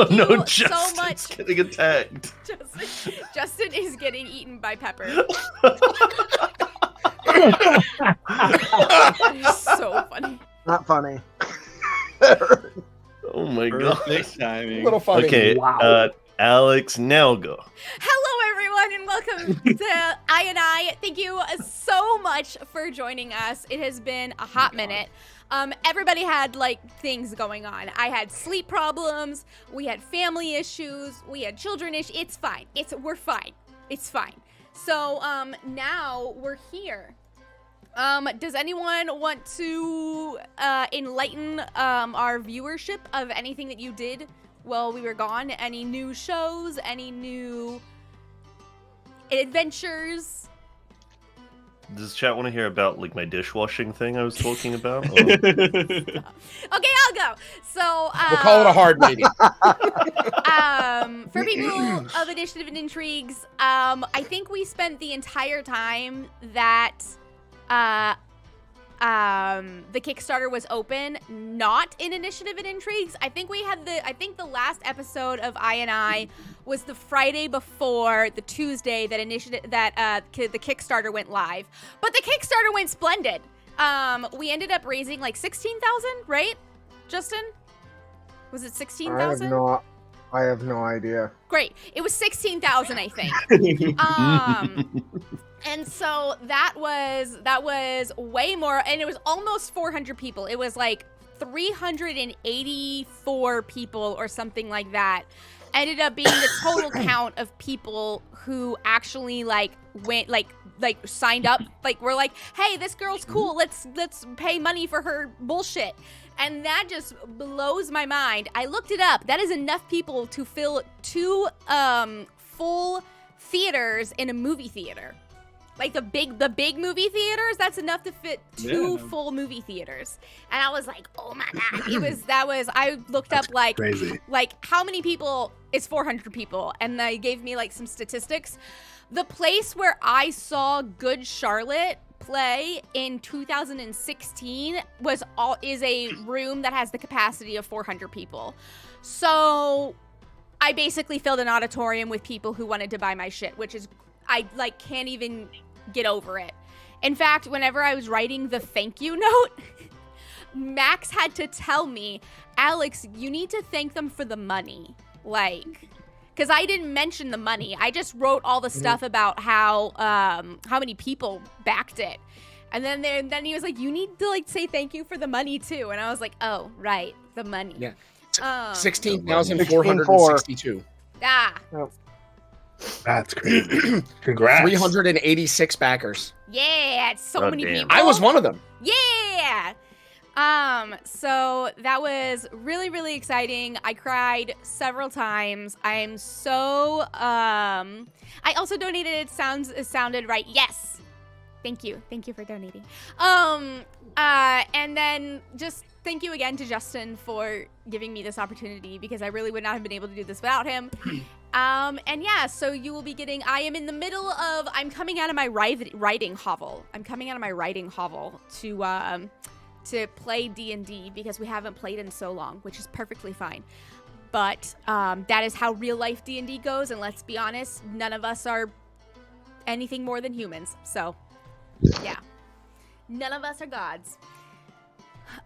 Thank no, you so much. Justin's getting attacked. Justin is getting eaten by Pepper. That is so funny. Not funny. Oh my god. Perfect timing. A little funny. Okay, Wow. Alex, now go. Hello, everyone, and welcome to I. Thank you so much for joining us. It has been a hot minute. Everybody had like things going on. I had sleep problems. We had family issues. We had children issues. It's fine. We're fine. It's fine. So now we're here. Does anyone want to enlighten our viewership of anything that you did while we were gone? Any new shows? Any new adventures? Does chat want to hear about like my dishwashing thing I was talking about? Okay, I'll go. So We'll call it a hard meeting. For people of Initiative and Intrigues, I think we spent the entire time that the Kickstarter was open, not in Initiative and Intrigues. I think the last episode of I was the Friday before the Tuesday that the Kickstarter went live. But the Kickstarter went splendid. We ended up raising like 16,000, right, Justin? Was it 16,000? I have no idea. Great. It was 16,000, I think. And so that was way more, and it was almost 400 people. It was like 384 people or something like that. Ended up being the total count of people who actually signed up. Like, we're like, hey, this girl's cool. Let's pay money for her bullshit. And that just blows my mind. I looked it up. That is enough people to fill 2 full theaters in a movie theater. Like the big movie theaters, that's enough to fit 2 full movie theaters. And I was like, oh my god. I looked up like crazy. Like how many people is 400 people? And they gave me like some statistics. The place where I saw Good Charlotte play in 2016 is a room that has the capacity of 400 people. So I basically filled an auditorium with people who wanted to buy my shit, which is I like can't even get over it. In fact, whenever I was writing the thank you note, Max had to tell me, Alex, you need to thank them for the money. Like, because I didn't mention the money. I just wrote all the stuff about how many people backed it. And then he was like, you need to like say thank you for the money too. And I was like, oh, right, the money. Yeah. 16,462. Oh. That's crazy. Congrats. 386 backers. Yeah, it's so many people. I was one of them. Yeah. So that was really, really exciting. I cried several times. I also donated. It sounded right. Yes. Thank you for donating. And then just thank you again to Justin for giving me this opportunity, because I really would not have been able to do this without him. And yeah, so you will be getting, I'm coming out of my writing hovel. I'm coming out of my writing hovel to play D&D, because we haven't played in so long, which is perfectly fine. But that is how real life D&D goes, and let's be honest, none of us are anything more than humans. So, yeah. None of us are gods.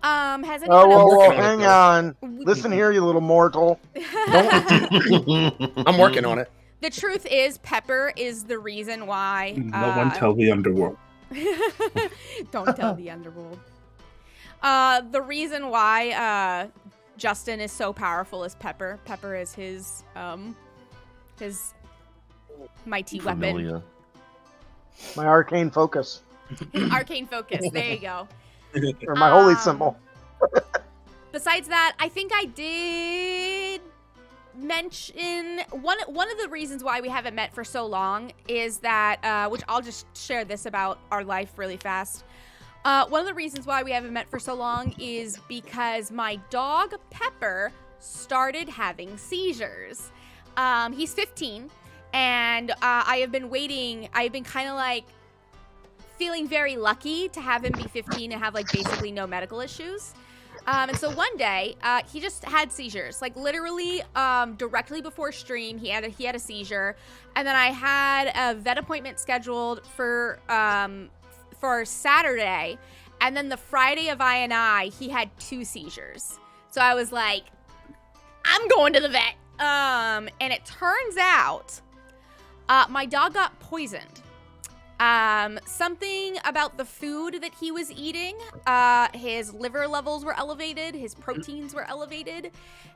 Has anyone else... hang on. Listen here, you little mortal. I'm working on it. The truth is, Pepper is the reason why... No one tell the underworld. Don't tell the underworld. The reason why Justin is so powerful is Pepper. Pepper is his mighty weapon. My arcane focus. Arcane focus. There you go. Or my holy symbol. Besides that, I think I did mention one of the reasons why we haven't met for so long is that, which I'll just share this about our life really fast. One of the reasons why we haven't met for so long is because my dog, Pepper, started having seizures. He's 15, and I have been waiting. I've been kind of like feeling very lucky to have him be 15 and have like basically no medical issues. And so one day, he just had seizures, like literally, directly before stream, he had a seizure, and then I had a vet appointment scheduled for Saturday, and then the Friday of I&I, he had 2 seizures. So I was like, I'm going to the vet. And it turns out, my dog got poisoned. Something about the food that he was eating, his liver levels were elevated, his proteins were elevated,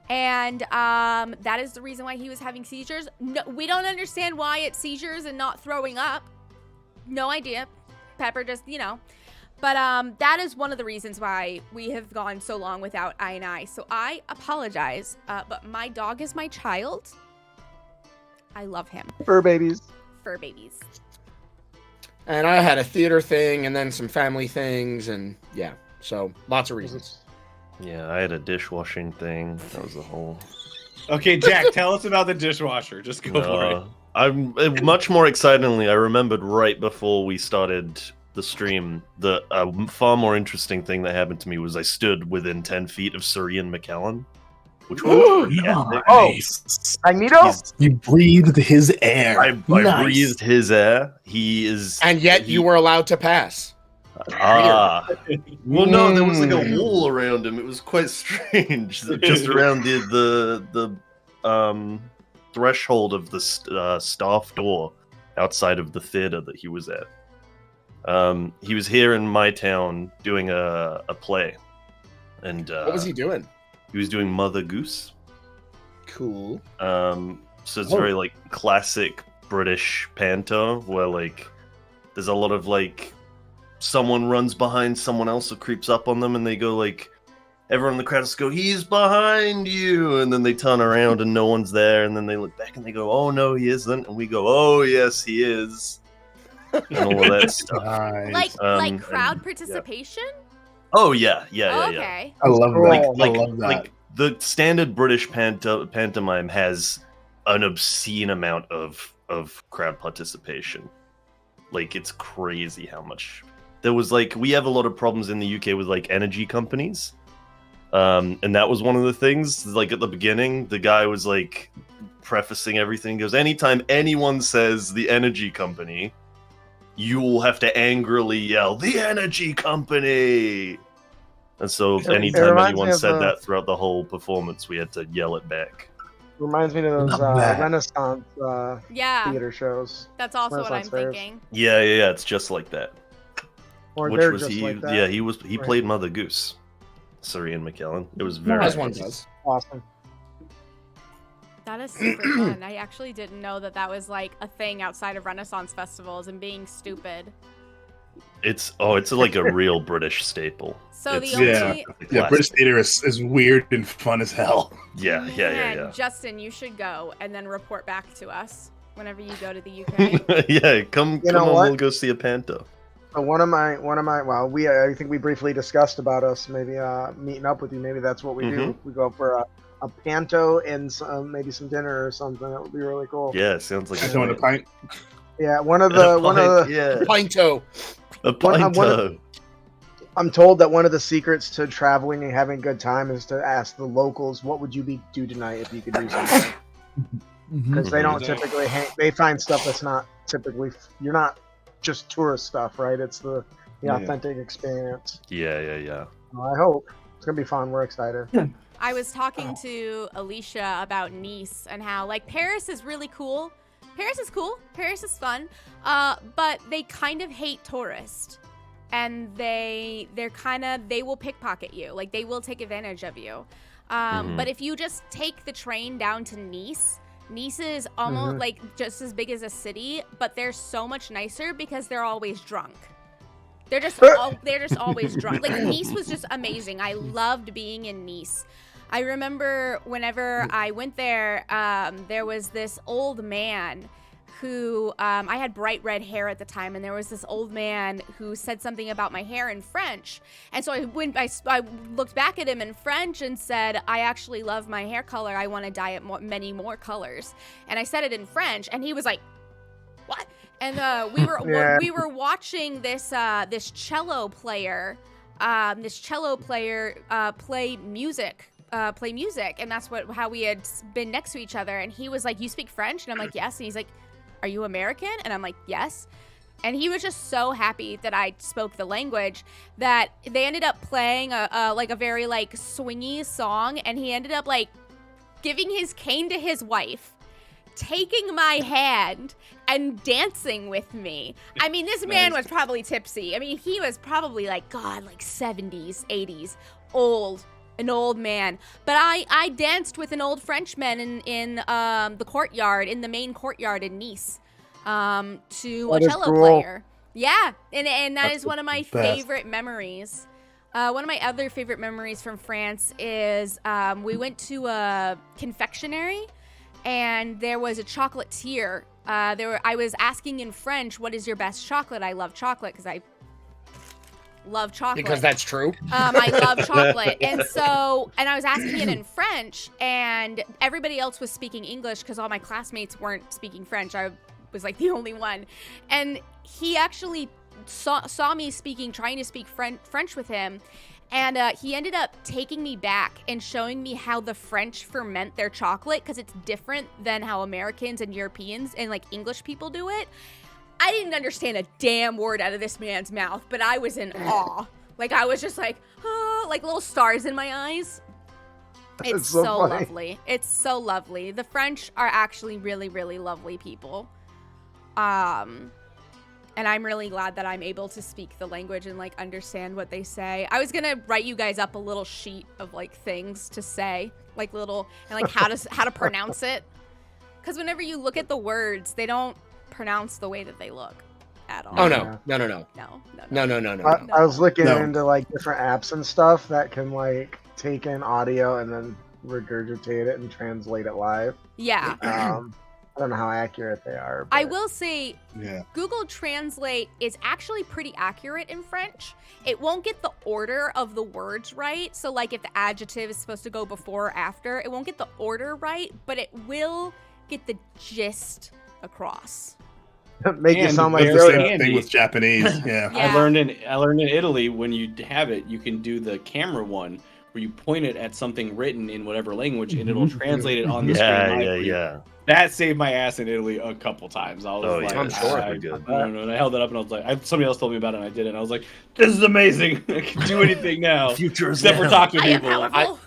and that is the reason why he was having seizures. No, we don't understand why it's seizures and not throwing up. No idea. Pepper just, But that is one of the reasons why we have gone so long without I&I. So I apologize, but my dog is my child. I love him. Fur babies. Fur babies. And I had a theater thing and then some family things, and yeah, so lots of reasons. Yeah, I had a dishwashing thing. That was the whole... Okay, Jack, tell us about the dishwasher. Just go for it. I'm much more excitingly, I remembered right before we started the stream, the far more interesting thing that happened to me was I stood within 10 feet of Sir Ian McKellen, which was nice. Magneto? You breathed his air. I Nice. breathed his air. He is, And yet you were allowed to pass. Well, no, there was like a wall around him. It was quite strange, just around the threshold of the staff door outside of the theater that he was at. He was here in my town doing a play, and What was he doing? he was doing Mother Goose. Cool. So it's very like classic British panto, where like there's a lot of like someone runs behind someone else or creeps up on them, and they go like, everyone in the crowd just go, "He's behind you," and then they turn around and no one's there, and then they look back and they go, "Oh no, he isn't," and we go, "Oh yes, he is," and all of that stuff. Nice. Like crowd and- participation? Oh yeah. Okay. I love Cool. that. Like I love that. like the standard British pantomime has an obscene amount of crowd participation. Like it's crazy how much. There was like, we have a lot of problems in the UK with like energy companies. And that was one of the things, like at the beginning, the guy was like prefacing everything, goes, anytime anyone says the energy company, you will have to angrily yell, "The energy company!" And so anytime reminds anyone me of said the- that throughout the whole performance, we had to yell it back. Reminds me of those Love that. Renaissance Yeah, theater shows. that's also what I'm Renaissance fairs. thinking. Yeah, it's just like that. Or Which they're was just he? like that. Yeah, he Right. played Mother Goose. Sir Ian McKellen. It was very As one nice. does. Awesome. That is super fun. I actually didn't know that was like a thing outside of Renaissance festivals and being stupid. It's like a real British staple. So the It's- only Yeah. it's Yeah, classic. British theater is weird and fun as hell. Yeah. Man, Justin, you should go and then report back to us whenever you go to the UK. Yeah, come You know on, what? we'll go see a panto. So one of my well, I think we briefly discussed about us maybe meeting up with you. Maybe that's what we do. We go for a panto and maybe some dinner or something. That would be really cool. Yeah, sounds like Just doing a pint. Yeah, one of the yeah, Pinto. a one of- pinto. I'm told that one of the secrets to traveling and having a good time is to ask the locals, "What would you do tonight if you could do something?" Because they don't typically they find stuff that's not typically. You're not just tourist stuff, right? It's the authentic experience. Yeah. Well, I hope it's gonna be fun. We're excited. I was talking to Alicia about Nice and how like Paris is really cool. Paris is cool. Paris is fun. But they kind of hate tourists. And they will pickpocket you. Like they will take advantage of you. But if you just take the train down to Nice is almost like just as big as a city, but they're so much nicer because they're always drunk. They're just always drunk. Like Nice was just amazing. I loved being in Nice. I remember whenever I went there, there was this old man who I had bright red hair at the time, and there was this old man who said something about my hair in French. And so I looked back at him in French and said, "I actually love my hair color. I want to dye it many more colors." And I said it in French, and he was like, "What?" And we were watching this cello player this cello player play music, and that's how we had been next to each other. And he was like, "You speak French?" And I'm like, "Yes." And he's like, "Are you American?" And I'm like, "Yes." And he was just so happy that I spoke the language that they ended up playing a very like swingy song, and he ended up like giving his cane to his wife, taking my hand and dancing with me. I mean, this man was probably tipsy. I mean, he was probably like 70s, 80s, an old man. But I danced with an old Frenchman in the courtyard, in the main courtyard in Nice, to a cello player. Yeah, and that is one of my favorite memories. One of my other favorite memories from France is we went to a confectionery, and there was a chocolatier. I was asking in French, "What is your best chocolate?" I love chocolate because I love chocolate. Because that's true. I love chocolate. And I was asking it in French, and everybody else was speaking English because all my classmates weren't speaking French. I was like the only one. And he actually saw me trying to speak French with him. And he ended up taking me back and showing me how the French ferment their chocolate, because it's different than how Americans and Europeans and like English people do it. I didn't understand a damn word out of this man's mouth, but I was in awe. Like, I was just like, oh, like little stars in my eyes. It's so lovely. It's so lovely. The French are actually really, really lovely people. And I'm really glad that I'm able to speak the language and like understand what they say. I was gonna write you guys up a little sheet of like things to say, like little, and like how to pronounce it. Because whenever you look at the words, they don't pronounce the way that they look at all. Oh no. I was looking into like different apps and stuff that can like take in audio and then regurgitate it and translate it live. Yeah. I don't know how accurate they are. I will say Google Translate is actually pretty accurate in French. It won't get the order of the words right. So like if the adjective is supposed to go before or after, it won't get the order right, but it will get the gist across. Make it sound like the same thing with Japanese. Yeah. I learned in Italy, when you have it, you can do the camera one where you point it at something written in whatever language and it'll translate it on the screen. Yeah. That saved my ass in Italy a couple times. I was like, I'm sure. I don't know. And I held it up and I was like, somebody else told me about it and I did it. And I was like, this is amazing. I can do anything now. Future is except for talking to people.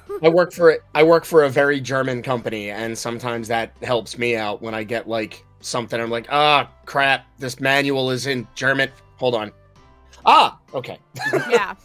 I work for a very German company, and sometimes that helps me out when I get like something. I'm like, crap, this manual is in German. Hold on. Okay. Yeah.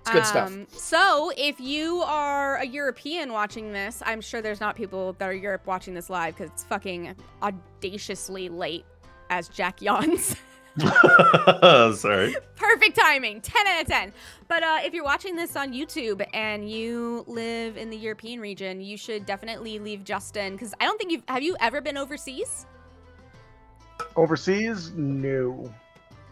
It's good stuff. So if you are a European watching this, I'm sure there's not people that are Europe watching this live because it's fucking audaciously late as Jack yawns. Sorry. Perfect timing. 10 out of 10. But if you're watching this on YouTube and you live in the European region, you should definitely leave Justin, because I don't think have you ever been overseas? Overseas? No.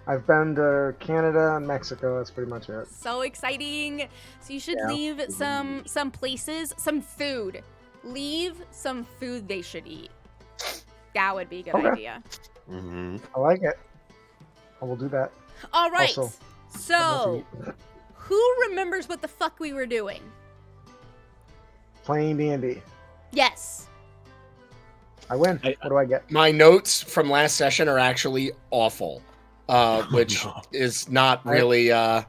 I've been to Canada and Mexico. That's pretty much it. So exciting. So you should leave some places, some food. Leave some food they should eat. That would be a good idea. Mm-hmm. I like it. I will do that. All right. Also, so who remembers what the fuck we were doing? Playing D&D. Yes. I win. What do I get? My notes from last session are actually awful. Which is not really how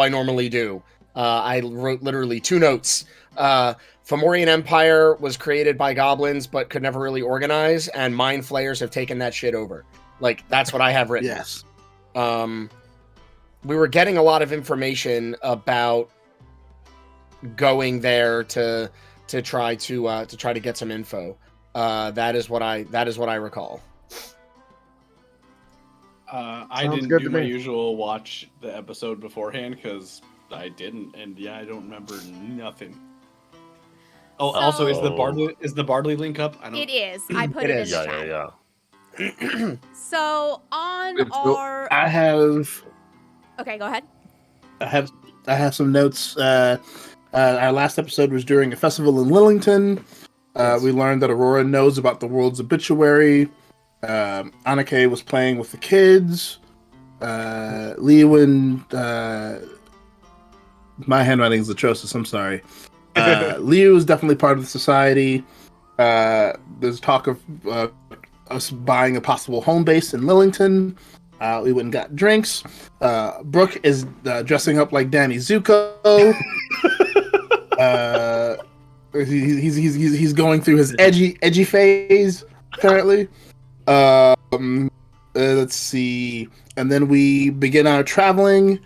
I normally do. I wrote literally 2 notes. Fomorian Empire was created by goblins, but could never really organize, and Mind Flayers have taken that shit over. Like, that's what I have written. Yes. We were getting a lot of information about going there to try to get some info. That is what I recall. I didn't do my usual watch the episode beforehand because I didn't, and I don't remember nothing. Oh, So- also, is the Bardley link up? It is. I put it in the chat. Yeah. So on So our... I have Okay, go ahead. I have some notes. Our last episode was during a festival in Lillington. We learned that Aurora knows about the world's obituary. Anake was playing with the kids. Lewin, my handwriting is atrocious. I'm sorry. Leo is definitely part of the society. There's talk of us buying a possible home base in Lillington. We went and got drinks. Brooke is dressing up like Danny Zuko. He's going through his edgy phase currently. Let's see, and then we begin our traveling,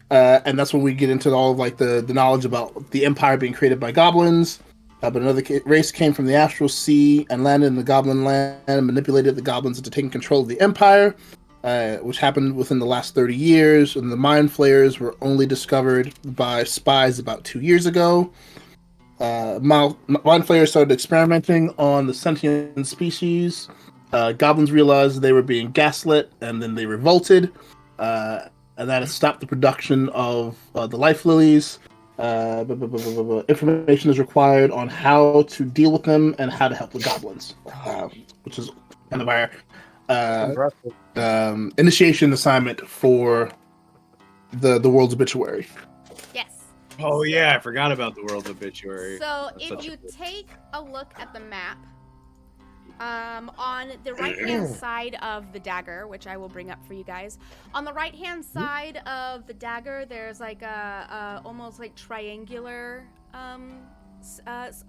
and that's when we get into all of like the knowledge about the Empire being created by goblins. But another race came from the Astral Sea and landed in the Goblin Land and manipulated the goblins into taking control of the Empire, which happened within the last 30 years. And the Mind Flayers were only discovered by spies about 2 years ago. Mind Flayers started experimenting on the sentient species. Goblins realized they were being gaslit, and then they revolted, and that has stopped the production of the life lilies. Information is required on how to deal with them and how to help the goblins, which is kind of our initiation assignment for the world's obituary. Yes. Oh yeah, I forgot about the world's obituary. So That's if such a you good- take a look at the map, on the right-hand side of the dagger, which I will bring up for you guys, on the right-hand side of the dagger, there's like a almost like triangular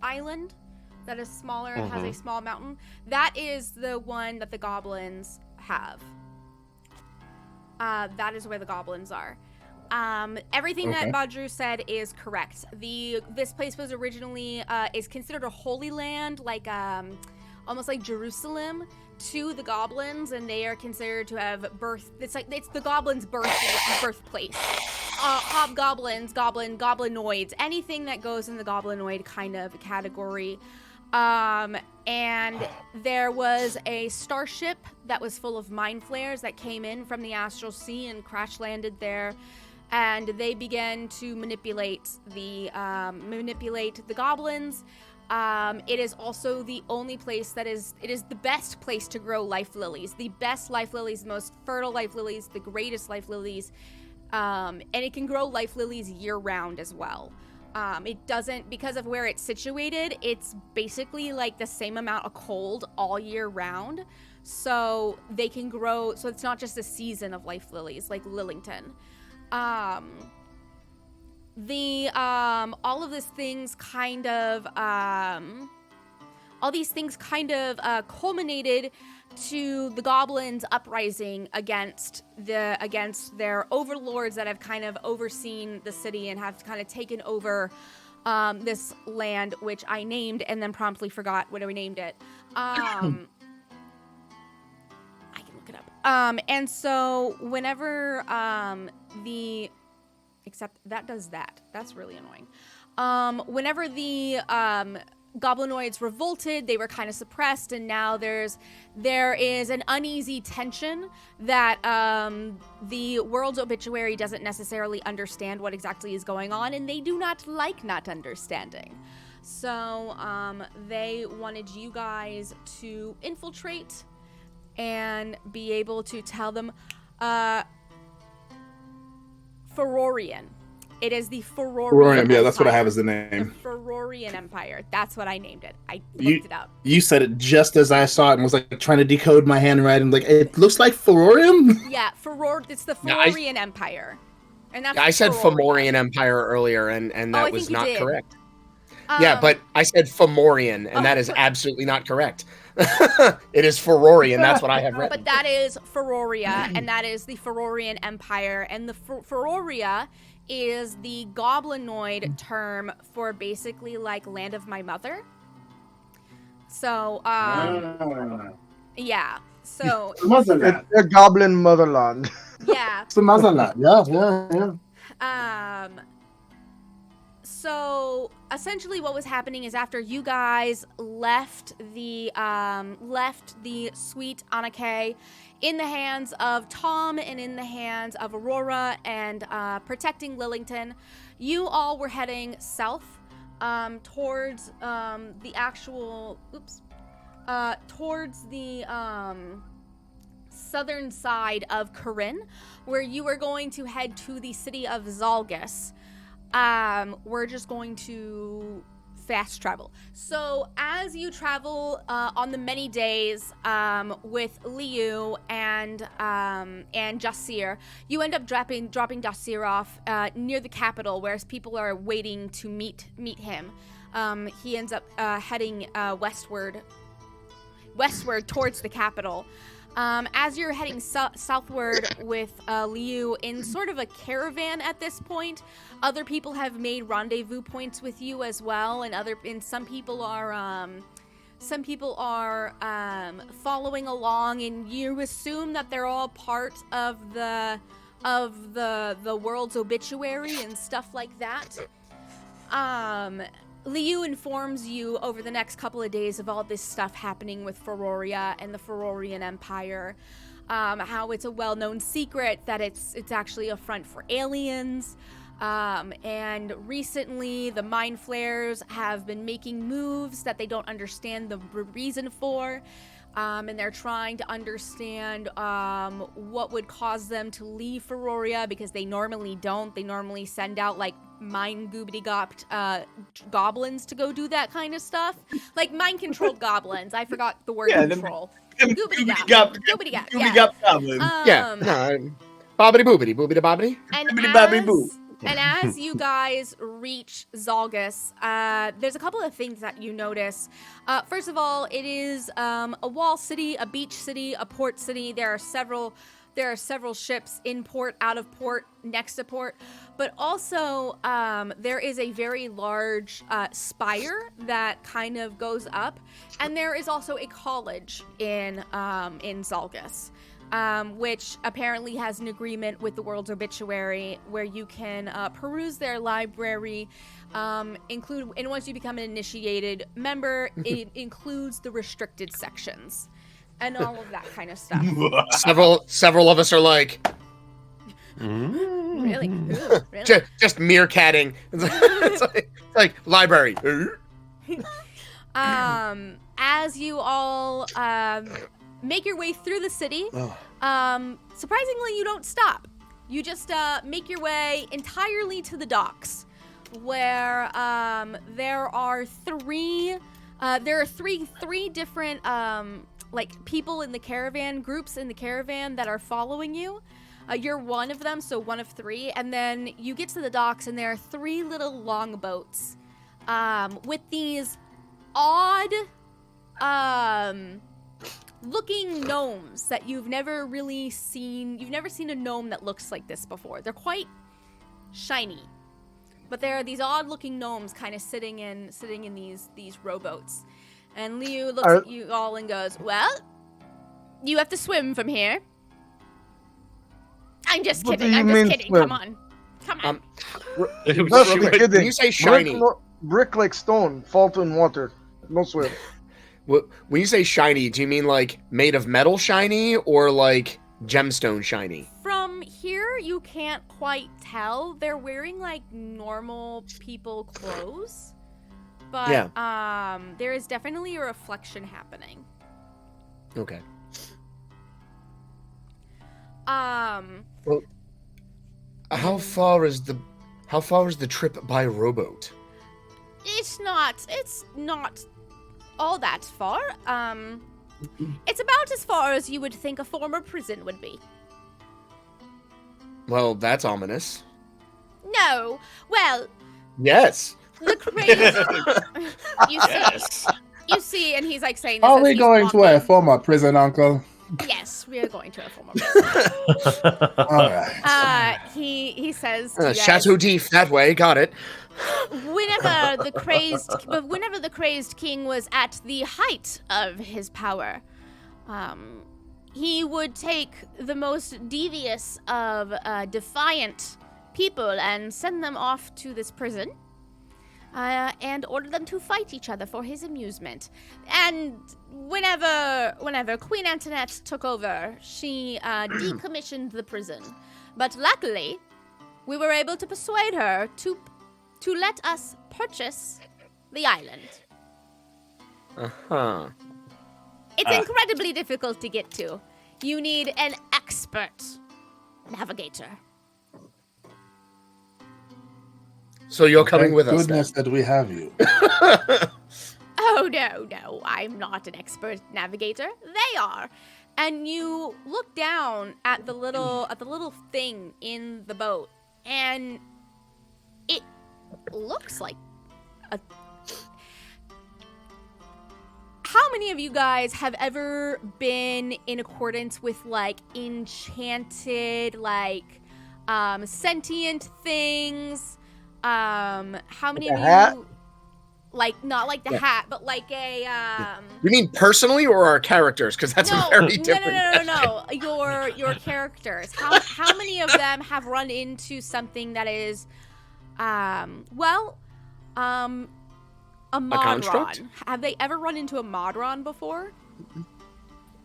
island that is smaller and has a small mountain. That is the one that the goblins have. That is where the goblins are. Everything that Badru said is correct. This place was originally is considered a holy land, like almost like Jerusalem, to the goblins, and they are considered to have birth. It's the goblins' birthplace. Hobgoblins, goblinoids, anything that goes in the goblinoid kind of category. And there was a starship that was full of mind flayers that came in from the Astral Sea and crash landed there. And they began to manipulate the goblins. It is also the only place it is the best place to grow life lilies. The best life lilies, the most fertile life lilies, the greatest life lilies. And it can grow life lilies year round as well. It doesn't, because of where it's situated, it's basically like the same amount of cold all year round. So they can grow, so it's not just a season of life lilies like Lillington. All of these things kind of culminated to the goblins uprising against their overlords that have kind of overseen the city and have kind of taken over this land, which I named and then promptly forgot what I named it. I can look it up. And so whenever except that does that. That's really annoying. Whenever the goblinoids revolted, they were kind of suppressed, and now there is an uneasy tension that the world's obituary doesn't necessarily understand what exactly is going on, and they do not like not understanding. So they wanted you guys to infiltrate and be able to tell them Ferorian. It is the Ferorian Empire. Yeah, that's what I have as the The name. Ferorian Empire. That's what I named it. I looked it up. You said it just as I saw it and was like trying to decode my handwriting. Like, it looks like Ferorium? Yeah, it's the Ferorian Empire. And that's I said Feroria. Fomorian Empire earlier, and that was not did. correct. Yeah, but I said Fomorian, and that is absolutely not correct. It is Ferorian. That's what I have written. But that is Feroria, and that is the Ferorian Empire. And the Feroria is the goblinoid term for basically like land of my mother. So, yeah. So, It's a goblin motherland. yeah. It's the motherland. Yeah. So essentially what was happening is after you guys left the sweet Anake in the hands of Tom and in the hands of Aurora and protecting Lillington, you all were heading south towards southern side of Corinne, where you are going to head to the city of Zalgus. We're just going to fast travel. So as you travel on the many days with Liu and Jasir, you end up dropping Jasir off near the capital, whereas people are waiting to meet him. He ends up heading westward towards the capital. As you're heading southward with Liu in sort of a caravan at this point, other people have made rendezvous points with you as well, and some people are following along, and you assume that they're all part of the world's obituary and stuff like that. Liu informs you over the next couple of days of all this stuff happening with Feroria and the Ferorian Empire, how it's a well-known secret that it's actually a front for aliens, and recently the Mind Flayers have been making moves that they don't understand the reason for, and they're trying to understand what would cause them to leave Feroria, because they normally don't. They normally send out like mind goobity-gopped goblins to go do that kind of stuff. Like mind-controlled goblins. I forgot the word control. Goobity-gop. Goobity-gop. Yeah. Goblins. Bobbity boobity, boobity bobbity. And as you guys reach Zalgus, there's a couple of things that you notice. First of all, it is a wall city, a beach city, a port city. There are several ships in port, out of port, next to port. But also, there is a very large spire that kind of goes up. And there is also a college in Zalgus. Which apparently has an agreement with the World's Obituary, where you can peruse their library, and once you become an initiated member, it includes the restricted sections and all of that kind of stuff. Several of us are like, really? Ooh, really? Just meerkatting. It's like library. As you all make your way through the city, surprisingly, you don't stop. You just make your way entirely to the docks, where there are three different like people in the caravan, groups in the caravan that are following you. You're one of them, so one of three, and then you get to the docks, and there are three little longboats with these odd looking gnomes that you've never really seen. You've never seen a gnome that looks like this before. They're quite shiny, but there are these odd looking gnomes kind of sitting in these rowboats. And Liu looks at you all and goes, "Well, you have to swim from here." I'm just kidding. Swim? Come on. When you say shiny, brick like stone, fall in water, no swim. When you say shiny, do you mean like made of metal shiny or like gemstone shiny? From here, you can't quite tell. They're wearing like normal people clothes, but there is definitely a reflection happening. Okay. Well, how far is the trip by rowboat? It's not all that far. It's about as far as you would think a former prison would be. Well, that's ominous. No. Well. Yes. The crazy. You see, and he's like saying this. Are we going to a former prison, Uncle? Yes, we are going to a former prison. All right. He says to you guys, Chateau d'If, that way, got it. Whenever the crazed king was at the height of his power, he would take the most devious of defiant people and send them off to this prison, and order them to fight each other for his amusement. And whenever Queen Antoinette took over, she decommissioned the prison. But luckily, we were able to persuade her to let us purchase the island. Uh-huh. It's incredibly difficult to get to. You need an expert navigator. So you're coming Thank with us goodness that we have you. then. Oh, no, I'm not an expert navigator. They are. And you look down at the little thing in the boat, and it looks like a... How many of you guys have ever been in accordance with, like, enchanted, like, sentient things? How many Like of a hat? you... Like, not like the hat, but like a, You mean personally or our characters? Because that's a very different. No. Your characters. How many of them have run into something that is, a modron? construct? Have they ever run into a modron before?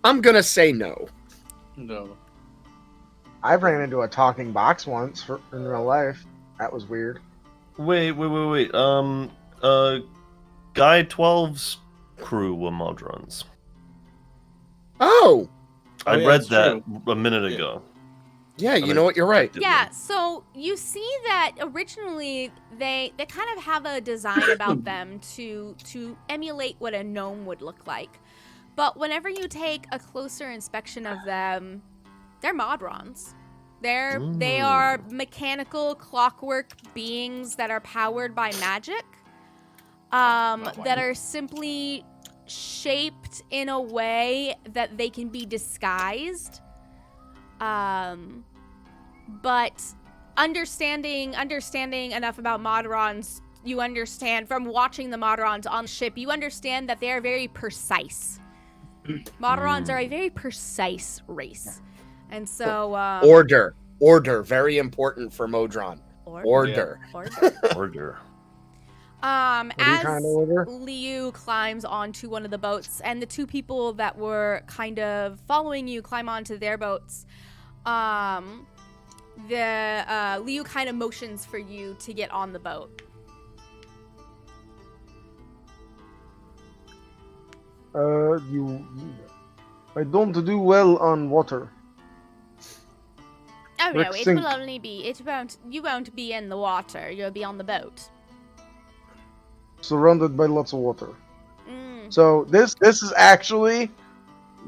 I'm gonna say no. No. I've ran into a talking box once in real life. That was weird. Wait. Guy 12's crew were Modrons. Oh, I yeah, read that's that true. a minute Yeah. ago. yeah. You know what? You're right. Yeah, so you see that originally they kind of have a design about them to emulate what a gnome would look like. But whenever you take a closer inspection of them, they're Modrons. They are mechanical clockwork beings that are powered by magic. That are simply shaped in a way that they can be disguised. But understanding enough about Modrons, you understand from watching the Modrons on the ship, you understand that they are very precise. Modrons are a very precise race. And so Order, very important for Modron. Order. Order. What are you trying to order? Liu climbs onto one of the boats, and the two people that were kind of following you climb onto their boats. Liu kind of motions for you to get on the boat. I don't do well on water. Oh no, Rick it sink. will only be. You won't be in the water. You'll be on the boat. Surrounded by lots of water. Mm. So this is actually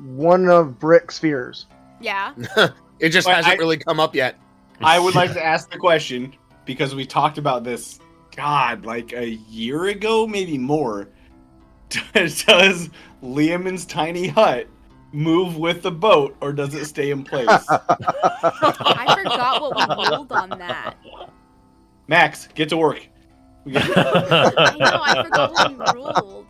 one of Brick's fears. Yeah. It just But hasn't really come up yet. I would like to ask the question because we talked about this, God, like a year ago, maybe more. Does Liamon's tiny hut move with the boat, or does it stay in place? I forgot what we ruled on that. Max, get to work. I know. I forgot what we ruled.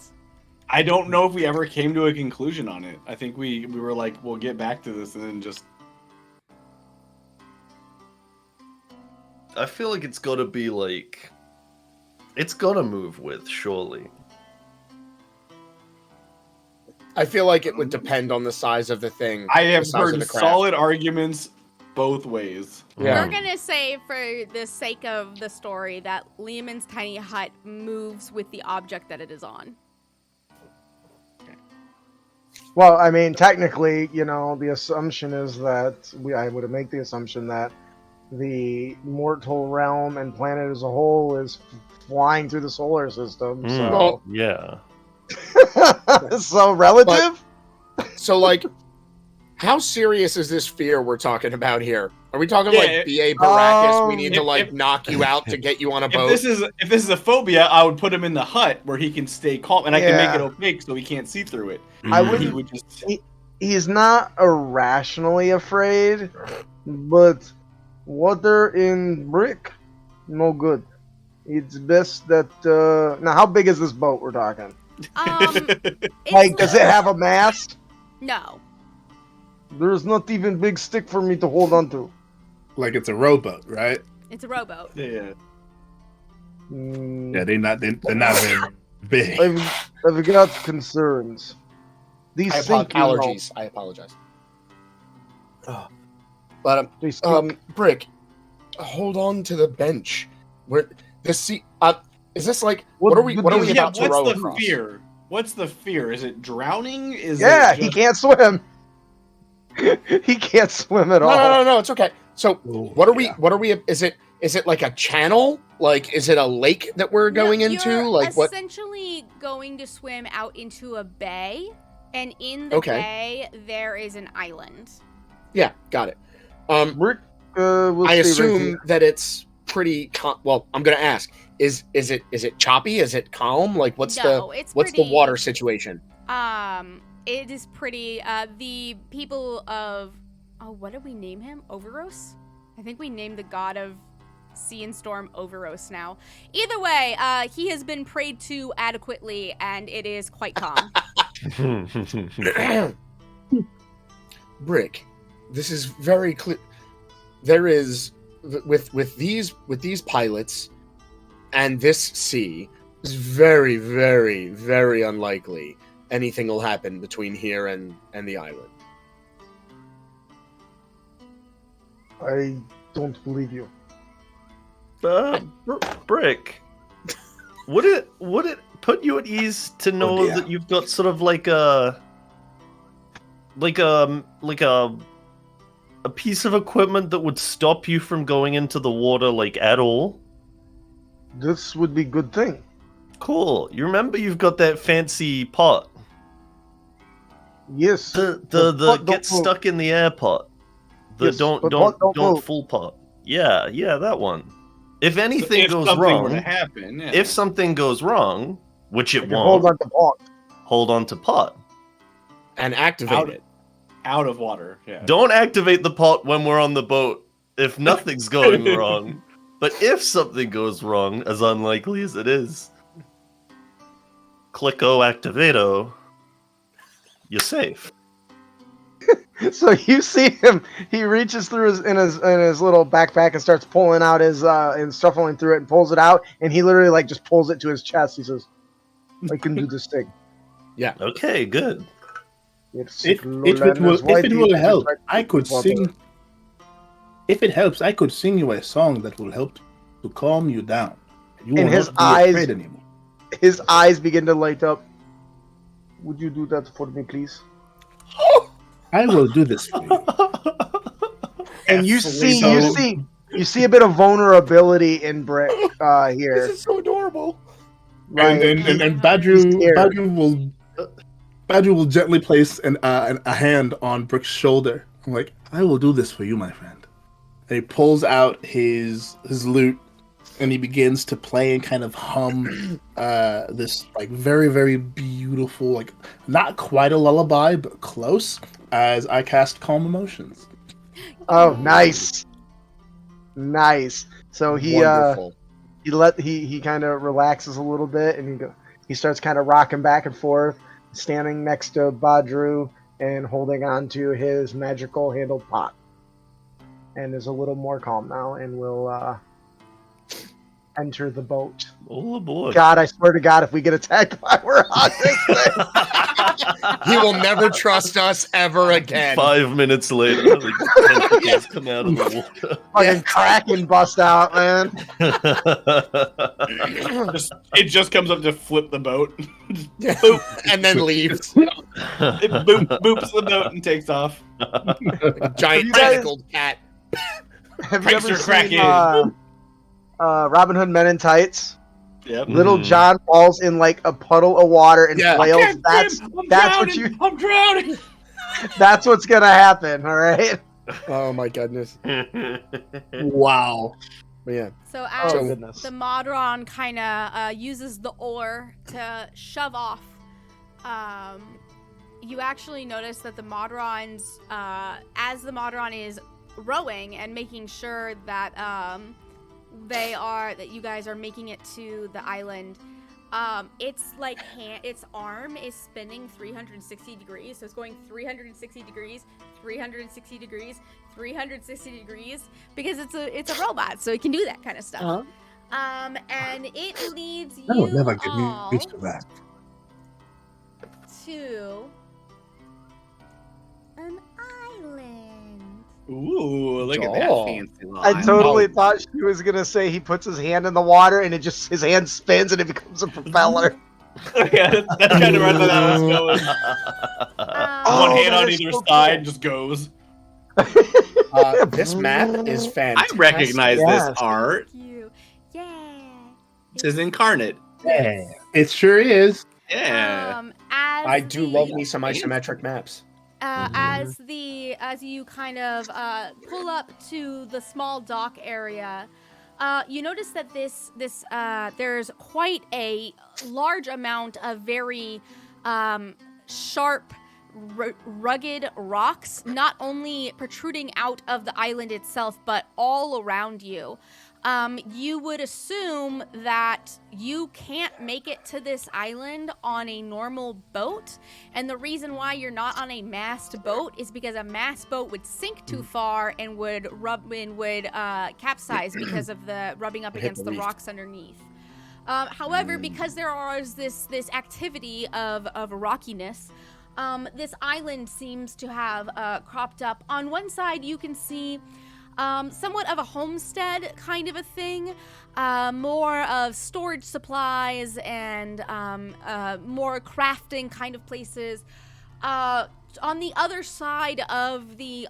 I don't know if we ever came to a conclusion on it. I think we were like, we'll get back to this, and then just. I feel like it's gotta be like... It's gotta move with, surely. I feel like it would depend on the size of the thing. I have the size of heard the craft. solid arguments both ways. Yeah. We're gonna say, for the sake of the story, that Liamon's tiny hut moves with the object that it is on. Well, I mean, technically, the assumption is that I would make the assumption that the mortal realm and planet as a whole is flying through the solar system. So, Yeah. so relative. So, like, how serious is this fear we're talking about here? Are we talking like B.A. Baracus? We need to knock you out to get you on a boat. If this is a phobia, I would put him in the hut where he can stay calm, and I can make it opaque so he can't see through it. I He wouldn't. would just. He's not irrationally afraid, but water in brick, no good. It's best that. Now, how big is this boat we're talking? Like, does it have a mast? No. There's not even big stick for me to hold on to. Like it's a rowboat, right? It's a rowboat. Yeah. Mm, Yeah, they're not very big. I've got concerns. These sink, allergies. I apologize. But They sink. Brick, hold on to the bench. Where the sea? Is this like What what are we Yeah, about to row What's the across? fear? What's the fear? Is it drowning? Is Yeah, it he can't swim. He can't swim at all. No, it's okay. So Oh, what are yeah. we is it like a channel? Like is it a lake that we're going into? You're Like what? essentially going to swim out into a bay, and in the Okay. bay there is an island. Yeah, got it. Rick, we'll I see, assume Ricky. that it's pretty well, I'm going to ask. Is it choppy? Is it calm? Like what's No, it's the pretty- water situation? It is pretty. The people of what did we name him? Overos? I think we named the god of sea and storm Overos now. Either way, he has been prayed to adequately, and it is quite calm. Brick, this is very clear. There is with these pilots and this sea is very, very, very unlikely anything will happen between here and the island. I don't believe you. Brick, would it put you at ease to know dear. that you've got sort of like a piece of equipment that would stop you from going into the water like at all? This would be good thing. Cool. You remember you've got that fancy pot. Yes. The pot get don't move. stuck in the air pot. The Yes, don't but pot don't move. full pot. Yeah, that one. If anything if goes something wrong, were to happen, yeah. if something goes wrong, which I it can won't, hold on to pot. hold on to pot. And activate it. out of water, yeah. Don't activate the pot when we're on the boat if nothing's going wrong. But if something goes wrong, as unlikely as it is, clicko activato, you're safe. So you see him. He reaches through his little backpack and starts pulling out his and shuffling through it and pulls it out. And he literally like just pulls it to his chest. He says, "I can do this thing." Okay, good. If If it will help, I could sing. If it helps, I could sing you a song that will help to calm you down. You And will his not be eyes- afraid anymore. His eyes begin to light up. Would you do that for me, please? I will do this for you. And you Absolutely. see a bit of vulnerability in Brick here. This is so adorable. Right? And Badru scared. Badru will gently place a hand on Brick's shoulder. I'm like, I will do this for you, my friend. And he pulls out his lute and he begins to play and kind of hum this like very, very beautiful, like not quite a lullaby, but close, as I cast Calm Emotions. Oh, nice. So he Wonderful. he kind of relaxes a little bit and he starts kind of rocking back and forth, standing next to Badru and holding on to his magical handled pot, and is a little more calm now and will enter the boat. All aboard. God, I swear to God, if we get attacked while we're on this thing, He will never trust us ever again. 5 minutes later, the tentacles come out of the water. fucking Kraken bust out, man. It just comes up to flip the boat. And then leaves. It boops the boat and takes off. Giant You guys- tentacled cat. Have you ever Prankster seen Kraken. Robin Hood Men in Tights? Yep. Little Mm. John falls in like a puddle of water and Yeah. flails. Captain, That's I'm what drowning, I'm drowning. that's what's gonna happen. All right. Oh my goodness. Wow. Yeah. So as Oh goodness. the Modron kind of uses the oar to shove off, you actually notice that the Modrons, as the Modron is rowing and making sure that that you guys are making it to the island, it's like its arm is spinning 360 degrees, so it's going 360 degrees, 360 degrees, 360 degrees, because it's a robot, so it can do that kind of stuff. And it leads you I will never get all used to that. to an island. Ooh, look at that Oh. fancy line. I totally thought she was gonna say he puts his hand in the water and his hand spins and it becomes a propeller. Yeah, that's kind of where that was going. One Oh, hand that on is either so side cool. just goes. This map is I fantastic. recognize Yes. this art. Thank you. Yeah. This is incarnate. Yeah, it sure is. Yeah. As I do the, love me some isometric maps. as you kind of pull up to the small dock area, you notice that there's quite a large amount of very sharp, rugged rocks, not only protruding out of the island itself, but all around you. You would assume that you can't make it to this island on a normal boat, and the reason why you're not on a mast boat is because a mast boat would sink too far and would capsize because of the rubbing up against the rocks underneath. However, because there is this activity of rockiness, this island seems to have cropped up. On one side, you can see somewhat of a homestead kind of a thing, more of storage supplies and more crafting kind of places. On the other side of the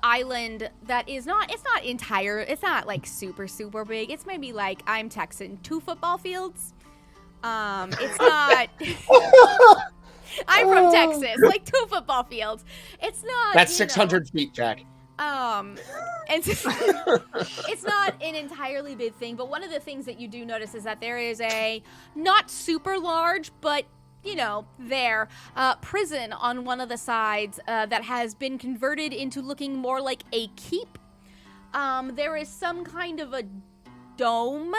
island, that is not, it's not like super big. It's maybe like, I'm Texan, 2 football fields. It's not. I'm from Texas, like 2 football fields. It's not. That's 600 feet, Jack. It's not an entirely big thing, but one of the things that you do notice is that there is a not super large, but prison on one of the sides that has been converted into looking more like a keep. There is some kind of a dome,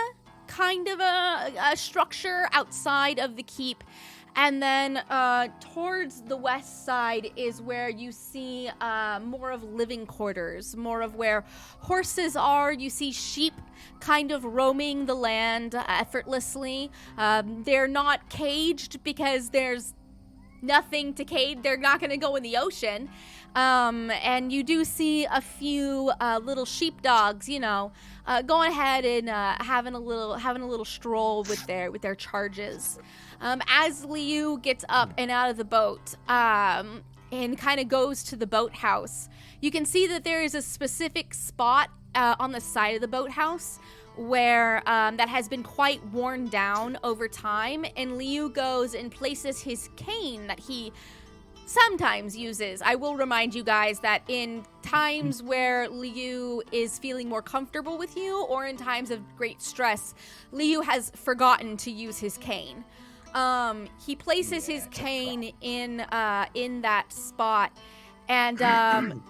kind of a structure outside of the keep. And then towards the west side is where you see more of living quarters, more of where horses are. You see sheep kind of roaming the land effortlessly. They're not caged because there's nothing to cage. They're not going to go in the ocean. And you do see a few little sheepdogs, going ahead and having a little stroll with their charges. As Liu gets up and out of the boat and kind of goes to the boathouse, you can see that there is a specific spot on the side of the boathouse where that has been quite worn down over time, and Liu goes and places his cane that he sometimes uses. I will remind you guys that in times where Liu is feeling more comfortable with you, or in times of great stress, Liu has forgotten to use his cane. He places his cane in that spot, and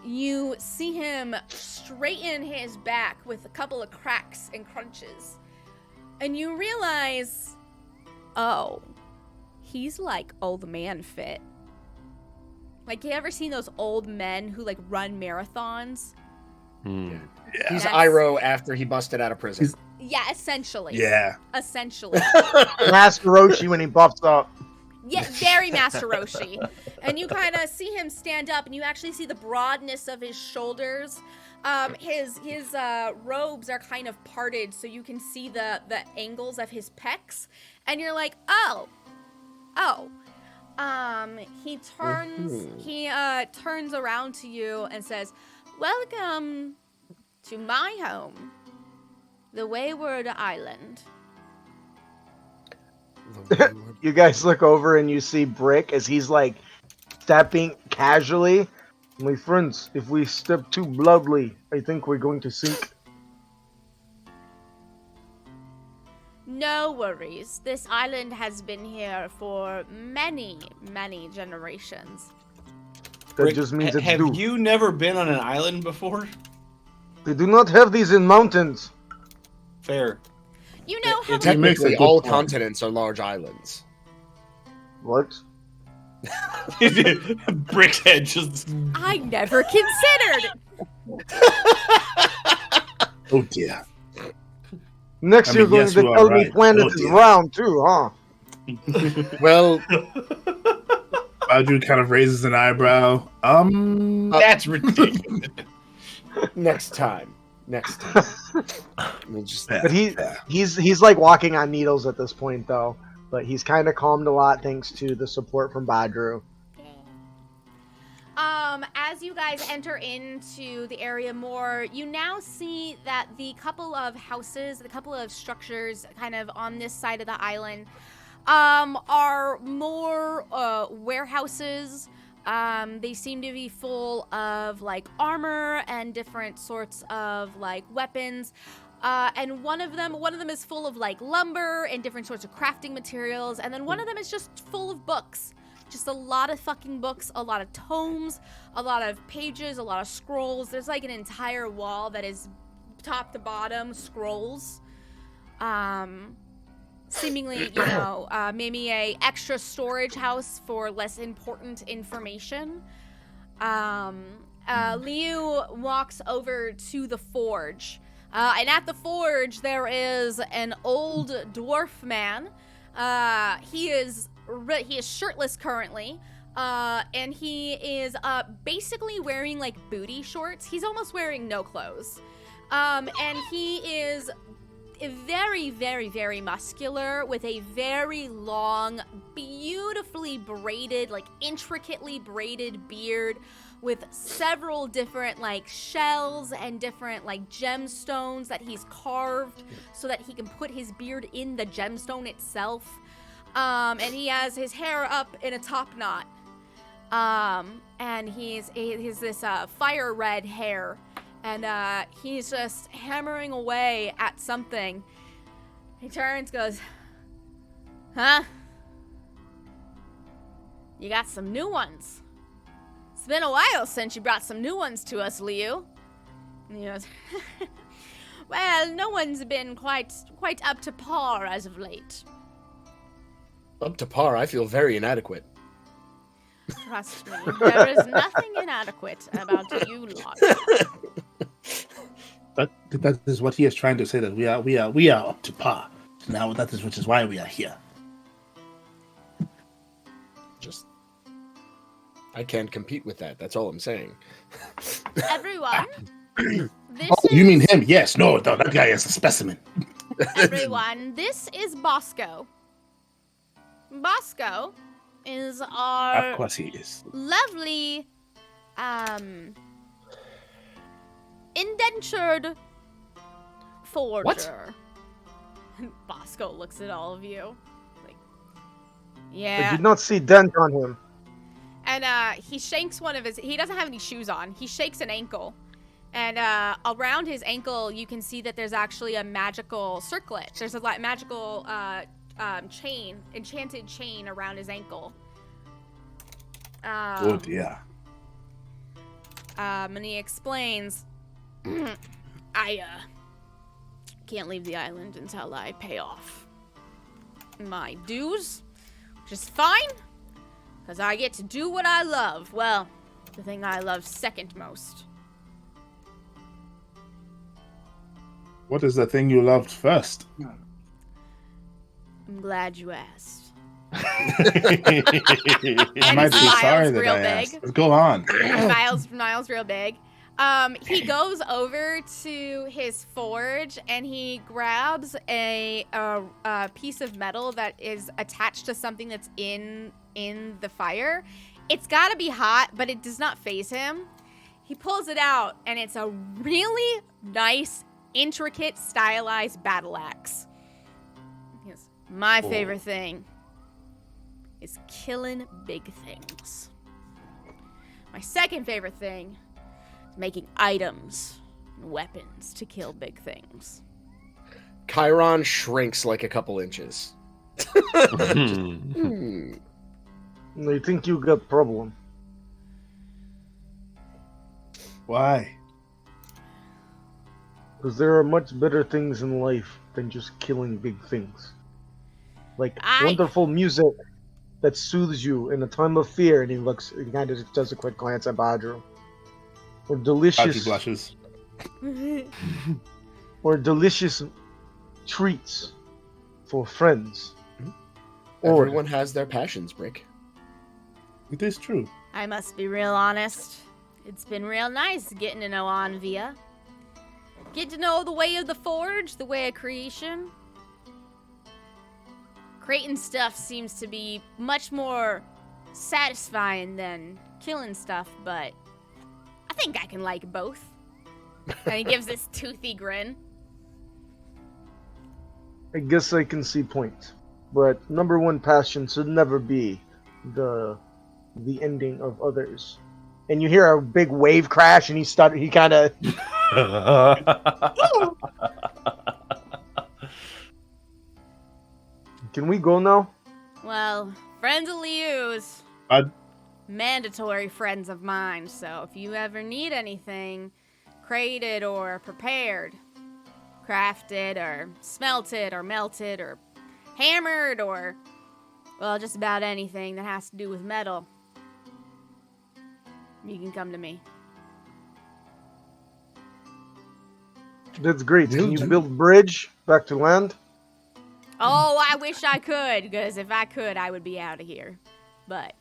you see him straighten his back with a couple of cracks and crunches, and you realize, oh, he's like old man fit. Like, you ever seen those old men who like run marathons? Yeah. He's Iroh after he busted out of prison. Yeah, essentially. Yeah. Essentially. Master Roshi when he buffs up. Yeah, very Master Roshi. And you kind of see him stand up, and you actually see the broadness of his shoulders. His robes are kind of parted, so you can see the angles of his pecs. And you're like, oh. He turns around to you and says, "Welcome to my home, the Wayward Island." You guys look over and you see Brick as he's like stepping casually. My friends, if we step too bloodily, I think we're going to sink. No worries. This island has been here for many, many generations. That Rick, just means it's have due. you never been on an island before? They do not have these in mountains. Fair. You know how It's many... makes a Technically, good all point. continents are large islands. What? Brick's head just. I never considered. Oh dear. Next I you're mean, going yes, to you are tell me right. planet Oh, is dear. round too, huh? Well, Baju kind of raises an eyebrow. That's ridiculous. next time. We'll just... But he's like walking on needles at this point, though. but he's kind of calmed a lot thanks to the support from Badru. As you guys enter into the area more, you now see that the couple of houses, the couple of structures kind of on this side of the island, are more warehouses. They seem to be full of like armor and different sorts of like weapons. And one of them is full of like lumber and different sorts of crafting materials, and then one of them is just full of books. Just a lot of fucking books, a lot of tomes, a lot of pages, a lot of scrolls. There's like an entire wall that is top to bottom scrolls. Seemingly, maybe a extra storage house for less important information. Liu walks over to the forge. And at the forge, there is an old dwarf man. He is shirtless currently, and he is basically wearing like booty shorts. He's almost wearing no clothes, and he is very, very, very muscular with a very long, beautifully braided, like intricately braided beard with several different like shells and different like gemstones that he's carved so that he can put his beard in the gemstone itself. And he has his hair up in a top knot. And he's this fire red hair. And he's just hammering away at something. He turns, goes, "Huh? You got some new ones. It's been a while since you brought some new ones to us, Liu." And he goes, "Well, no one's been quite up to par as of late." Up to par, I feel very inadequate. Trust me, there is nothing inadequate about you lot. That is what he is trying to say, that we are up to par. Now that is which is why we are here. Just I can't compete with that. That's all I'm saying. Everyone, You mean him? Yes. No, that guy is a specimen. Everyone, this is Bosco. Bosco is our Of course he is. lovely, indentured forger. What? Bosco looks at all of you, like, I yeah. did not see dent on him. And he shakes one of his. He doesn't have any shoes on. He shakes an ankle, and around his ankle, you can see that there's actually a magical circlet. There's a magical chain, enchanted chain around his ankle. Oh dear. And he explains, I can't leave the island until I pay off my dues, which is fine, because I get to do what I love. Well, the thing I love second most. What is the thing you loved first? I'm glad you asked. I And might be smiles sorry that real I big. asked. But go on. Miles real big. He goes over to his forge and he grabs a piece of metal that is attached to something that's in the fire. It's got to be hot, but it does not faze him. He pulls it out, and it's a really nice, intricate, stylized battle axe. He goes, my favorite thing is killing big things. My second favorite thing is making items and weapons to kill big things. Chiron shrinks like a couple inches. I think you got problem. Why? Because there are much better things in life than just killing big things. Like wonderful music that soothes you in a time of fear. And he kind of does a quick glance at Badru. Or delicious, blushes. or delicious treats for friends. Or Everyone has their passions, Brick. It is true. I must be real honest. It's been real nice getting to know Anvia. Get to know the way of the forge, the way of creation. creating stuff seems to be much more satisfying than killing stuff, but I think I can like both. And he gives this toothy grin. I guess I can see points, but number one passion should never be the ending of others. And you hear a big wave crash, and he kind of. Can we go now? Well, friends of Liu's. I'd- Mandatory friends of mine, so if you ever need anything created or prepared, crafted or smelted or melted or hammered or, well, just about anything that has to do with metal, you can come to me. That's great. Can you build a bridge back to land? Oh, I wish I could, because if I could, I would be out of here. But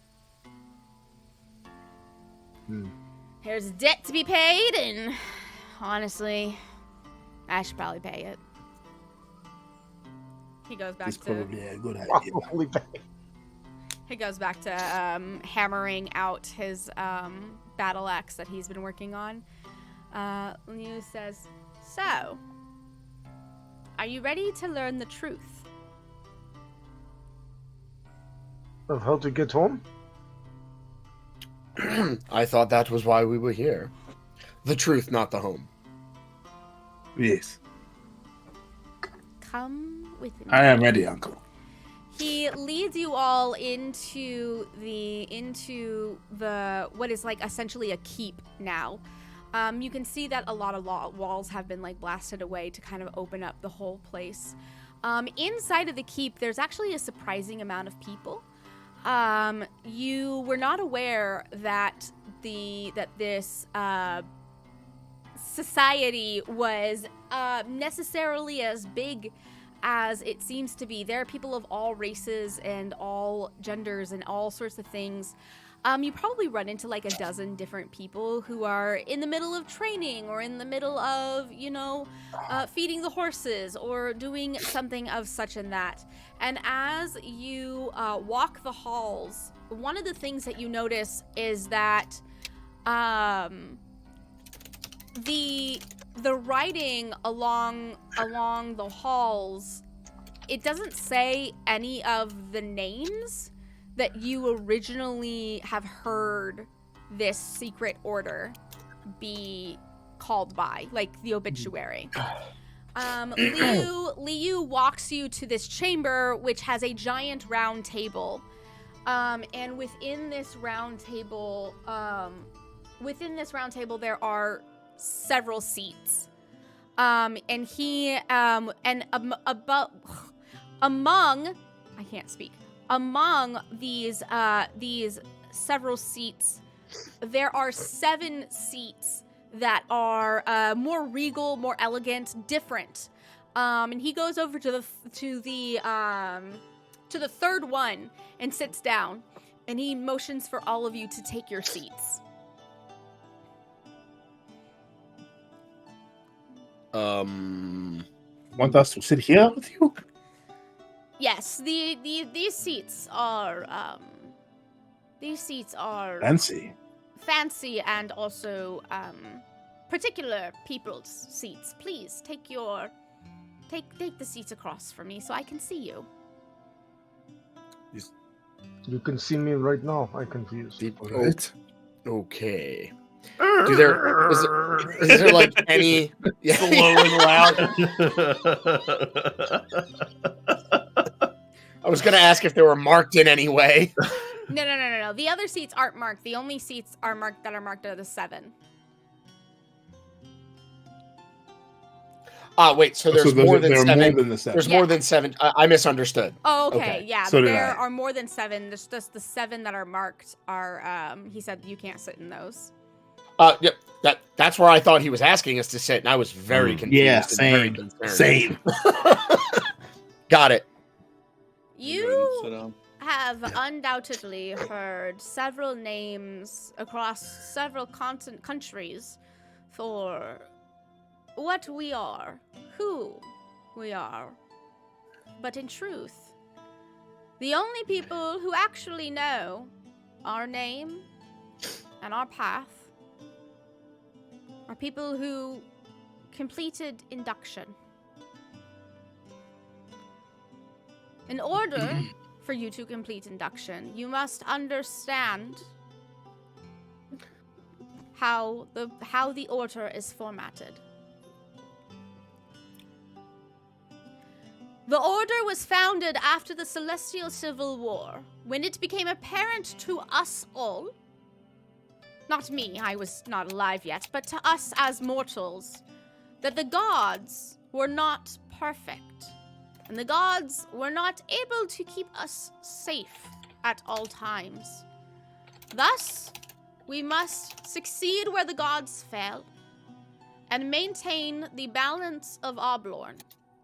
there's a debt to be paid, and honestly, I should probably pay it. He goes back It's to probably a good idea. Probably back. he goes back to hammering out his battle axe that he's been working on. Liu says, "So, are you ready to learn the truth?" Of how to get home? I thought that was why we were here. The truth, not the home. Yes, Come with me. I am ready, Uncle. He leads you all into the what is like essentially a keep now. You can see that a lot of walls have been like blasted away to kind of open up the whole place. Inside of the keep, there's actually a surprising amount of people. You were not aware that this society was necessarily as big as it seems to be. There are people of all races and all genders and all sorts of things. You probably run into like a dozen different people who are in the middle of training or in the middle of, feeding the horses or doing something of such and that. And as you walk the halls, one of the things that you notice is that the writing along the halls, it doesn't say any of the names that you originally have heard this secret order be called by, like the obituary. Liu walks you to this chamber, which has a giant round table. And within this round table, there are several seats. Among these several seats, there are 7 seats that are more regal, more elegant, different. And he goes over to the third one and sits down, and he motions for all of you to take your seats. Want us to sit here with you? Yes, these seats are fancy and also particular people's seats. Please take the seats across from me so I can see you. You can see me right now. I'm confused. Right. Okay. Is there like any Slow and loud. I was gonna ask if they were marked in any way. No. The other seats aren't marked. The only seats are marked are the 7. Wait, so there's more than 7. More than the 7. There's more than 7. I misunderstood. Oh, okay. Okay. Yeah, So did there I. are more than 7. There's just the 7 that are marked are, he said you can't sit in those. Yep. That's where I thought he was asking us to sit, and I was very confused. Yeah, and very same. concerned. Same. Got it. You have undoubtedly heard several names across several countries for what we are, who we are. But in truth, The only people who actually know our name and our path are people who completed induction. In order for you to complete induction, you must understand how the order is formatted. The order was founded after the Celestial Civil War, when it became apparent to us all, not me, I was not alive yet, but to us as mortals, that the gods were not perfect, and the gods were not able to keep us safe at all times. Thus, we must succeed where the gods fail, and maintain the balance of Oblorn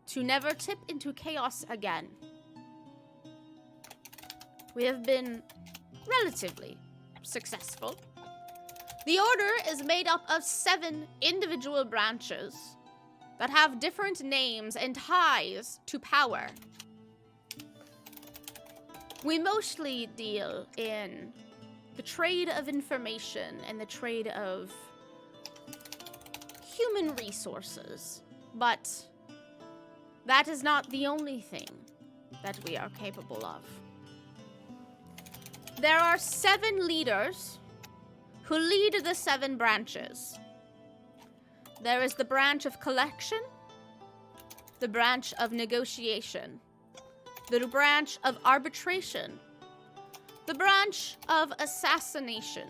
to never tip into chaos again. We have been relatively successful. The Order is made up of 7 individual branches that have different names and ties to power. We mostly deal in the trade of information and the trade of human resources, but that is not the only thing that we are capable of. There are 7 leaders who lead the 7 branches. There is the branch of collection, the branch of negotiation, the branch of arbitration, the branch of assassination,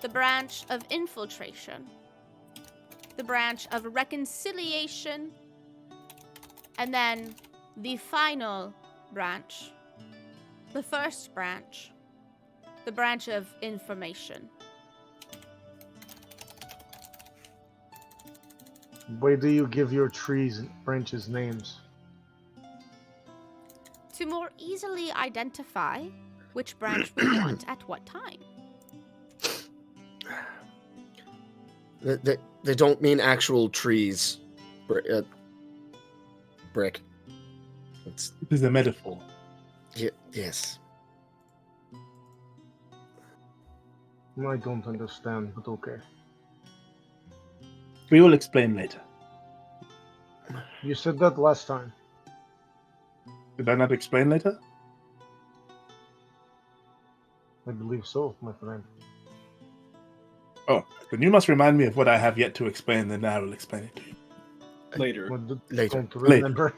the branch of infiltration, the branch of reconciliation, and then the final branch, the first branch, the branch of information. Why do you give your trees branches names? To more easily identify which branch we want at what time. They don't mean actual trees, Brick. It is a metaphor. Yes. I don't understand, but okay. We will explain later. You said that last time. Did I not explain later? I believe so, my friend. Oh, then you must remind me of what I have yet to explain, then I will explain it to you. Later. Later. Don't remember.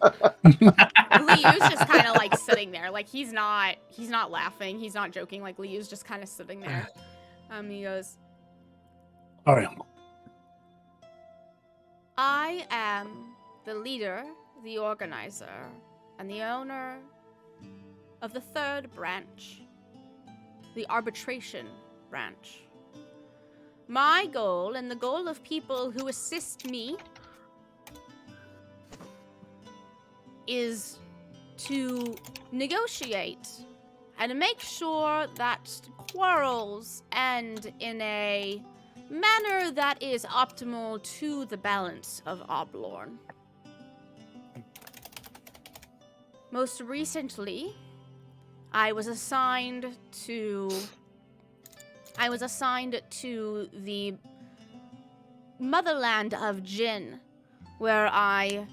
Liu's just kind of like sitting there, like he's not laughing, he's not joking. Like Liu's just kind of sitting there. He goes, All right. I am the leader, the organizer, and the owner of the 3rd branch, the arbitration branch. My goal, and the goal of people who assist me, is to negotiate and make sure that quarrels end in a manner that is optimal to the balance of Oblorn. Most recently, I was assigned to the motherland of Jin, where I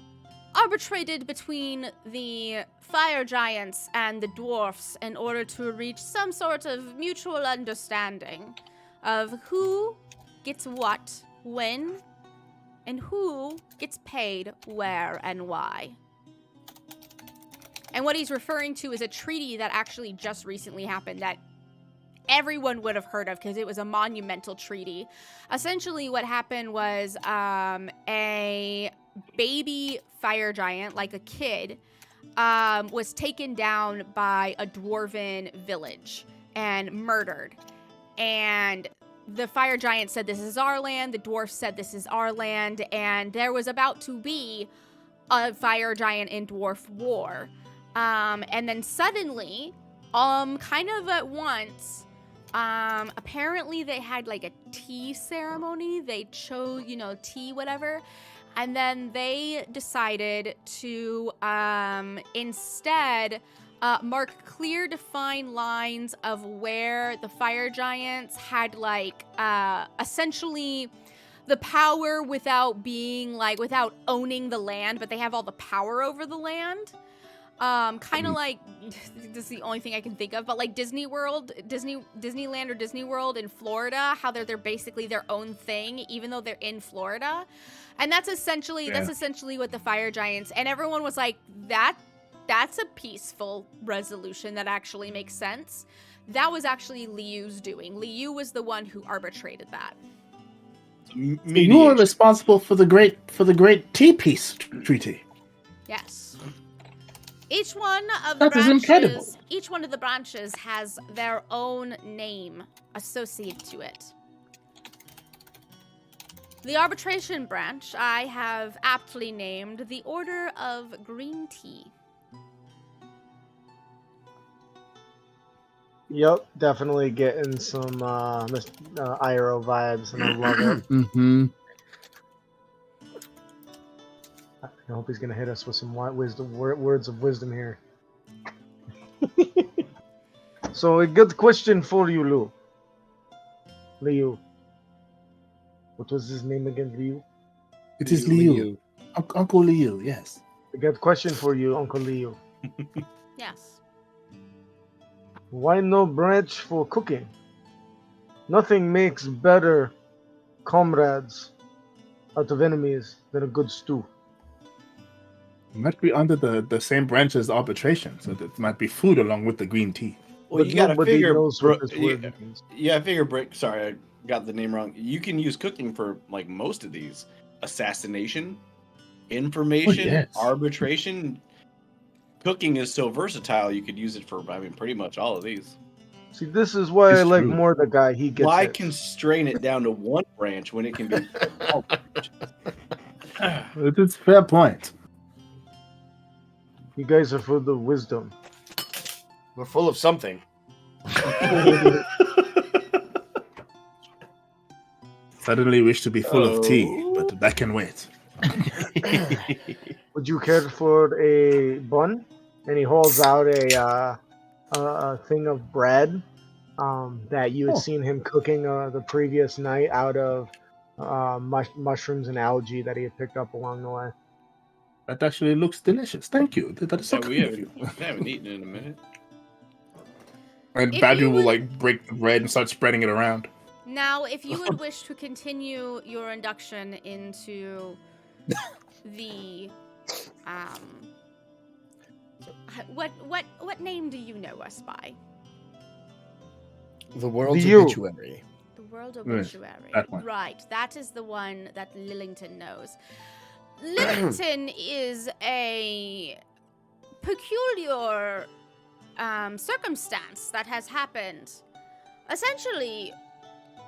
arbitrated between the fire giants and the dwarfs in order to reach some sort of mutual understanding of who gets what, when, and who gets paid where and why. And what he's referring to is a treaty that actually just recently happened that everyone would have heard of because it was a monumental treaty. Essentially what happened was a baby fire giant, like a kid, was taken down by a dwarven village and murdered. And the fire giant said, "This is our land." The dwarf said, "This is our land." And there was about to be a fire giant and dwarf war. And then suddenly, kind of at once, apparently they had like a tea ceremony. They chose, tea, whatever. And then they decided to instead mark clear, defined lines of where the fire giants had like essentially the power without being like without owning the land, but they have all the power over the land. Kind of like this is the only thing I can think of, but like Disneyland or Disney World in Florida, how they're basically their own thing, even though they're in Florida, and that's essentially what the fire giants. And everyone was like, that's a peaceful resolution that actually makes sense. That was actually Liu's doing. Liu was the one who arbitrated that. You are responsible for the great tea peace treaty. Yes. Each one of the branches has their own name associated to it. The arbitration branch I have aptly named the Order of Green Tea. Yep, definitely getting some Iroh vibes, and I love it. Mm-hmm. I hope he's gonna hit us with some words of wisdom here. So a good question for you, Liu. What was his name again, Liu? It is Liu. Uncle Liu, yes. A good question for you, Uncle Liu. Yes. Why no branch for cooking? Nothing makes better comrades out of enemies than a good stew. It might be under the same branch as arbitration, so that might be food along with the green tea. Well, you gotta figure, Brick. Sorry, I got the name wrong. You can use cooking for like most of these: assassination, information, arbitration. Cooking is so versatile; you could use it for, pretty much all of these. See, this is why I like more the guy. He gets Why it. constrain it down to one branch when it can be all branches? It's a fair point. You guys are full of wisdom. We're full of something. Suddenly wish to be full of tea, but that can wait. Would you care for a bun? And he holds out a thing of bread that you had seen him cooking the previous night out of mushrooms and algae that he had picked up along the way. That actually looks delicious. Thank you. That is so kind of you. We haven't eaten in a minute. And Badu will break the bread and start spreading it around. Now, if you would wish to continue your induction into the what name do you know us by? The World's Obituary. The World Obituary. That one. Right, that is the one that Lillington knows. Lillington is a peculiar circumstance that has happened. Essentially,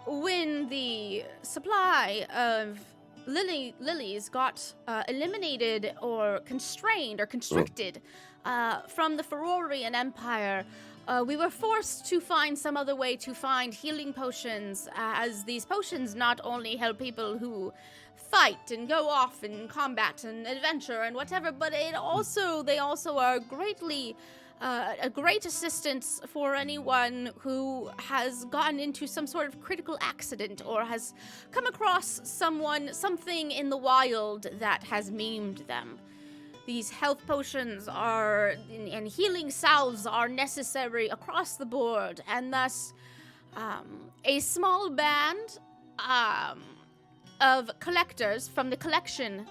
when the supply of lilies got eliminated or constrained or constricted from the Ferorian Empire, we were forced to find some other way to find healing potions, as these potions not only help people who fight and go off in combat and adventure and whatever, but they also are greatly a great assistance for anyone who has gotten into some sort of critical accident or has come across something in the wild that has maimed them. These health potions and healing salves are necessary across the board, and thus a small band of collectors from the collection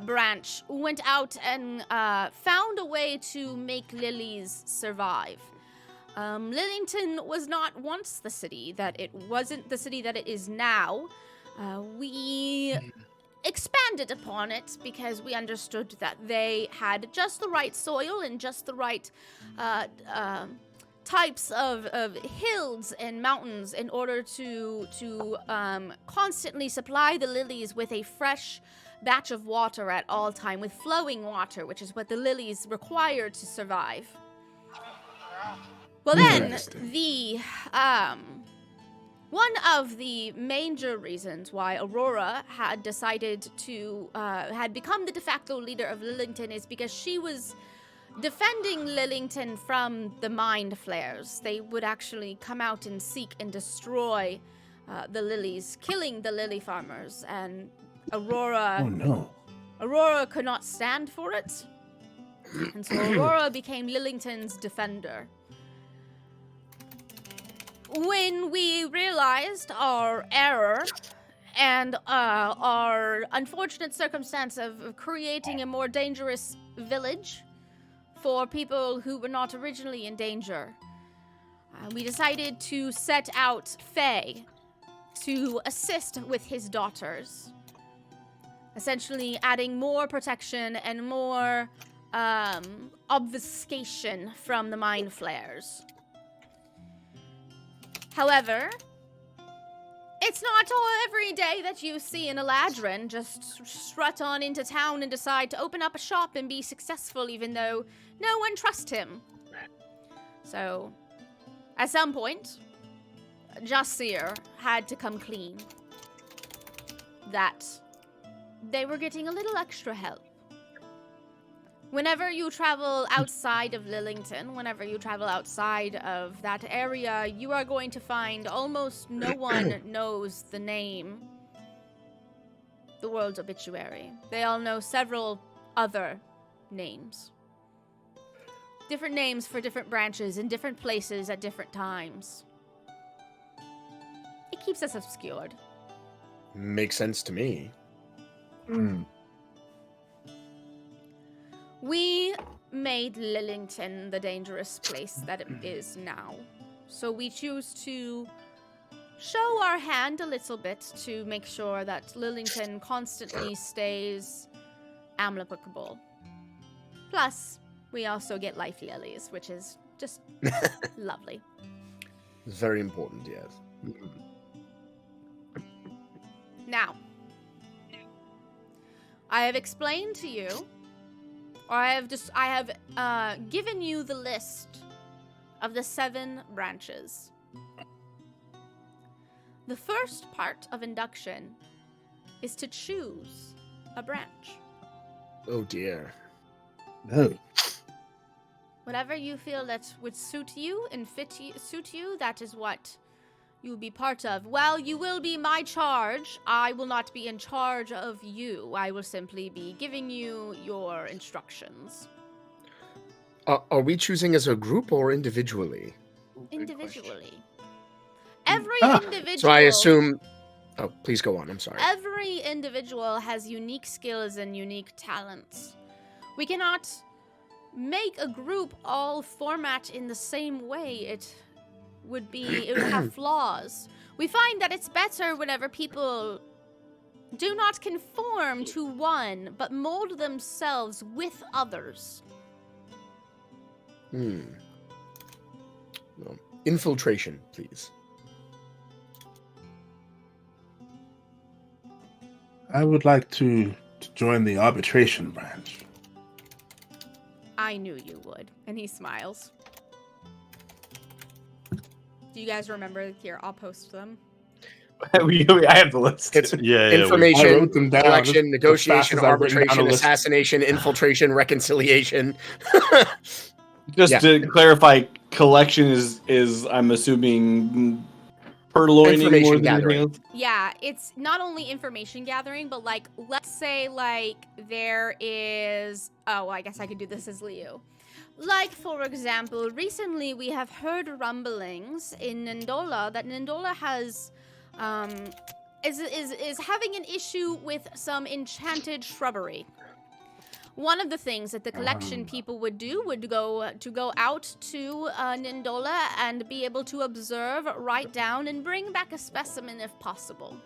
branch went out and found a way to make lilies survive. Lillington was not once the city that it wasn't the city that it is now. We expanded upon it because we understood that they had just the right soil and just the right types of hills and mountains in order to constantly supply the lilies with a fresh batch of water at all time, with flowing water, which is what the lilies require to survive. Well, then One of the major reasons why Aurora had decided to, had become the de facto leader of Lillington is because she was defending Lillington from the mind flares. They would actually come out and seek and destroy the lilies, killing the lily farmers, and Aurora... Oh no. Aurora could not stand for it, and so Aurora became Lillington's defender. When we realized our error and our unfortunate circumstance of creating a more dangerous village for people who were not originally in danger, we decided to set out Faye to assist with his daughters, essentially adding more protection and more obfuscation from the mind flares. However, it's not all every day that you see an Eladrin just strut on into town and decide to open up a shop and be successful even though no one trusts him. So, at some point, Jasir had to come clean that they were getting a little extra help. Whenever you travel outside of Lillington, whenever you travel outside of that area, you are going to find almost no one knows the name, the world's obituary. They all know several other names. Different names for different branches in different places at different times. It keeps us obscured. Makes sense to me. We made Lillington the dangerous place that it is now. So we choose to show our hand a little bit to make sure that Lillington constantly stays amicable. Plus, we also get life lilies, which is just lovely. It's very important, yes. Now, I have explained to you, or I have given you the list of the 7 branches. The first part of induction is to choose a branch. Oh dear. No. Whatever you feel that would suit you and suit you, that is what you'll be part of. While you will be my charge, I will not be in charge of you. I will simply be giving you your instructions. Are we choosing as a group or individually? Individually. Every individual... So I assume... Oh, please go on. I'm sorry. Every individual has unique skills and unique talents. We cannot make a group all format in the same way. It would have flaws. We find that it's better whenever people do not conform to one, but mold themselves with others. Well, infiltration, please. I would like to join the arbitration branch. I knew you would. And he smiles. Do you guys remember? Here, I'll post them. I have the list. It's Yeah, information, I wrote them down collection, as negotiation, fast as I've written down arbitration, a list. assassination, infiltration, reconciliation. Just Yeah. to clarify, collection is I'm assuming purloining Information more than gathering. anything else. Yeah, it's not only information gathering, but like, let's say like there is, I guess I could do this as Liu. Like, for example, recently we have heard rumblings in Nindola that Nindola has, is having an issue with some enchanted shrubbery. One of the things that the collection people would do would go out to Nindola and be able to observe, write down, and bring back a specimen if possible.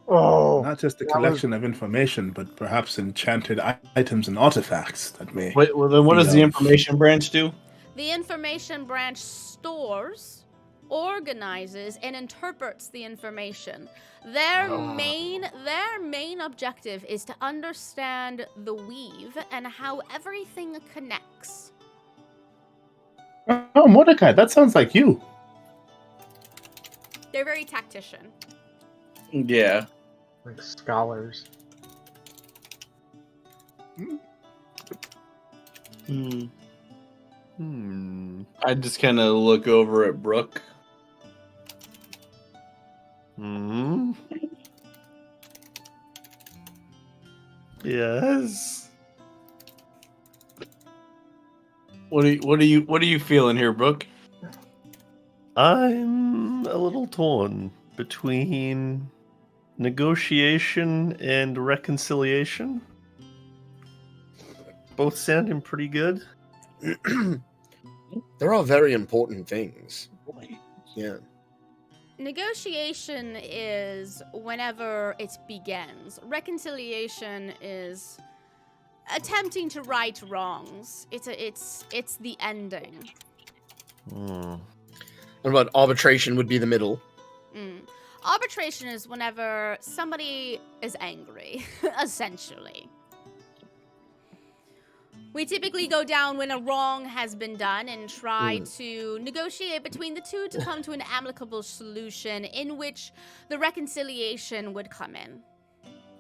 Oh, Not just a that collection of information, but perhaps enchanted items and artifacts that may. Wait, well then what does the information branch do? The information branch stores, organizes, and interprets the information. Their main objective is to understand the weave and how everything connects. Oh, Mordecai, that sounds like you. They're very tactician. Yeah. Like scholars. Hmm. Hmm. I just kind of look over at Brooke. Hmm. Yes. What are you feeling here, Brooke? I'm a little torn between negotiation and reconciliation. Both sounding pretty good. They're all very important things. Yeah. Negotiation is whenever it begins. Reconciliation is attempting to right wrongs. It's the ending. Hmm. What about arbitration would be the middle? Arbitration is whenever somebody is angry, essentially. We typically go down when a wrong has been done and try to negotiate between the two to come to an amicable solution in which the reconciliation would come in.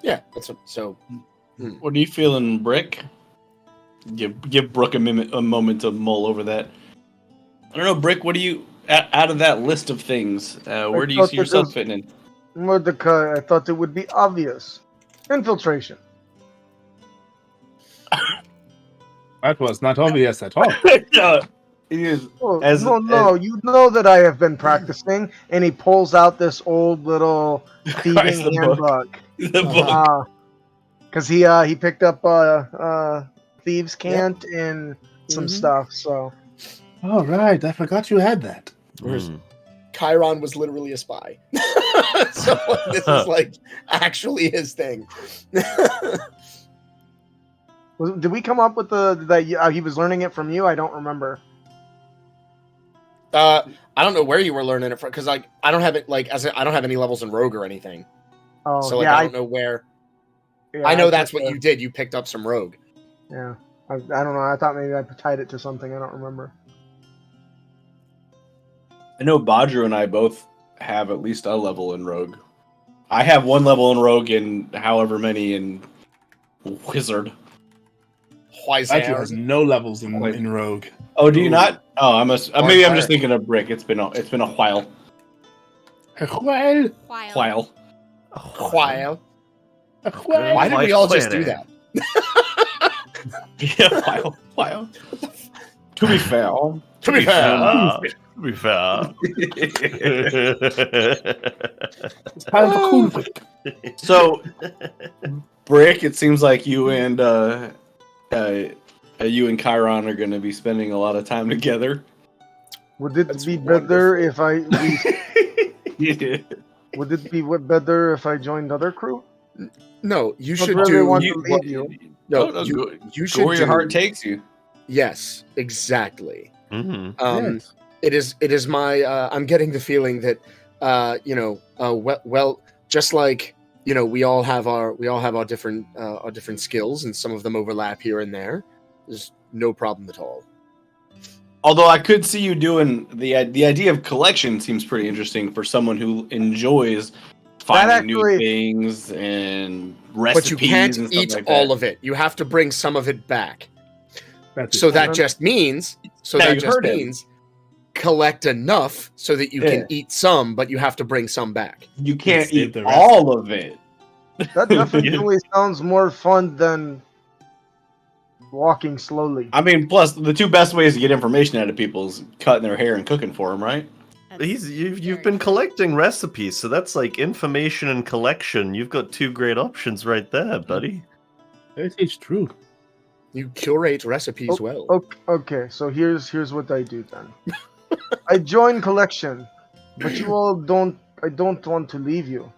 Yeah, that's so. What are you feeling, Brick? Give Brooke a moment to mull over that. I don't know, Brick. What do you out of that list of things? Where do you see yourself fitting in? Mordecai, I thought it would be obvious. Infiltration. That was not obvious at all. He is, Oh, no, you know that I have been practicing. And he pulls out this old little thieving the handbook. the book. Because he picked up thieves' cant and some stuff. So. All right, I forgot you had that. Chiron was literally a spy. So this is like actually his thing. Did we come up with that he was learning it from you? I don't remember. I don't know where you were learning it from because I don't have it I don't have any levels in Rogue or anything. Oh, so I don't know where. Yeah, I know that's what you did. You picked up some Rogue. Yeah, I don't know. I thought maybe I tied it to something. I don't remember. I know Badru and I both have at least a level in Rogue. I have one level in Rogue and however many in Wizard. Badru has no levels in Rogue. Oh, do you not? Oh, maybe I'm just thinking of Brick. It's been a while. While. Why did we all just do that? Yeah, while. To be fair. It's time for cool quick. So, Brick, it seems like you and Chiron are going to be spending a lot of time together. Would it be better if I? Would it be better if I joined other crew? No, you should do. You should go where your heart takes you. Yes, exactly. Mm-hmm. Yes. It is my. I'm getting the feeling that, just like we all have our different skills, and some of them overlap here and there. There's no problem at all. Although I could see you doing the idea of collection seems pretty interesting for someone who enjoys finding new things and recipes. But you can't and eat like all of it. You have to bring some of it back. That just means collect enough so that you can eat some, but you have to bring some back. You can't eat all of it. That definitely sounds more fun than walking slowly. I mean, plus the two best ways to get information out of people is cutting their hair and cooking for them, right? You've been collecting recipes, so that's like information and collection. You've got two great options right there, buddy. It is true. You curate recipes well. Okay, so here's what I do then. I join collection, but you all don't. I don't want to leave you.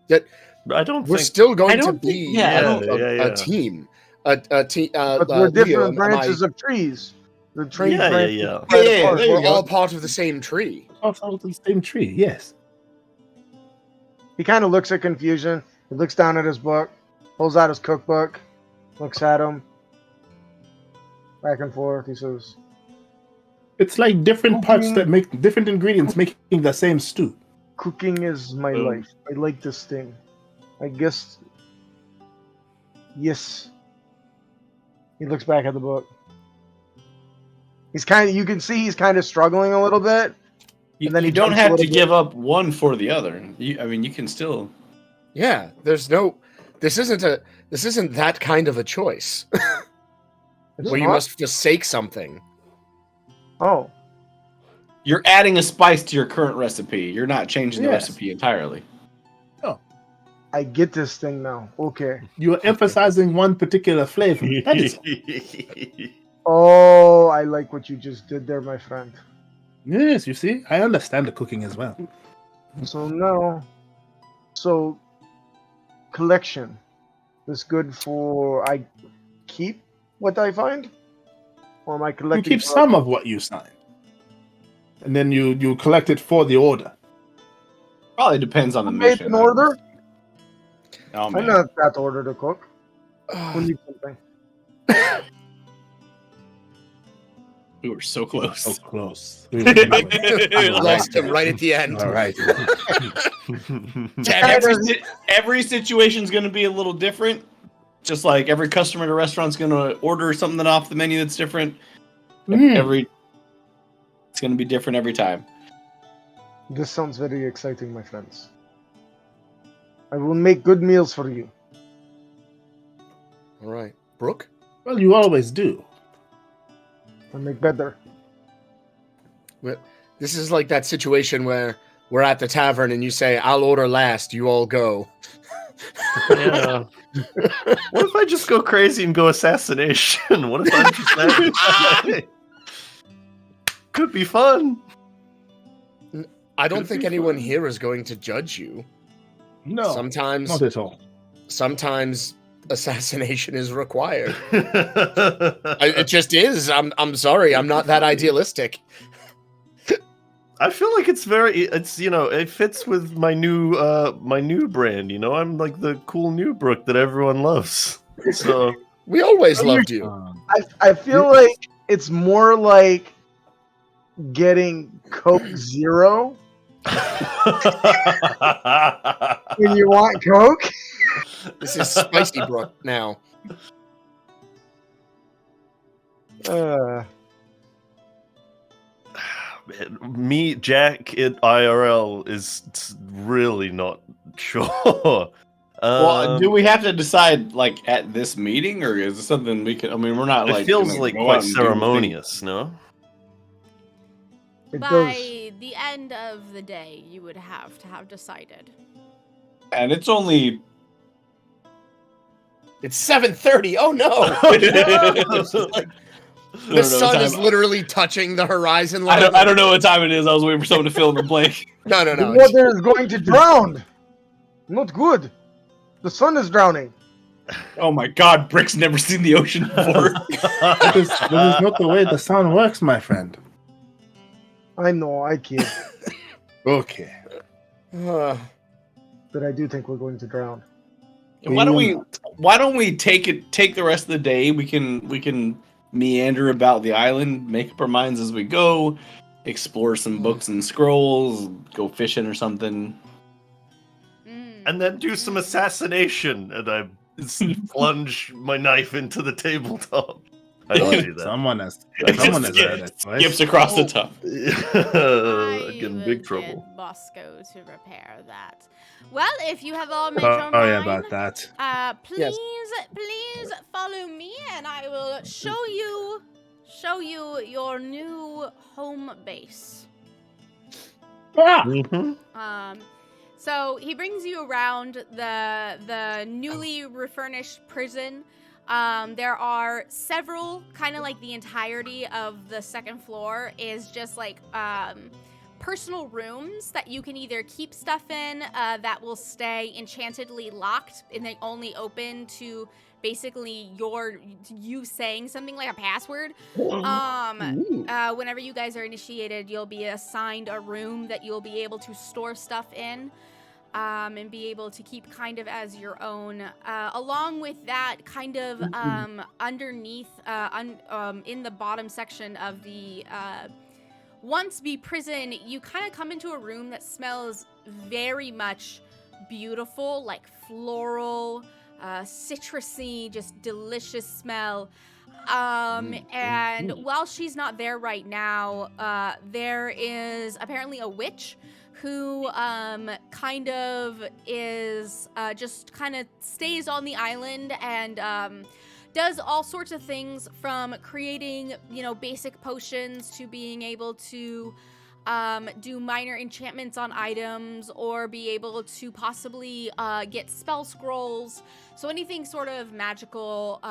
Yet we're still going to be a team. But we're different branches of trees. The tree branches. We're all part of the same tree. Part of the same tree. Yes. He kind of looks at confusion. He looks down at his book, pulls out his cookbook, looks at him, back and forth. He says, It's like different parts that make different ingredients making the same stew. Cooking is my life. I like this thing. I guess. Yes. He looks back at the book. He's kind of. You can see he's kind of struggling a little bit. You, And then you he don't jumps a have to little give up one for the other. I mean, you can still. Yeah, there's no. This isn't that kind of a choice It's where you not? must forsake something. Oh, You're adding a spice to your current recipe. You're not changing the Yes. recipe entirely. I get this thing now. Okay. You are emphasizing one particular flavor. That is Oh, I like what you just did there, my friend. yes. You see, I understand the cooking as well. So now, collection is good for I keep what I find, or am I You collecting? keep some of what you sign, and then you collect it for the order. Probably depends on the Made mission. an order. Oh, I'm man. not that order to cook. Who needs something? We were so close. So close. Lost him right at the end. All right. Damn it. Every situation's going to be a little different. Just like every customer at a restaurant's going to order something off the menu that's different. It's going to be different every time. This sounds very exciting, my friends. I will make good meals for you. All right, Brooke. Well, you always do. I'll make better. This is like that situation where we're at the tavern and you say, "I'll order last." You all go. Yeah. What if I just go crazy and go assassination? What if I'm just that? Could be fun. I don't think anyone here is going to judge you. No, Sometimes not at all. Sometimes assassination is required. It just is. I'm sorry. I'm not that idealistic. I feel like it's it fits with my new brand. You know, I'm like the cool new Brooke that everyone loves. So We always loved you. I feel like it's more like getting Coke Zero when you want Coke. This is spicy Brooke now. Me, Jack, at IRL is really not sure. Well, do we have to decide like at this meeting, or is it something we can? I mean, we're not like. It feels gonna like go out quite and do the thing. ceremonious, no? It does. By the end of the day, you would have to have decided. And it's only. It's 7:30. Oh no! The sun is literally touching the horizon line. I don't know what time it is. I was waiting for someone to fill in the blank. No. The water is going to drown. Not good. The sun is drowning. Oh my God! Brick's never seen the ocean before. That is not the way the sun works, my friend. I know, I kid. Okay. But I do think we're going to drown. And why don't we take the rest of the day? We can meander about the island, make up our minds as we go, explore some books and scrolls, go fishing or something. And then do some assassination, and I plunge my knife into the tabletop. I don't do that. Someone has heard it. Skips across the top. I Get in will big trouble. get Bosco to repair that. Well, if you have all made Oh, your yeah, mind, about that. please follow me, and I will show you your new home base. Mhm. So he brings you around the newly refurnished prison. There are several, kind of like the entirety of the second floor is just like personal rooms that you can either keep stuff in that will stay enchantedly locked and they only open to basically you saying something like a password. Whenever you guys are initiated, you'll be assigned a room that you'll be able to store stuff in. And be able to keep kind of as your own. Along with that, kind of underneath, in the bottom section of the Once-Be Prison, you kind of come into a room that smells very much beautiful, like floral, citrusy, just delicious smell. And while she's not there right now, there is apparently a witch who kind of is just kind of stays on the island and does all sorts of things, from creating, basic potions to being able to do minor enchantments on items, or be able to possibly get spell scrolls. So anything sort of magical,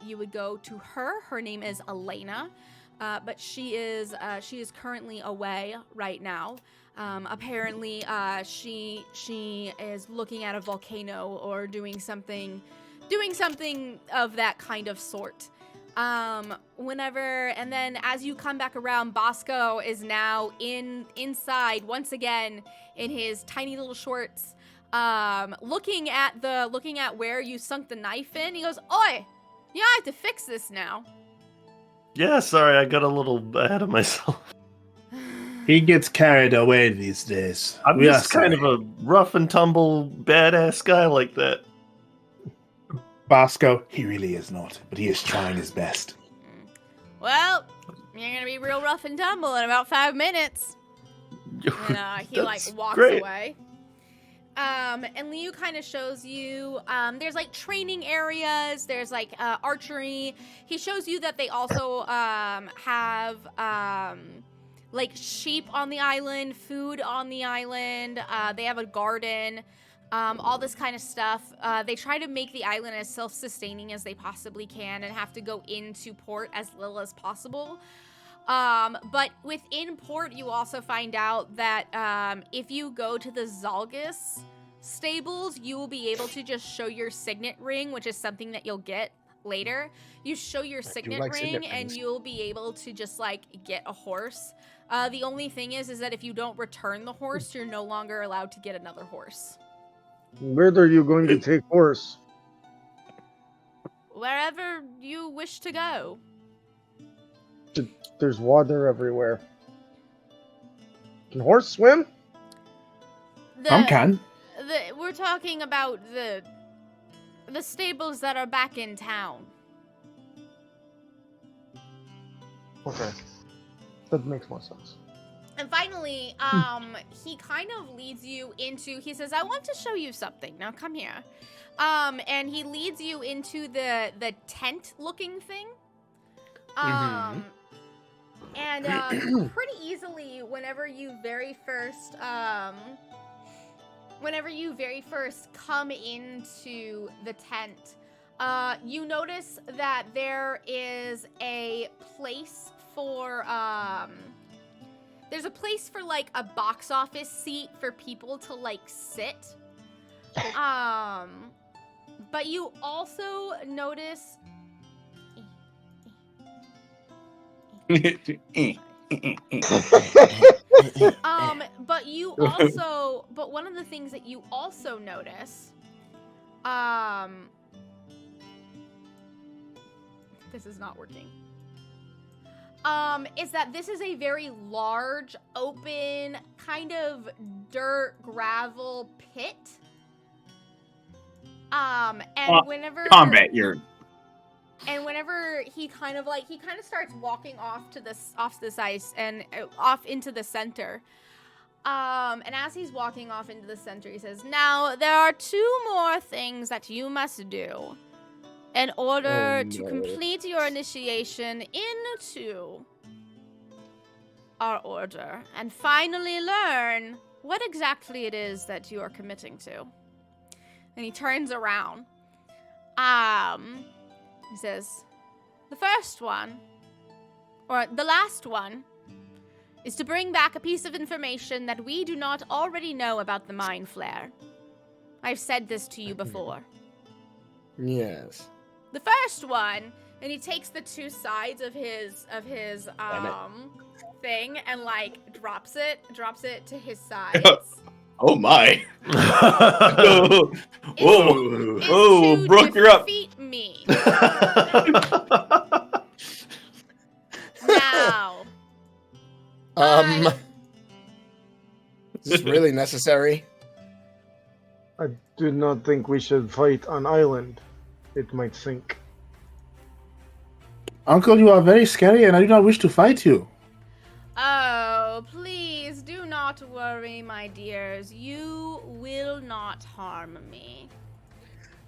you would go to her. Her name is Elena, but she is currently away right now. Apparently, she is looking at a volcano or doing something of that kind of sort. And then as you come back around, Bosco is now inside once again in his tiny little shorts, looking at where you sunk the knife in. He goes, "Oi, you have to fix this now." Yeah, sorry, I got a little ahead of myself. He gets carried away these days. I'm just kind of a rough and tumble badass guy like that. Bosco, he really is not, but he is trying his best. Well, you're gonna be real rough and tumble in about 5 minutes. And he walks great. away. And Liu kind of shows you, there's training areas, there's archery. He shows you that they also have sheep on the island, food on the island. They have a garden. All this kind of stuff. They try to make the island as self-sustaining as they possibly can and have to go into port as little as possible. But within port, you also find out that if you go to the Zalgus stables, you will be able to just show your signet ring, which is something that you'll get later. You show your signet ring and you'll be able to just get a horse. The only thing is that if you don't return the horse, you're no longer allowed to get another horse. Where are you going to take horse? Wherever you wish to go. There's water everywhere. Can horse swim? Can. We're talking about the stables that are back in town. Okay. That makes more sense. And finally, he kind of leads you into, he says, "I want to show you something. Now come here." And he leads you into the tent-looking thing. And pretty easily, whenever you very first come into the tent, you notice that there is a place for there's a place for a box office seat for people to sit. But you also notice but one of the things that you also notice, this is not working. Is that this is a very large, open, kind of dirt gravel pit. And whenever combat, and whenever he kind of starts walking off this ice and off into the center. And as he's walking off into the center, he says, "Now there are 2 more things that you must do in order to complete your initiation into our order and finally learn what exactly it is that you are committing to." And he turns around. He says, "The first one, or the last one, is to bring back a piece of information that we do not already know about the Mind Flare. I've said this to you before." Yes. The first one, and he takes the 2 sides of his thing and drops it to his sides. Oh my! Whoa, Brooke, you're up. Defeat me. Now, Bye. Is this really necessary? I do not think we should fight on island. It might sink. Uncle, you are very scary, and I do not wish to fight you. Oh, please do not worry, my dears. You will not harm me.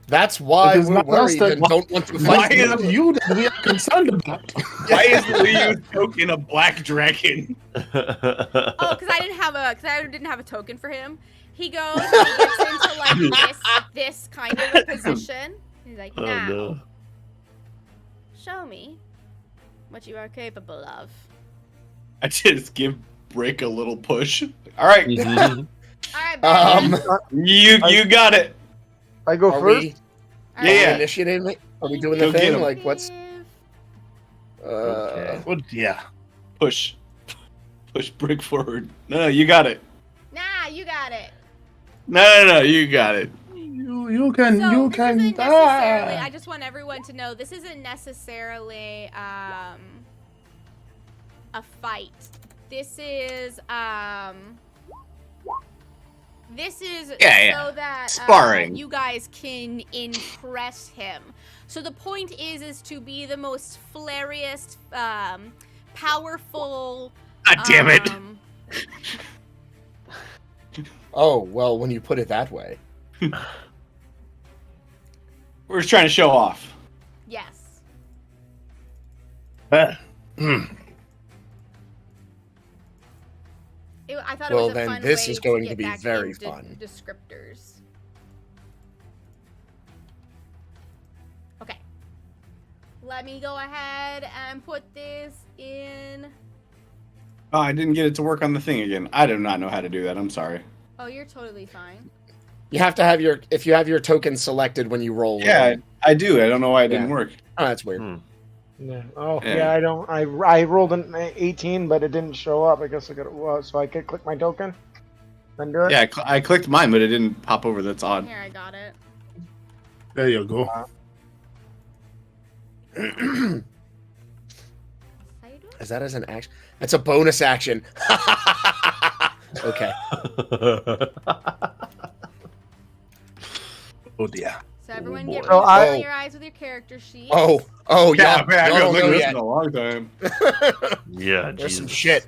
That's why It is we're not us worried that- and don't want to Why fight is you. You that we are concerned about. Why is Liu token a black dragon? Oh, because I didn't have a token for him. He goes, and he gets into like this kind of a position. He's like, Oh now, no. show me what you are capable of. I just give Brick a little push. All right, Mhm. All right, Ben. you got it. I go Are first. we All Yeah, yeah. initiating? Are we doing Go the get thing? him. Like, what's... Okay. Oh, yeah. Push Brick forward. No, you got it. Nah, you got it. No, you got it. You can. So You this can. isn't necessarily. I just want everyone to know this isn't necessarily a fight. This is Yeah. so that Sparring. you guys can impress him. So the point is to be the most flariest, powerful. God damn it. Oh, well, when you put it that way. We're just trying to show off. Yes. I thought Well, it was a then fun this way is going get to be back very into fun. Descriptors. Okay. Let me go ahead and put this in. Oh, I didn't get it to work on the thing again. I do not know how to do that. I'm sorry. Oh, you're totally fine. You have to have your... If you have your token selected when you roll... Yeah, I do. I don't know why it didn't Yeah. work. Oh, that's weird. Hmm. Yeah. Oh, Yeah. yeah. I don't. I rolled an 18, but it didn't show up. I guess I got it. So I could click my token. Then do it. Yeah, I clicked mine, but it didn't pop over. That's odd. Here, I got it. There you go. How you doing? Is that as an action? That's a bonus action. Okay. Oh dear. So everyone boy. get So ready to I- fill your eyes with your character sheet. Oh, Yeah, yeah. man, I've Y'all been don't looking know at this yet. in a long time. Yeah, There's some Jesus. shit.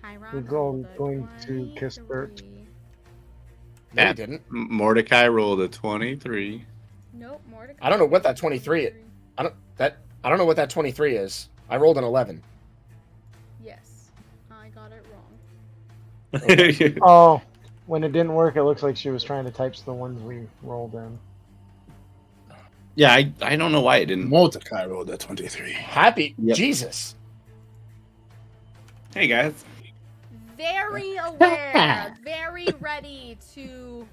Chiron We're rolled a going to kiss Bert. 23. No, Yeah. he didn't. Mordecai rolled a 23. Nope, Mordecai. I don't know what that 23 is. I don't know what that 23 is. I rolled an 11. Yes, I got it wrong. Oh, when it didn't work, it looks like she was trying to type the ones we rolled in. Yeah, I don't know why it didn't. Mordecai rolled a 23. Happy Yep. Jesus. Hey guys. Very aware, very ready to.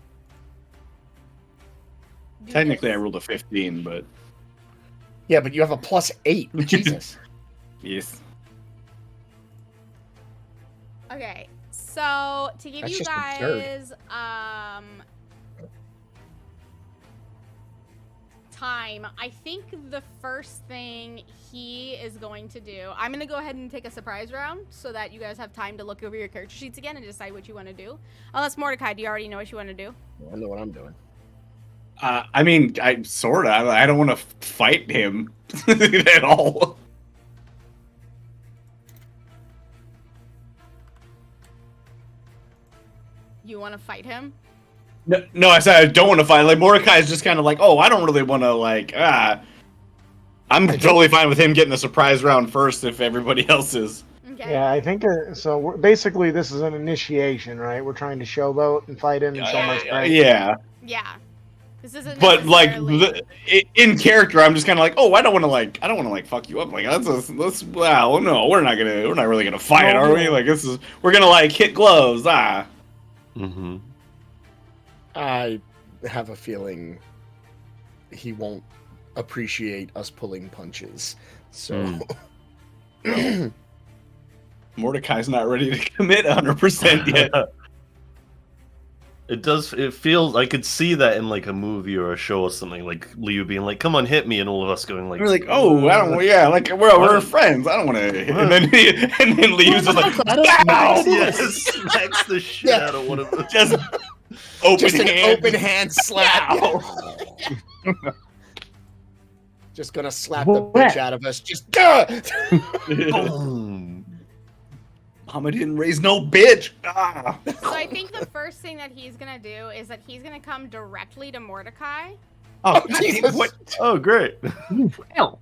Do Technically, I this. rolled a 15, but Yeah, but you have a +8. Jesus. yes. Okay, so to give That's you just absurd. guys time, I think the first thing he is going to do, I'm going to go ahead and take a surprise round so that you guys have time to look over your character sheets again and decide what you want to do. Unless Mordecai, do you already know what you want to do? I know what I'm doing. I mean, I sorta. I don't want to fight him at all. You want to fight him? No, I said I don't want to fight. Like Mordecai is just kind of like, oh, I don't really want to like. I'm totally fine with him getting the surprise round first if everybody else is. Okay. Yeah, I think so. Basically, this is an initiation, right? We're trying to showboat and fight him and show my strength. Yeah, Yeah. This isn't but like necessarily- in character, I'm just kind of like, oh, I don't want to fuck you up. Like let's wow, no, we're not really gonna fight, No, are we? no. Like we're gonna like hit gloves. Mm-hmm. I have a feeling he won't appreciate us pulling punches. So Mordecai's not ready to commit 100% yet. It does. It feels. I could see that in like a movie or a show or something. Like Liu being like, "Come on, hit me," and all of us going like, We're like, oh, I don't. Yeah, like we're friends. I don't want to. And then Liu's just like, "Bow!" yes, smacks the shit out of one of them. Just An open hand slap. Just gonna slap the bitch out of us. Just Boom. Mama didn't raise no bitch. Ah. So I think the first thing that he's gonna do is that he's gonna come directly to Mordecai, Oh, Jesus. what? Oh, great. Hell.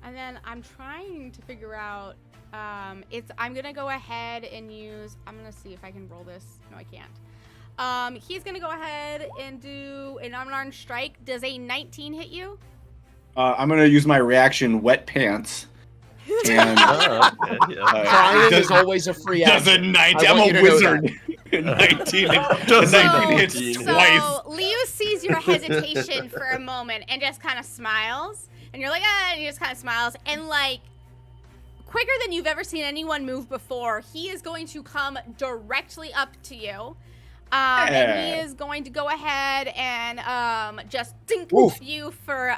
and then I'm trying to figure out. I'm gonna go ahead and use. I'm gonna see if I can roll this. No, I can't. He's gonna go ahead and do an unarmed strike. Does a 19 hit you? I'm gonna use my reaction, wet pants. And Oh, okay, yeah. Crying is always a free does action. a 19? I I'm want a you to know wizard. 19. Does a a 19 hits 19. twice. So Leo sees your hesitation for a moment and just kind of smiles, and you're like, ah, and he just kind of smiles, and like, quicker than you've ever seen anyone move before, he is going to come directly up to you. And he is going to go ahead and just dink you for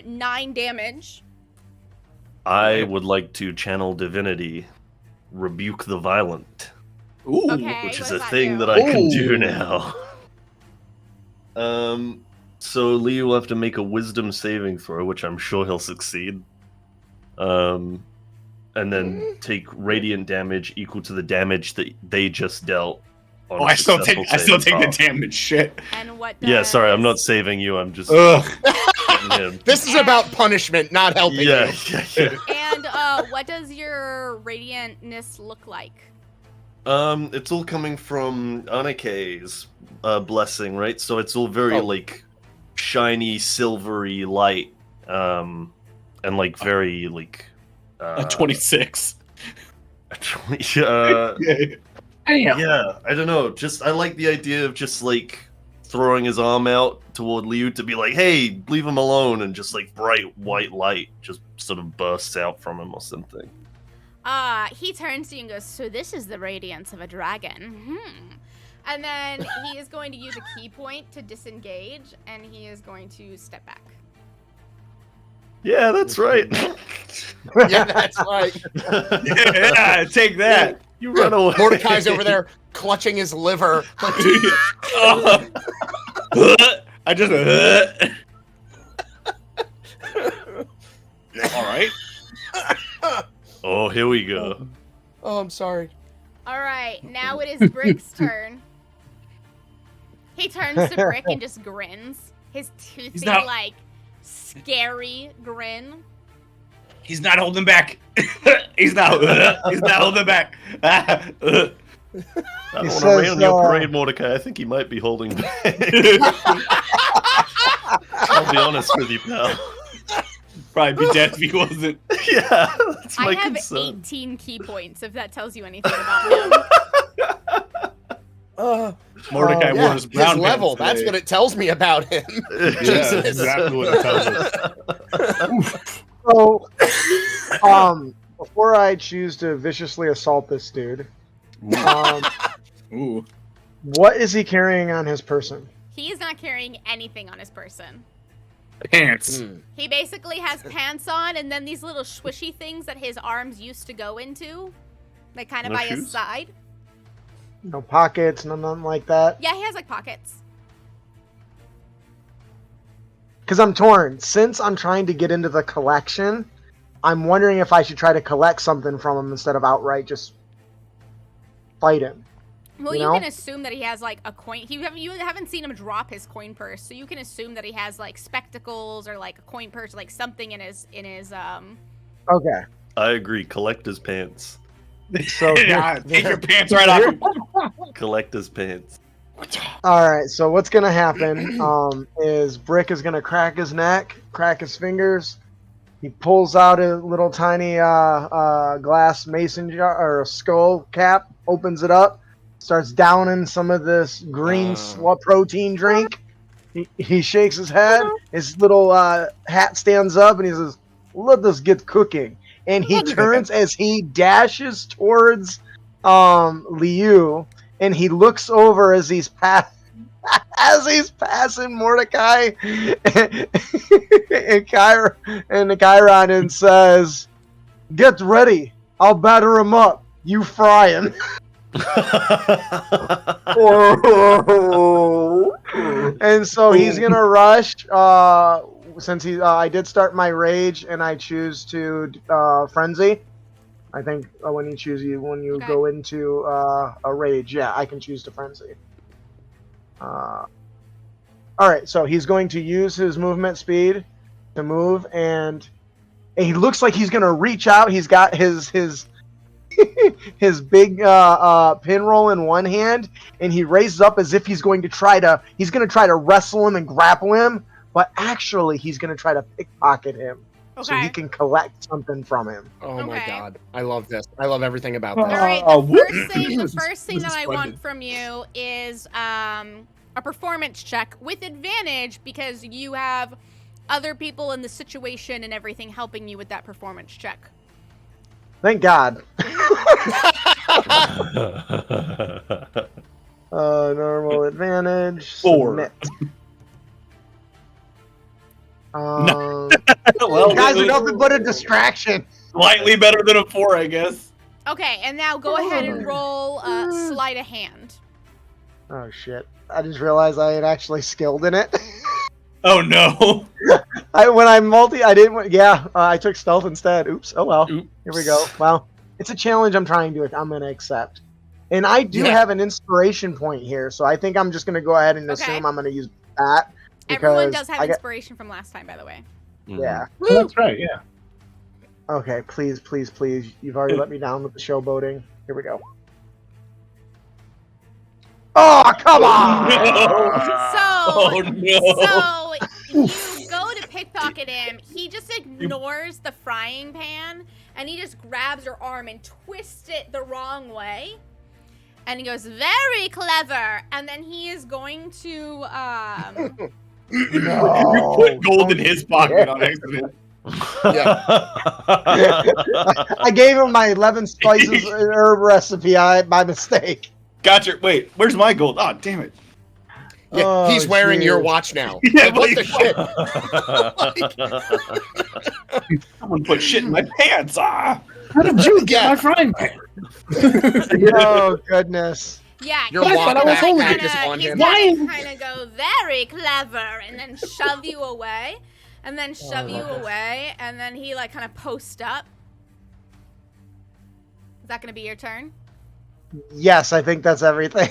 9 damage. I would like to channel divinity, rebuke the violent, Ooh. Okay. which what is a does that thing do? that I can do now. So Lee will have to make a wisdom saving throw, which I'm sure he'll succeed. And then take radiant damage equal to the damage that they just dealt. On Oh, a I still take successful the saving throw. damage. Shit. And what does... Yeah, sorry, I'm not saving you. I'm just Ugh. hitting him. This is about punishment, not helping Yeah, you. yeah. And what does your radiantness look like? It's all coming from Anake's blessing, right? So it's all very like shiny, silvery light, and like very like A 26. Yeah, I don't know. Just I like the idea of just like throwing his arm out toward Liu to be like, "Hey, leave him alone," and just like bright white light just sort of bursts out from him or something. He turns to you and goes, so this is the radiance of a dragon. And then he is going to use a key point to disengage, and he is going to step back. Yeah, that's right. Yeah, that's right. Yeah, take that. You run away. Mordecai's over there clutching his liver. I just. All right. Oh, here we go. Oh, I'm sorry. All right, now it is Brick's turn. He turns to Brick and just grins. His toothy, like, scary grin. He's not holding back. He's not holding back. I don't want to rain on your parade, Mordecai. I think he might be holding back. I'll be honest with you, pal. Probably be dead if he wasn't. Yeah, that's my I have concern. 18 key points, if that tells you anything about him. Mordecai wore his brown his level. pants That's today. what it tells me about him. Yeah, Jesus. exactly what it tells us. So, before I choose to viciously assault this dude, Ooh. what is he carrying on his person? He is not carrying anything on his person. Pants. He basically has pants on, and then these little swishy things that his arms used to go into, like kind of No by his shoes? side. No pockets, nothing like that. Yeah, he has like pockets. Because I'm torn. Since I'm trying to get into the collection, I'm wondering if I should try to collect something from him instead of outright just fight him. Well, You you know? can assume that he has like a coin. You haven't seen him drop his coin purse, so you can assume that he has like spectacles or like a coin purse, like something in his Okay. I agree. Collect his pants. So Yeah, take your pants right off. Collect his pants. all right. So what's gonna happen is Brick is gonna crack his neck, crack his fingers. He pulls out a little tiny glass mason jar or a skull cap, opens it up, starts downing some of this green protein drink. He shakes his head. His little hat stands up, and he says, "Let this get cooking." And he turns as he dashes towards Liu, and he looks over as he's passing Mordecai and Chiron and says, "Get ready. I'll batter him up. You fry him." And so he's gonna rush. Since I did start my rage, and I choose to frenzy. I think when you go into a rage, yeah, I can choose to frenzy. All right, so he's going to use his movement speed to move, and he looks like he's gonna reach out. He's got his his big pinroll in one hand, and he raises up as if he's going to try to wrestle him and grapple him, but actually he's going to try to pickpocket him so he can collect something from him. Oh my god, I love this. I love everything about this. All right, the first thing that I want from you is a performance check with advantage because you have other people in the situation and everything helping you with that performance check. Thank God. Normal advantage. 4. Well, guys are nothing but a distraction. Slightly better than a 4, I guess. Okay, and now go ahead and roll sleight of hand. Oh shit! I just realized I had actually skilled in it. Oh no! I took stealth instead. Oops. Oh well. Oops. Here we go. Well, it's a challenge I'm gonna accept. And I do have an inspiration point here, so I think I'm just gonna go ahead and assume I'm gonna use that. Everyone does have inspiration from last time, by the way. Yeah. Oh, that's right, yeah. Okay, please. You've already let me down with the showboating. Here we go. Oh, come on! So you go to pickpocket him. He just ignores the frying pan, and he just grabs your arm and twists it the wrong way. And he goes, "Very clever." And then he is going to You put gold in his pocket on accident. Yeah. I gave him my 11 spices herb recipe by mistake. Gotcha. Wait, where's my gold? Oh, damn it. Yeah, he's wearing your watch now. Yeah, what the shit? Someone put shit in my pants. Ah. How did you get my frying pan? Oh, goodness. Yeah, Your backpack is on he's him. gonna kind of go very clever, and then shove you away, and then shove you away, and then he like kind of post up. Is that gonna be your turn? Yes, I think that's everything.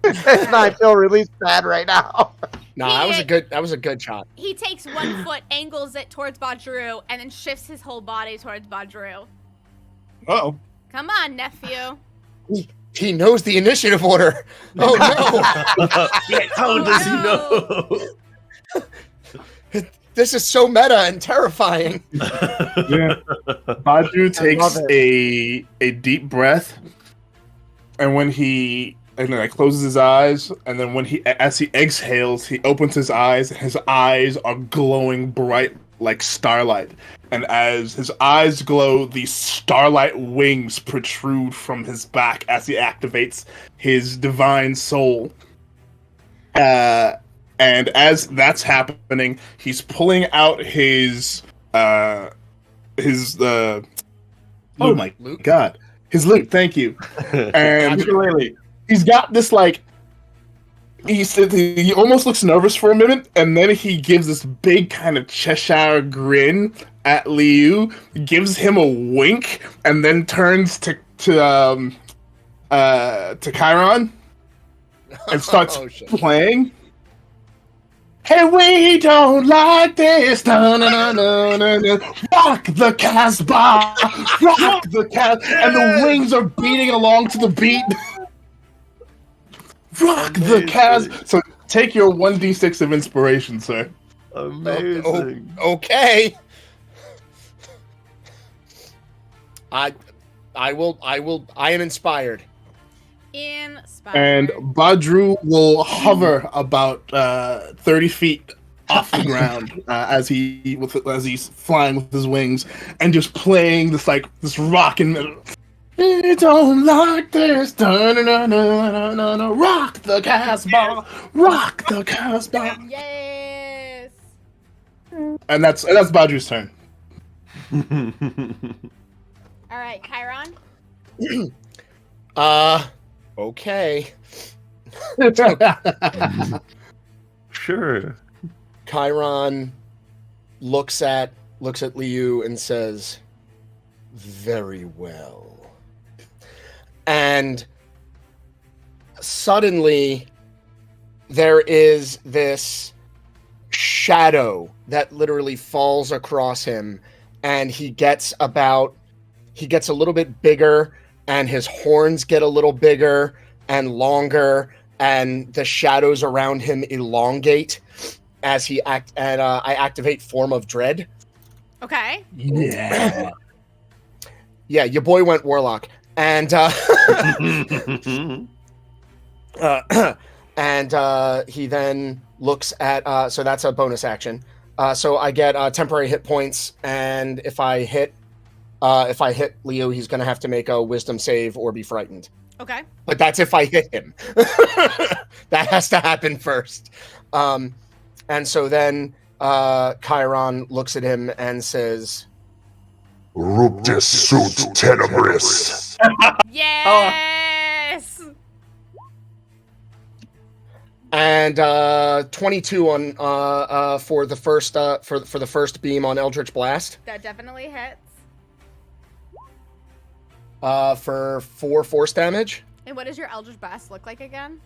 I feel really sad right now. No, that was a good shot. He takes 1 foot, angles it towards Badru, and then shifts his whole body towards Badru. Uh-oh. Come on, nephew. He knows the initiative order. Oh no! How does he know? This is so meta and terrifying. Yeah. Badu takes a deep breath, and then closes his eyes, and then as he exhales, he opens his eyes, and his eyes are glowing bright like starlight. And as his eyes glow, these starlight wings protrude from his back as he activates his divine soul. And as that's happening, he's pulling out his oh my god, his lute. Thank you. And he's got this he almost looks nervous for a minute, and then he gives this big kind of Cheshire grin at Liu, gives him a wink, and then turns to Chiron and starts playing. Hey, we don't like this. Rock the Casbah, rock the Casbah, and the wings are beating along to the beat. Rock the Casbah. So take your 1d6 of inspiration, sir. Amazing. Okay. I am inspired. Inspired. And Badru will hover about 30 feet off the ground as he's flying with his wings and just playing this rockin'. We don't like this. Da-na-na-na-na-na-na. Rock the Casbah. Rock the Casbah. Yes. And that's Baju's turn. All right, Chiron. Okay. Sure. Chiron looks at Liu and says, "Very well." And suddenly there is this shadow that literally falls across him, and he gets a little bit bigger, and his horns get a little bigger and longer, and the shadows around him elongate as I activate Form of Dread. Okay. Yeah. Yeah, your boy went Warlock. And he then looks at so that's a bonus action. So I get temporary hit points, and if I hit Leo, he's gonna have to make a wisdom save or be frightened. Okay. But that's if I hit him. That has to happen first. And so then Chiron looks at him and says, Ruptus sut tenebris. Yes. and 22 on for the first beam on Eldritch Blast. That definitely hits. For 4 force damage. And what does your Eldritch Blast look like again?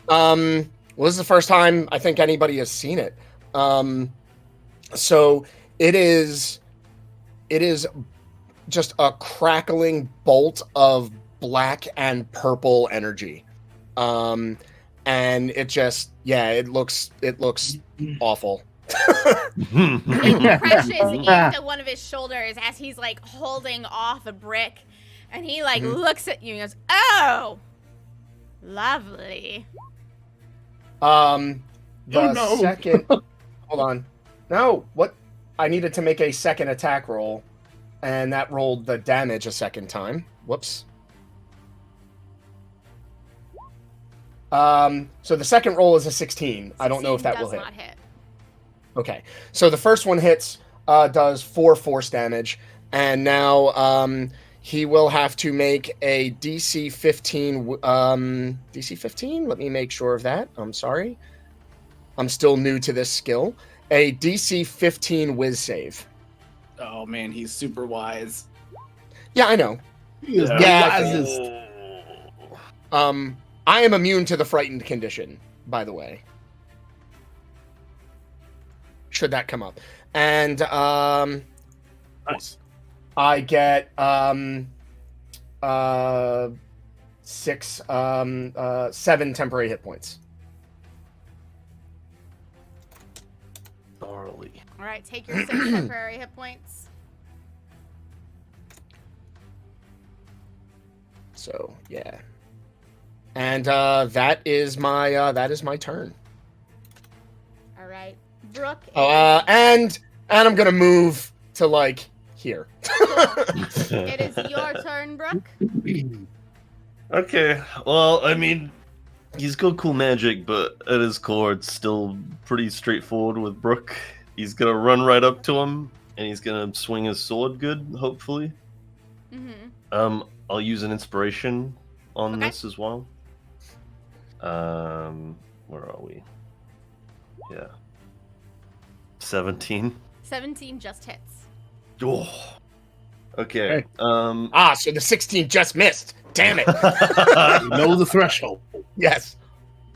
Well, this is the first time I think anybody has seen it. So it is just a crackling bolt of black and purple energy. And it just, it looks awful. It crashes into one of his shoulders as he's like holding off a brick, and he like looks at you and goes, "Oh, lovely." no. Second, hold on. No, what? I needed to make a second attack roll, and that rolled the damage a second time. Whoops. So the second roll is a 16. I don't know if that will hit. Does not hit. Okay, so the first one hits, does 4 force damage, and now he will have to make a DC 15. DC 15? Let me make sure of that. I'm sorry. I'm still new to this skill. A DC 15 whiz save. Oh man, he's super wise. Yeah, I know. He is the Yeah. wisest. I am immune to the frightened condition, by the way. Should that come up. And Nice. I get 7 temporary hit points. Barley. All right, take your 6 temporary hit points. So yeah. And that is my turn. All right, Brooke. Oh, and I'm gonna move to like here. It is your turn, Brooke. Okay, well, I mean, he's got cool magic, but at his core, it's still pretty straightforward with Brook. He's gonna run right up to him, and he's gonna swing his sword good, hopefully. Mm-hmm. I'll use an inspiration on Okay. this as well. Where are we? Yeah. 17. 17 just hits. Oh. Okay. Hey. So the 16 just missed. Damn it. You know the threshold. Yes.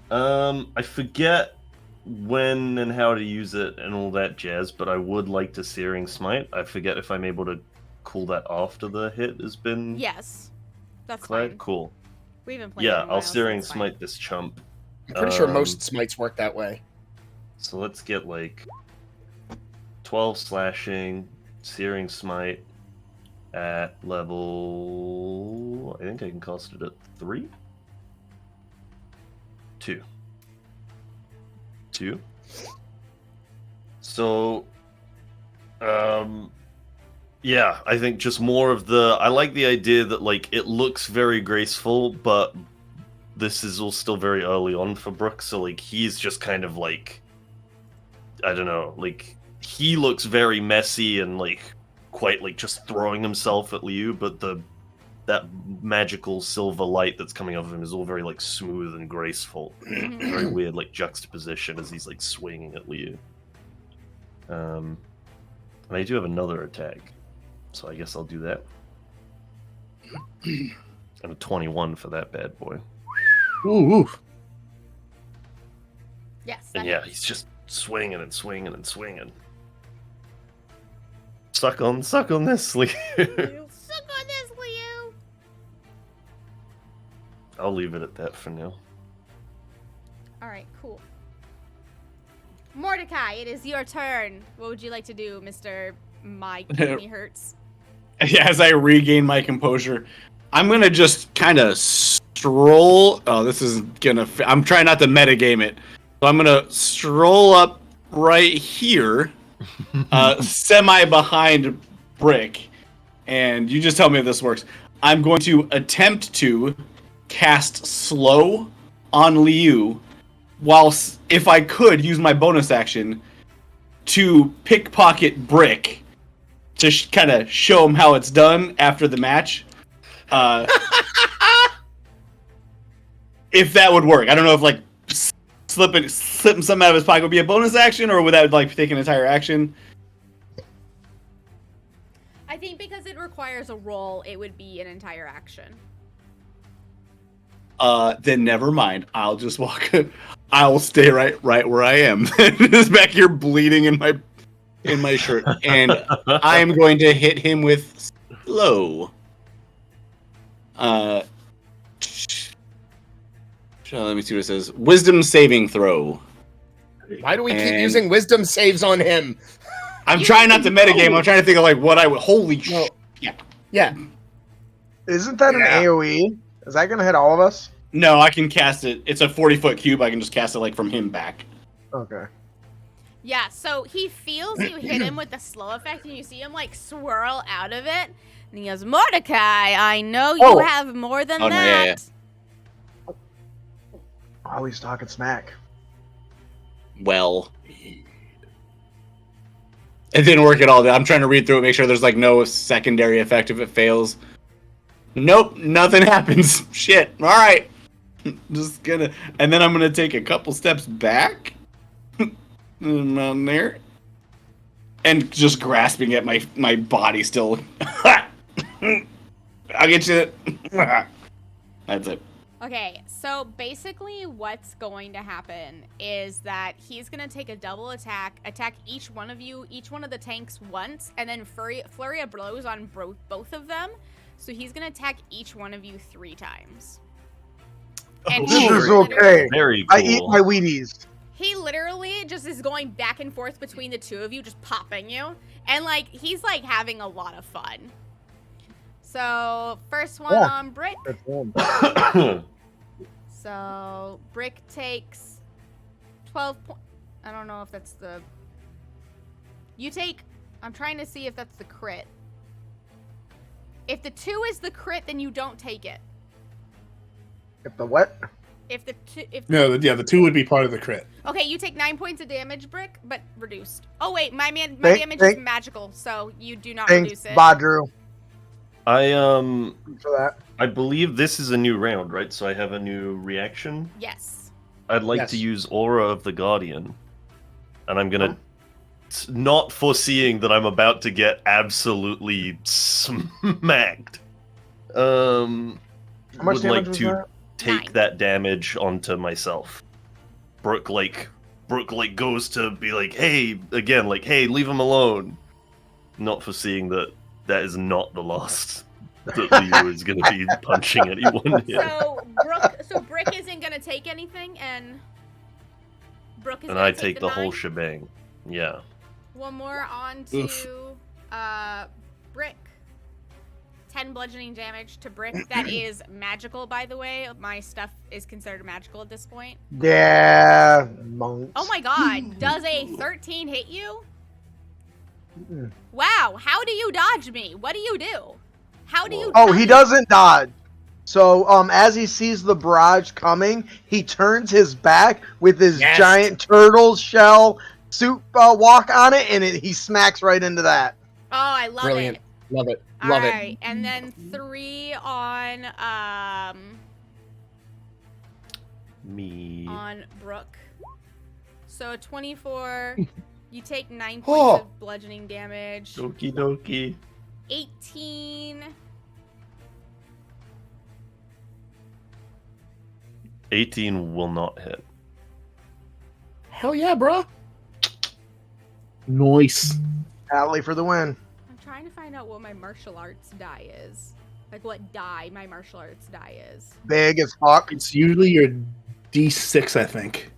I forget when and how to use it and all that jazz, but I would like to Searing Smite. I forget if I'm able to cool that after the hit has been Yes, that's cleared. fine. Cool. We've been playing. Yeah, a while, I'll so Searing it's fine. Smite this chump. I'm pretty sure most smites work that way. So let's get like 12 slashing, Searing Smite at level. I think I can cast it at 3? 2. So, Yeah, I think just more of the. I like the idea that like it looks very graceful, but this is all still very early on for Brooke, so like he's just kind of like, I don't know, like he looks very messy and like quite like just throwing himself at Liu, but that magical silver light that's coming off of him is all very like smooth and graceful. Very weird like juxtaposition as he's like swinging at Liu. And I do have another attack, so I guess I'll do that. And a 21 for that bad boy. Ooh. Yes. And yeah, he's just swinging and swinging and swinging. Suck on this, Liu. Suck on this, Liu. I'll leave it at that for now. All right, cool. Mordecai, it is your turn. What would you like to do, Mr. My Kidney Hurts? As I regain my composure, I'm gonna just kind of stroll. Oh, this isn't gonna. I'm trying not to metagame it, so I'm gonna stroll up right here, semi behind Brick, and you just tell me if this works. I'm going to attempt to cast slow on Liu, whilst if I could use my bonus action to pickpocket Brick to kind of show him how it's done after the match. If that would work. I don't know if like slipping something out of his pocket would be a bonus action, or would that like take an entire action? I think because it requires a roll, it would be an entire action. Then never mind. I'll just walk. I'll stay right where I am. Just back here bleeding in my shirt, and I am going to hit him with slow. Let me see what it says. Wisdom saving throw. Why do we keep using wisdom saves on him? I'm trying not to metagame. I'm trying to think of like what I would. Holy shit! Yeah. Isn't that an AoE? Is that gonna hit all of us? No, I can cast it. It's a 40-foot cube. I can just cast it like from him back. Okay. Yeah, so he feels you hit him with the slow effect, and you see him like swirl out of it. And he goes, Mordecai, I know you have more than that. No, yeah. Oh, he's talking smack. Well, it didn't work at all. I'm trying to read through it, make sure there's like no secondary effect if it fails. Nope, nothing happens. Shit. All right. Just gonna, and then I'm gonna take a couple steps back, on there, and just grasping at my body still. I'll get you. That's it. Okay, so basically what's going to happen is that he's going to take a double attack each one of the tanks once, and then flurry of blows on both of them. So he's going to attack each one of you 3 times. And This is okay. Very cool. I eat my Wheaties. he literally just is going back and forth between the two of you, just popping you. And, like, he's, like, having a lot of fun. So, first one on Brick. So, Brick takes 12 points. I don't know if that's the... You take... I'm trying to see if that's the crit. If the 2 is the crit, then you don't take it. If the what? If the the 2 would be part of the crit. Okay, you take 9 points of damage, Brick, but reduced. Oh wait, my damage is magical, so you do not reduce it. Badru. For that. I believe this is a new round, right? So I have a new reaction. Yes. I'd like to use Aura of the Guardian, and I'm gonna, not foreseeing that I'm about to get absolutely smacked. How much would damage like was to that? take 9. that damage onto myself. Brooke goes to be like, hey, again, like, hey, leave him alone. Not foreseeing that is not the last that Liu is going to be punching anyone here. So Brick isn't going to take anything, and Brooke is And going I to take the 9. whole shebang. Yeah. One more on to Brick. 10 bludgeoning damage to Brick. That is magical, by the way. My stuff is considered magical at this point. Yeah, monks. Oh my god. Does a 13 hit you? Wow, how do you dodge me? What do you do? How do you? Oh, he doesn't dodge. So, as he sees the barrage coming, he turns his back with his giant turtle shell suit walk on it, and he smacks right into that. Oh, I love Brilliant. it. Love it. All Love right, it. and then 3 on Me. on Brooke. So 24. You take 9 points of bludgeoning damage. Okie dokie. 18. 18 will not hit. Hell yeah, bro. Nice. Alley for the win. I'm trying to find out what my martial arts die is. Like what die my martial arts die is. Big as fuck. It's usually your D6, I think.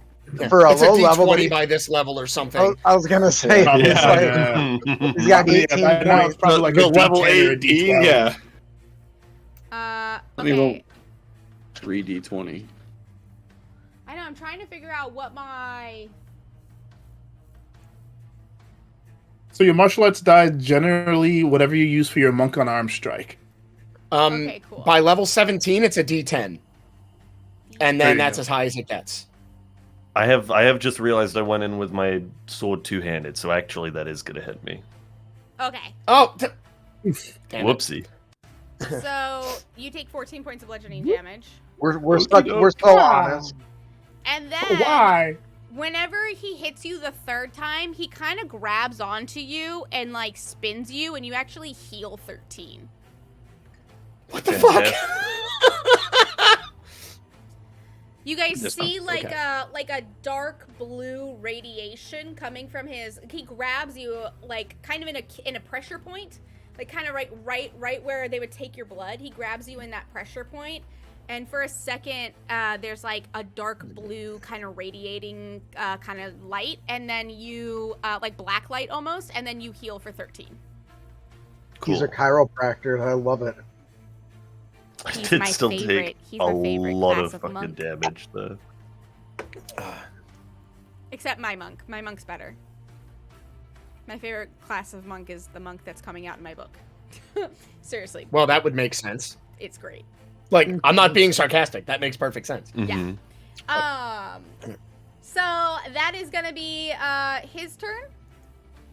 For a It's low a level, D20 by this level or something. I was gonna say, Probably it's like, he's got 18 by now it's points. probably like the a level D10 or a 18, D12. yeah. Okay. me roll. 3d20. I know, I'm trying to figure out what my... So your martial arts die generally whatever you use for your monk unarmed strike. Okay, cool. By level 17, it's a D10. And There then you that's go. as high as it gets. I have just realized I went in with my sword two-handed, so actually that is gonna hit me. Okay. Oh, damn it. Whoopsie. So you take 14 points of bludgeoning damage. We're so honest. And then... Why? Whenever he hits you the 3rd time, he kind of grabs onto you and, like, spins you, and you actually heal 13. What the fuck? You guys This see, one, like, okay. a dark blue radiation coming from his... He grabs you, like, kind of in a pressure point. Like, kind of right where they would take your blood. He grabs you in that pressure point. And for a second, there's like a dark blue kind of radiating kind of light, and then you like black light almost, and then you heal for 13. Cool. He's a chiropractor. I love it. I He's did my still favorite. take He's a my favorite lot class of of fucking monk. damage though. Except my monk. My monk's better. My favorite class of monk is the monk that's coming out in my book. Seriously, Well, that would make sense. it's great. Like, I'm not being sarcastic. That makes perfect sense. Mhm. So that is gonna be his turn.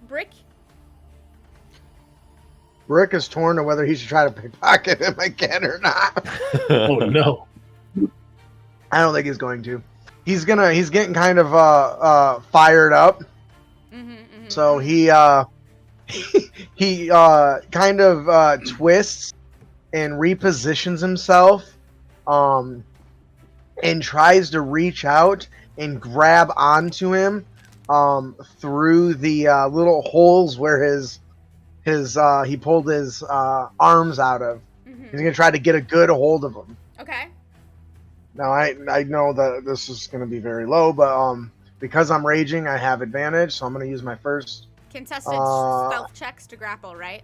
Brick. Rick is torn to whether he should try to pickpocket him again or not. Oh no. I don't think he's going to. He's getting kind of fired up. So he kind of twists and repositions himself, and tries to reach out and grab onto him through the little holes where he pulled his arms out of. He's gonna try to get a good hold of him. Okay. Now I know that this is gonna be very low, but because I'm raging, I have advantage, so I'm gonna use my first. Contested stealth checks to grapple, right?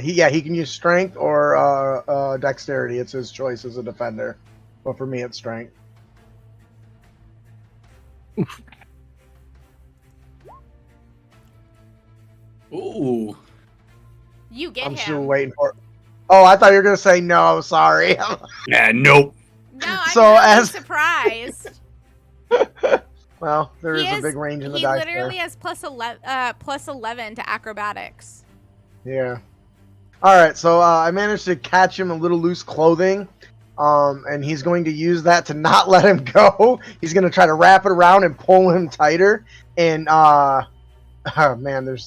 He can use strength or dexterity. It's his choice as a defender, but for me, it's strength. Ooh. You get I'm him. still waiting for. Oh, I thought you were gonna say no. Sorry. Yeah, nope. No, I'm So really as- surprised. Well, there is a big range in the He dice literally there. has plus 11 to acrobatics. Yeah. All right, so I managed to catch him a little loose clothing, and he's going to use that to not let him go. He's going to try to wrap it around and pull him tighter. And oh man,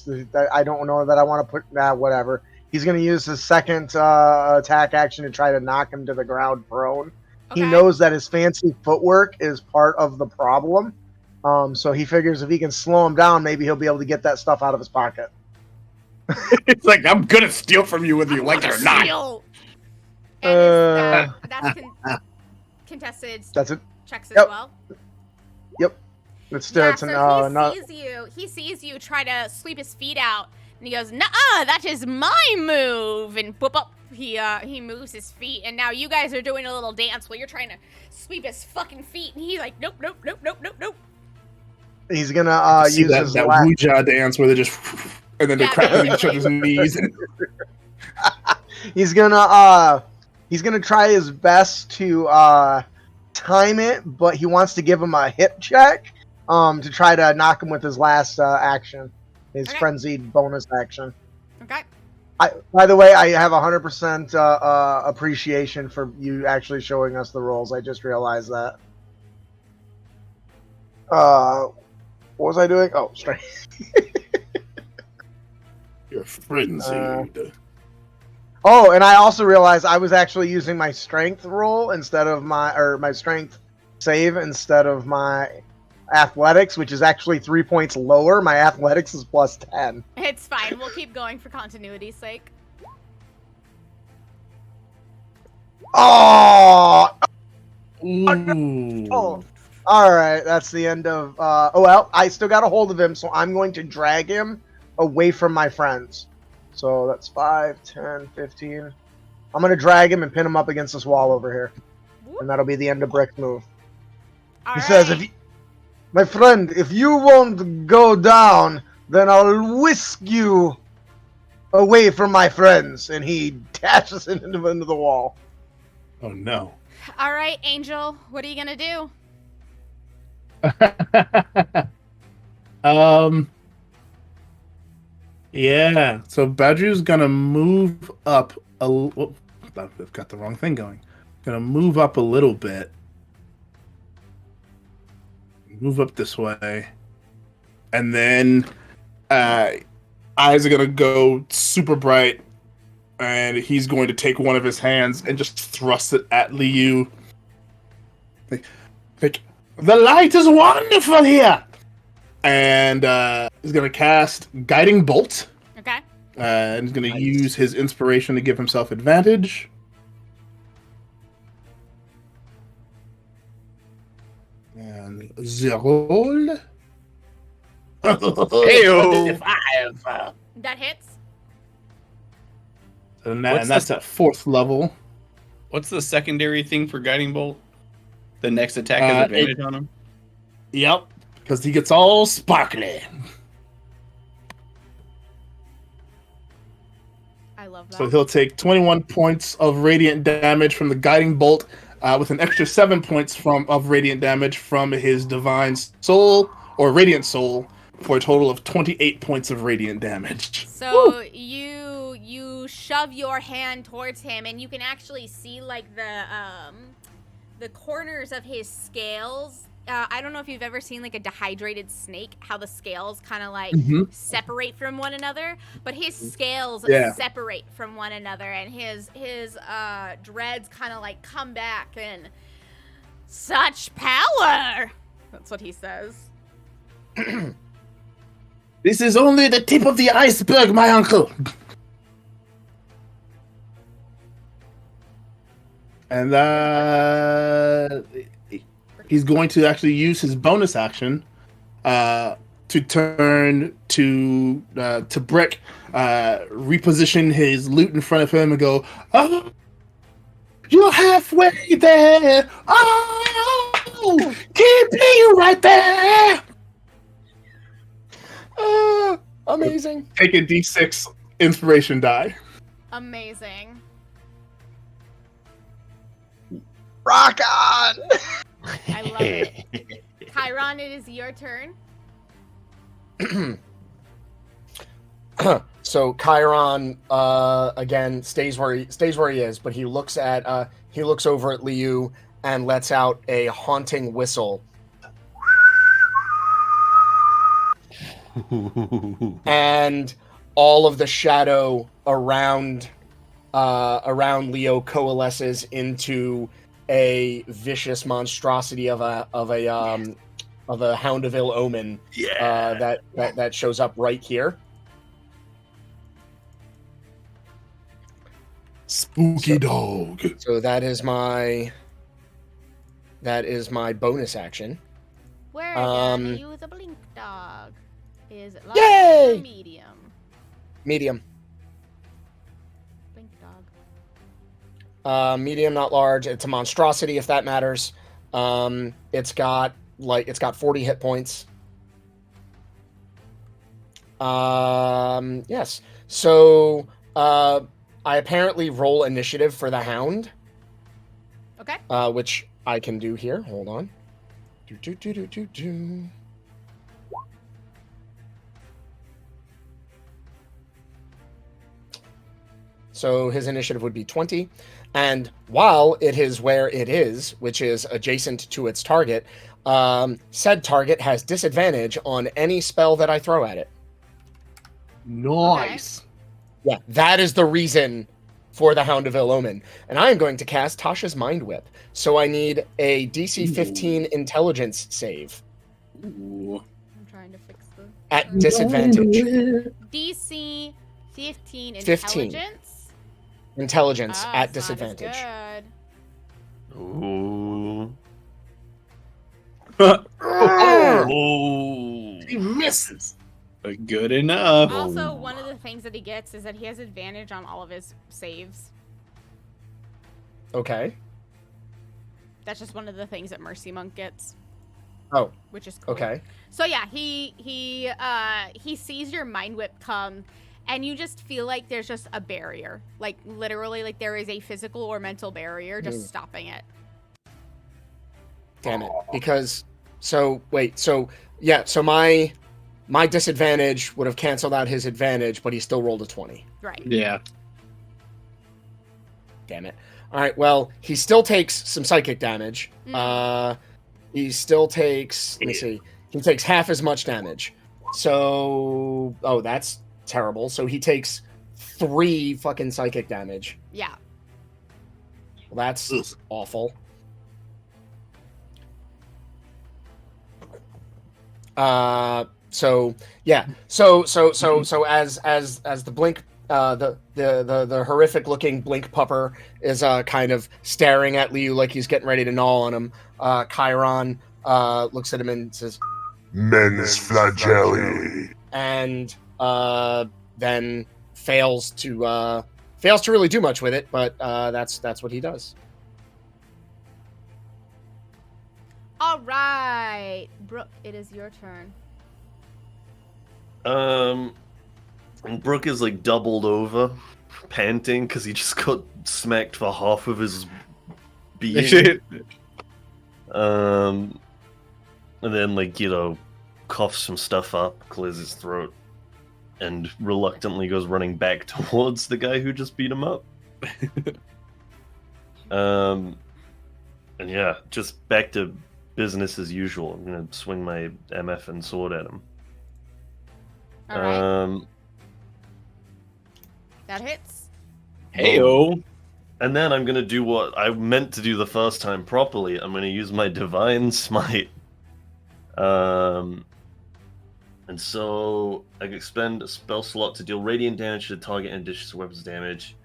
I don't know that I want to put whatever. He's going to use his second attack action to try to knock him to the ground prone. Okay. He knows that his fancy footwork is part of the problem. So he figures if he can slow him down, maybe he'll be able to get that stuff out of his pocket. It's like, I'm gonna steal from you whether you like it or not. Steal. And that's contested That's it. checks as Yep. well. It's Yeah, it's so not. he sees you try to sweep his feet out, and he goes, "Nuh-uh, that is my move!" And whoop up, he moves his feet, and now you guys are doing a little dance while you're trying to sweep his fucking feet, and he's like, "Nope, nope, nope, nope, nope, nope." He's gonna See use that his that last. Ouija dance where they just and then they're Yeah, cracking each basically. other's knees. He's gonna try his best to time it, but he wants to give him a hip check to try to knock him with his last action, his Okay. frenzied bonus action. Okay. By the way, I have 100% appreciation for you actually showing us the rolls. I just realized that. What was I doing? Oh, strength. You're frenzied. Oh, and I also realized I was actually using my strength roll instead of my strength save instead of my athletics, which is actually 3 points lower. My athletics is plus 10. It's fine. We'll keep going for continuity's sake. Oh, Ooh. oh. All right, that's the end of. Oh well, I still got a hold of him, so I'm going to drag him away from my friends. So that's 5, 10, 15. I'm going to drag him and pin him up against this wall over here, and that'll be the end of Brick's move. All He right. says, "If you, my friend, if you won't go down, then I'll whisk you away from my friends." And he dashes into the wall. Oh no. All right, Angel. What are you gonna do? Yeah. So Badger's gonna move up I've got the wrong thing going. Gonna move up a little bit. Move up this way. And then eyes are gonna go super bright, and he's going to take one of his hands and just thrust it at Liu. Like, the light is wonderful here! And he's going to cast Guiding Bolt. Okay. And he's going to use his inspiration to give himself advantage. And roll. Heyo. 25. That hits. And What's that's at 4th level. What's the secondary thing for Guiding Bolt? The next attack has advantage on him? Yep. Because he gets all sparkly. I love that. So he'll take 21 points of radiant damage from the Guiding Bolt, with an extra 7 points of radiant damage from his Divine Soul, or Radiant Soul, for a total of 28 points of radiant damage. So you shove your hand towards him, and you can actually see like the corners of his scales. I don't know if you've ever seen like a dehydrated snake, how the scales kind of like separate from one another, but his scales separate from one another, and his dreads kind of like come back, and such power. That's what he says. This is only the tip of the iceberg, my uncle. And he's going to actually use his bonus action to turn to Brick, reposition his loot in front of him, and go, "Oh, you're halfway there! Oh, keep me right there!" Amazing. Take a D6 inspiration die. Amazing. Rock on! I love it. Chiron, it is your turn. So Chiron again stays where he is, but he looks over at Liu and lets out a haunting whistle. And all of the shadow around Leo coalesces into a vicious monstrosity of a hound of ill omen. That shows up right here. Spooky dog. So that is my bonus action. We're gonna use a blink dog. Is it large Yay! or medium? Medium. Blink dog. Medium, not large. It's a monstrosity, if that matters. It's got 40 hit points. Yes. So, I apparently roll initiative for the hound. Okay. Which I can do here. Hold on. Do. So his initiative would be 20. And while it is where it is, which is adjacent to its target, said target has disadvantage on any spell that I throw at it. Nice. Yeah, that is the reason for the Hound of Ill Omen. And I am going to cast Tasha's Mind Whip. So I need a DC 15 intelligence save Ooh. I'm trying to fix the at disadvantage. DC 15 15. intelligence. Intelligence Ah, at it's not as disadvantage. good. Ooh. Oh, he misses. But good enough. Also, one of the things that he gets is that he has advantage on all of his saves. Okay. That's just one of the things that Mercy Monk gets. Oh, which is cool. okay. So yeah, he sees your mind whip come, and you just feel like there's just a barrier, like literally, like there is a physical or mental barrier just stopping it. Damn it. Because so my disadvantage would have canceled out his advantage, but he still rolled a 20. Right. Yeah. Damn it. All right, well, he still takes some psychic damage. He still takes, let me see. He takes half as much damage. So, oh, that's terrible. So he takes 3 fucking psychic damage. Yeah. Well, that's awful. So yeah. So as the blink, the horrific looking blink pupper is kind of staring at Liu like he's getting ready to gnaw on him. Chiron looks at him and says, Mens flagelli. and then fails to really do much with it, but that's what he does. All right, Brooke, it is your turn. Brooke is like doubled over, panting because he just got smacked for half of his being. And then like, you know, coughs some stuff up, clears his throat, and reluctantly goes running back towards the guy who just beat him up. And yeah, just back to business as usual. I'm gonna swing my MF and sword at him. All right. That hits. Heyo. And then I'm gonna do what I meant to do the first time properly. I'm gonna use my Divine Smite. And so I can expend a spell slot to deal radiant damage to the target and dishes weapons damage.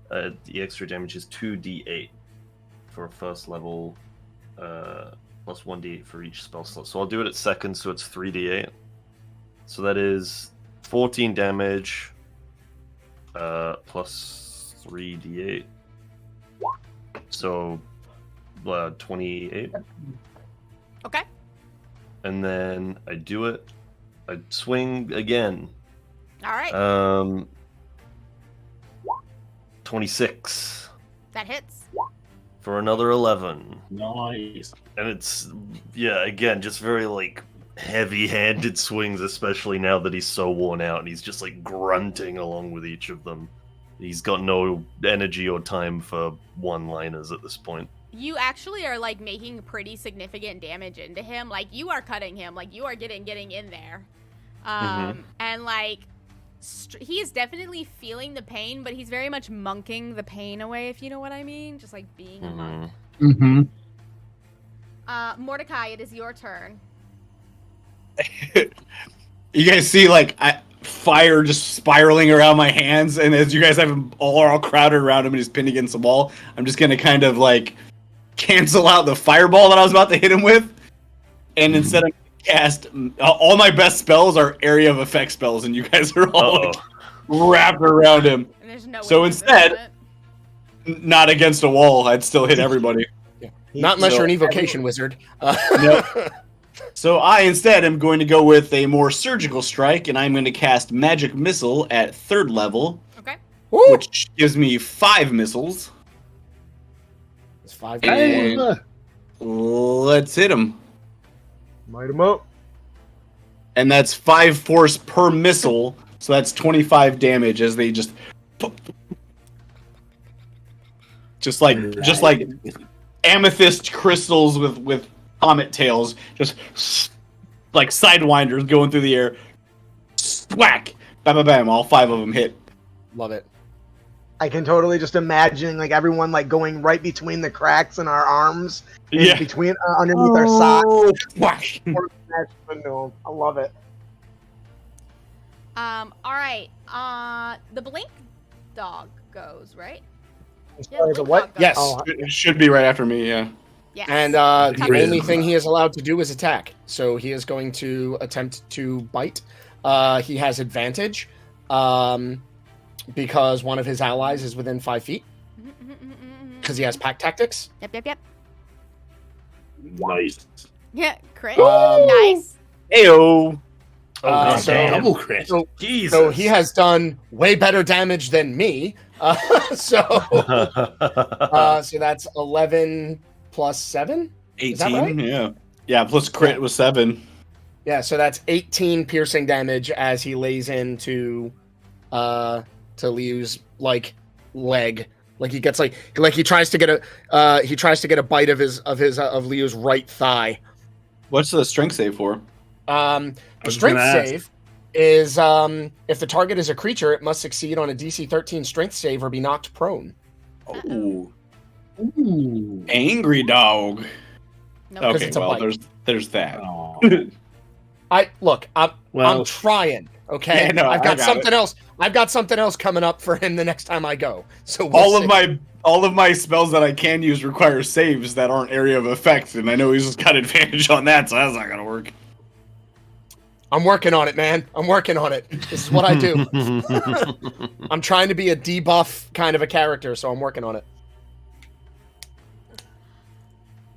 The extra damage is 2d8 for a first level, plus 1d8 for each spell slot. So I'll do it at second, so it's 3d8. So that is 14 damage, plus 3d8. So 28. Okay. And then I do it. I swing again. All right. 26 That hits. for another 11. Nice. And it's, yeah, again, just very like heavy-handed swings, especially now that he's so worn out and he's just like grunting along with each of them. He's got no energy or time for one-liners at this point. You actually are like making pretty significant damage into him. Like you are cutting him. Like you are getting in there. And like he is definitely feeling the pain, but he's very much monking the pain away, if you know what I mean. Just like being a monk. Mm-hmm. Mordecai, it is your turn. You guys see like fire just spiraling around my hands, and as you guys have him all crowded around him and he's pinned against the wall, I'm just gonna kind of like cancel out the fireball that I was about to hit him with, and instead of cast all my best spells are area of effect spells, and you guys are all like, wrapped around him. And there's no So way instead, not against a wall, I'd still hit everybody. Not unless you're an evocation wizard. No. So I instead am going to go with a more surgical strike, and I'm going to cast Magic Missile at 3rd level, Okay. Woo! which gives me 5 missiles. It's 5 And- damage. Let's hit him. Light him up. And that's 5 force per missile, so that's 25 damage as they just like amethyst crystals with comet tails, just like sidewinders going through the air. Whack! Bam, bam, bam! All 5 of them hit. Love it. I can totally just imagine like everyone like going right between the cracks in our arms, and Yeah. between underneath our socks. Whack! I love it. All right. The blink dog goes, right? Sorry, the blink what? dog goes. Yes. Oh, It should be right after me. Yeah. Yes. And Tuck the it. only thing he is allowed to do is attack. So he is going to attempt to bite. He has advantage because one of his allies is within 5 feet because he has pack tactics. Yep. Nice. Yeah, crit. Um, Nice. Ayo. God so- damn. Double crit. Jesus. So he has done way better damage than me. So that's 11 plus 7. Is that 18. Yeah. Yeah. Plus crit was 7. Yeah, so that's 18 piercing damage as he lays into Liu's like leg. Like he gets like he tries to get a bite of Liu's right thigh. What's the strength save for? The was strength gonna ask. save is if the target is a creature, it must succeed on a DC 13 strength save or be knocked prone. Oh, Ooh. angry dog. Nope. Because Okay, it's a well, bite. there's that. Oh. I'm Well, trying. Okay, Yeah, no, I've I got got something else. I've got something else coming up for him the next time I go. So we'll see. All of my spells that I can use require saves that aren't area of effect, and I know he's got advantage on that, so that's not gonna work. I'm working on it, man. I'm working on it. This is what I do. I'm trying to be a debuff kind of a character, so I'm working on it.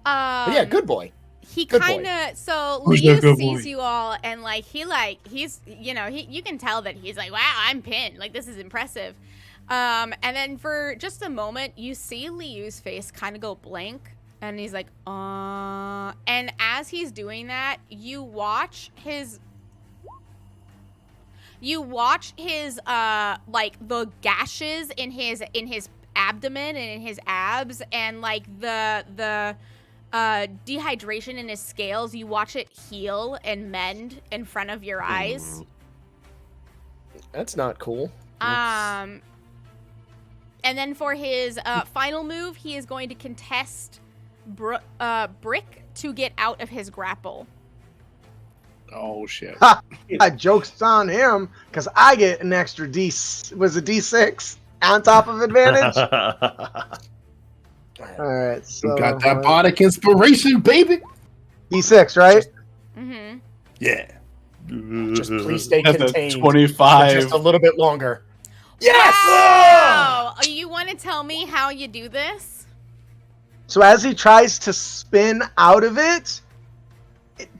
But yeah, good boy. He Good boy. kind of so Who's Liu that good sees boy? you all and he's you can tell that he's like, wow, I'm pinned, like this is impressive. And then for just a moment you see Liu's face kind of go blank and he's like and as he's doing that you watch his like the gashes in his abdomen and in his abs and like the dehydration in his scales, you watch it heal and mend in front of your eyes. That's not cool. And then for his final move, he is going to contest Brick to get out of his grapple. Oh shit! Joke's on him because I get an extra D6 on top of advantage. All right, so You got that bardic inspiration, baby. D6, right? Mm-hmm. Yeah. Just please stay That's a contained for 25. just a little bit longer. Yes! Wow! You want to tell me how you do this? So as he tries to spin out of it,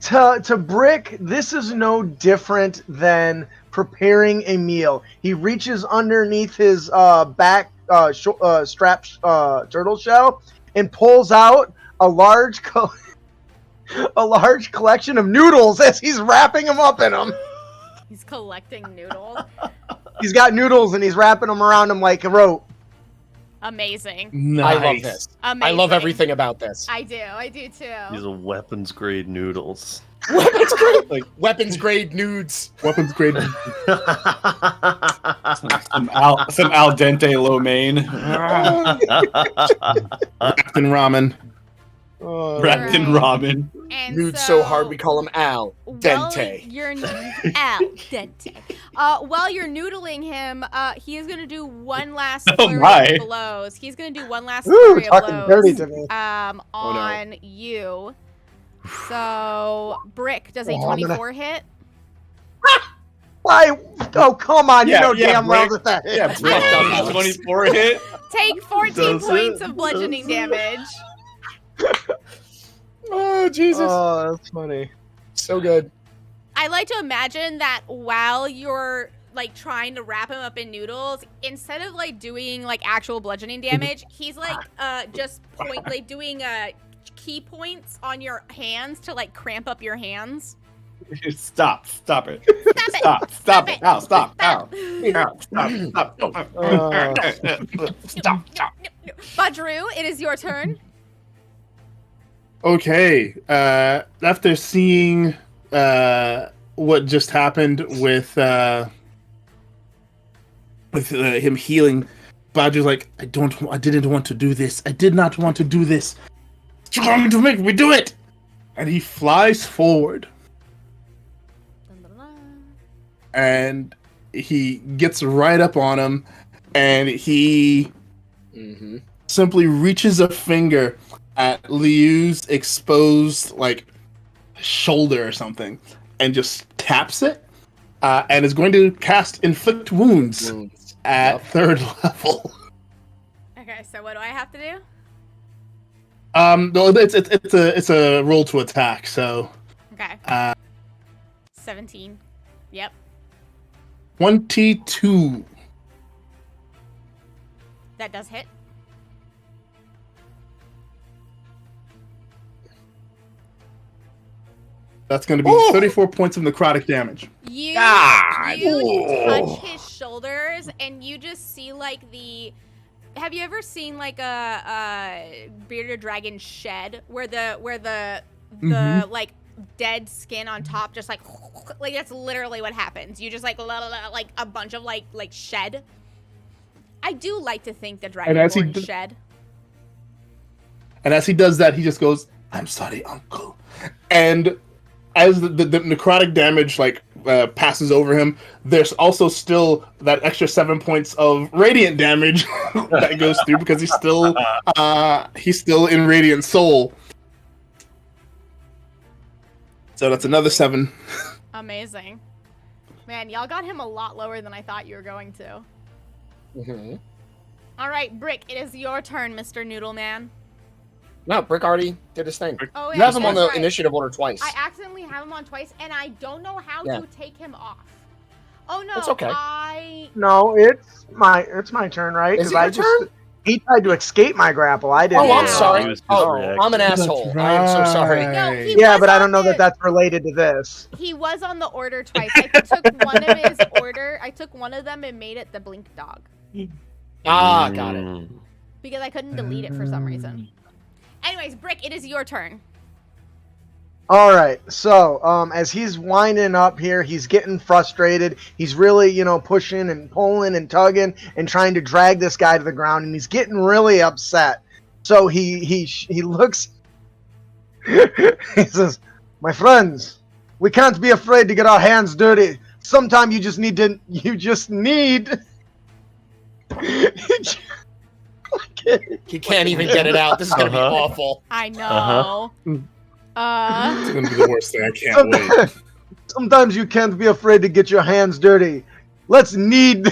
to Brick, this is no different than preparing a meal. He reaches underneath his back strap turtle shell and pulls out a large collection of noodles as he's wrapping them up in them. He's collecting noodles. He's got noodles and he's wrapping them around him like a rope. Amazing. Nice. I love this. Amazing. I love everything about this. I do too. These are weapons grade noodles. Weapons grade, Like- weapons grade nudes. Weapons grade. Some al dente lo mein Wrapped in ramen. wrapped in ramen. And Nudes so hard we call him Al Dente. Al dente. While you're noodling him, he is gonna do one last Oh flurry my. of blows. He's gonna do one last Ooh, flurry of talking blows. dirty to me. On you. So Brick does a Oh, I'm gonna- 24 hit. Why? Oh, come on. Yeah, you know yeah, damn well Brick. that Yeah, hits. Brick does a 24 hit. Take 14 Does points it? of bludgeoning damage. Oh Jesus! Oh, that's funny. So good. I like to imagine that while you're like trying to wrap him up in noodles, instead of like doing like actual bludgeoning damage, he's like just doing key points on your hands to like cramp up your hands. Stop it. Stop it. Ow, stop. Ow. Stop. Badru, it is your turn. Okay. After seeing what just happened with him healing, Badger's like, I didn't want to do this. I did not want to do this. You're going to make me do it! And he flies forward. And he gets right up on him, and he simply reaches a finger at Liu's exposed, like, shoulder or something, and just taps it, and is going to cast Inflict Wounds at 3rd level. Okay, so what do I have to do? No, it's a roll to attack, so. Okay. 17. Yep. 22. That does hit. That's going to be 34 points of necrotic damage. You God. touch his shoulders, and you just see like the. Have you ever seen like a bearded dragon shed where the like dead skin on top just like that's literally what happens. You just like a bunch of like shed. I do like to think the dragonborn shed. And as he does that, he just goes, "I'm sorry, uncle." And as the necrotic damage like passes over him, there's also still that extra 7 points of radiant damage that goes through because he's still in radiant soul. So that's another 7. Amazing. Man, y'all got him a lot lower than I thought you were going to. Mm-hmm. All right, Brick, it is your turn, Mr. Noodle Man. No, Brick already did his thing. Oh, yeah, You have him on the right. initiative order twice. I accidentally have him on twice, and I don't know how to take him off. Oh no, It's okay. No, it's my turn, right? Is it your turn? He tried to escape my grapple. I didn't. Oh, I'm Yeah. sorry. He was just Oh, reacting. I'm an asshole. I am so sorry. No, he Yeah, was but I on don't know the- that that's related to this. He was on the order twice. I took one of his order. I took one of them and made it the blink dog Ah, got it. because I couldn't delete it for some reason. Anyways, Brick, it is your turn. All right. So, as he's winding up here, he's getting frustrated. He's really, pushing and pulling and tugging and trying to drag this guy to the ground, and he's getting really upset. So he looks. He says, "My friends, we can't be afraid to get our hands dirty. Sometimes you just need to. You just need." He can't even get it out. This is gonna be Uh-huh. awful. I know. It's going to be the worst thing. I can't wait. Sometimes you can't be afraid to get your hands dirty. Let us knead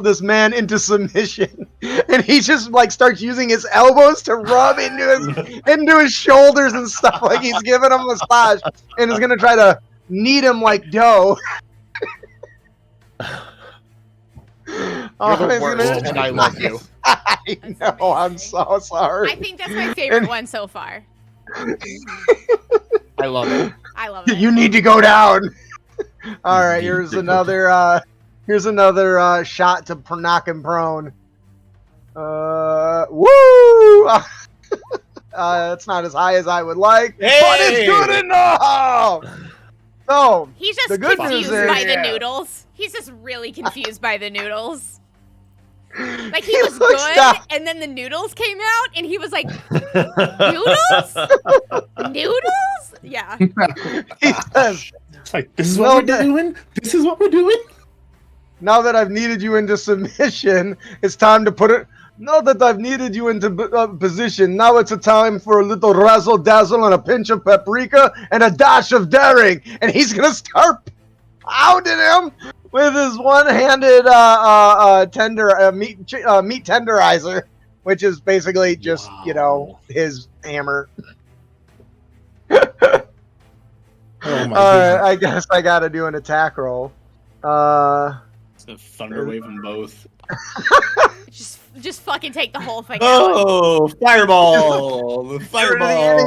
this man into submission. And he just starts using his elbows to rub into his shoulders and stuff like he's giving him a massage, and is gonna try to knead him like dough. You're the worst, and I love you. I know, I'm so sorry. I think that's my favorite one so far. I love it. I love it. You need to go down. All right, need here's to go another shot to knock him prone. Woo! It's not as high as I would like, but it's good enough. So He's just the good news confused is- by the yeah. noodles. He's just really confused by the noodles. Like he He was looks good, down. and then the noodles came out, and he was like, "Noodles? Noodles? Yeah." he says, It's like, this is what we're doing? This is what we're doing? "Now that I've needed you into submission, it's time to put it. Now that I've needed you into position, now it's a time for a little razzle dazzle and a pinch of paprika and a dash of daring." And he's gonna start pounding him with his one-handed meat tenderizer, which is basically just Wow. his hammer. Oh my goodness. I guess I gotta do an attack roll. It's a thunder wave from both. Just fucking take the whole thing out. Oh, fireball! The fireball!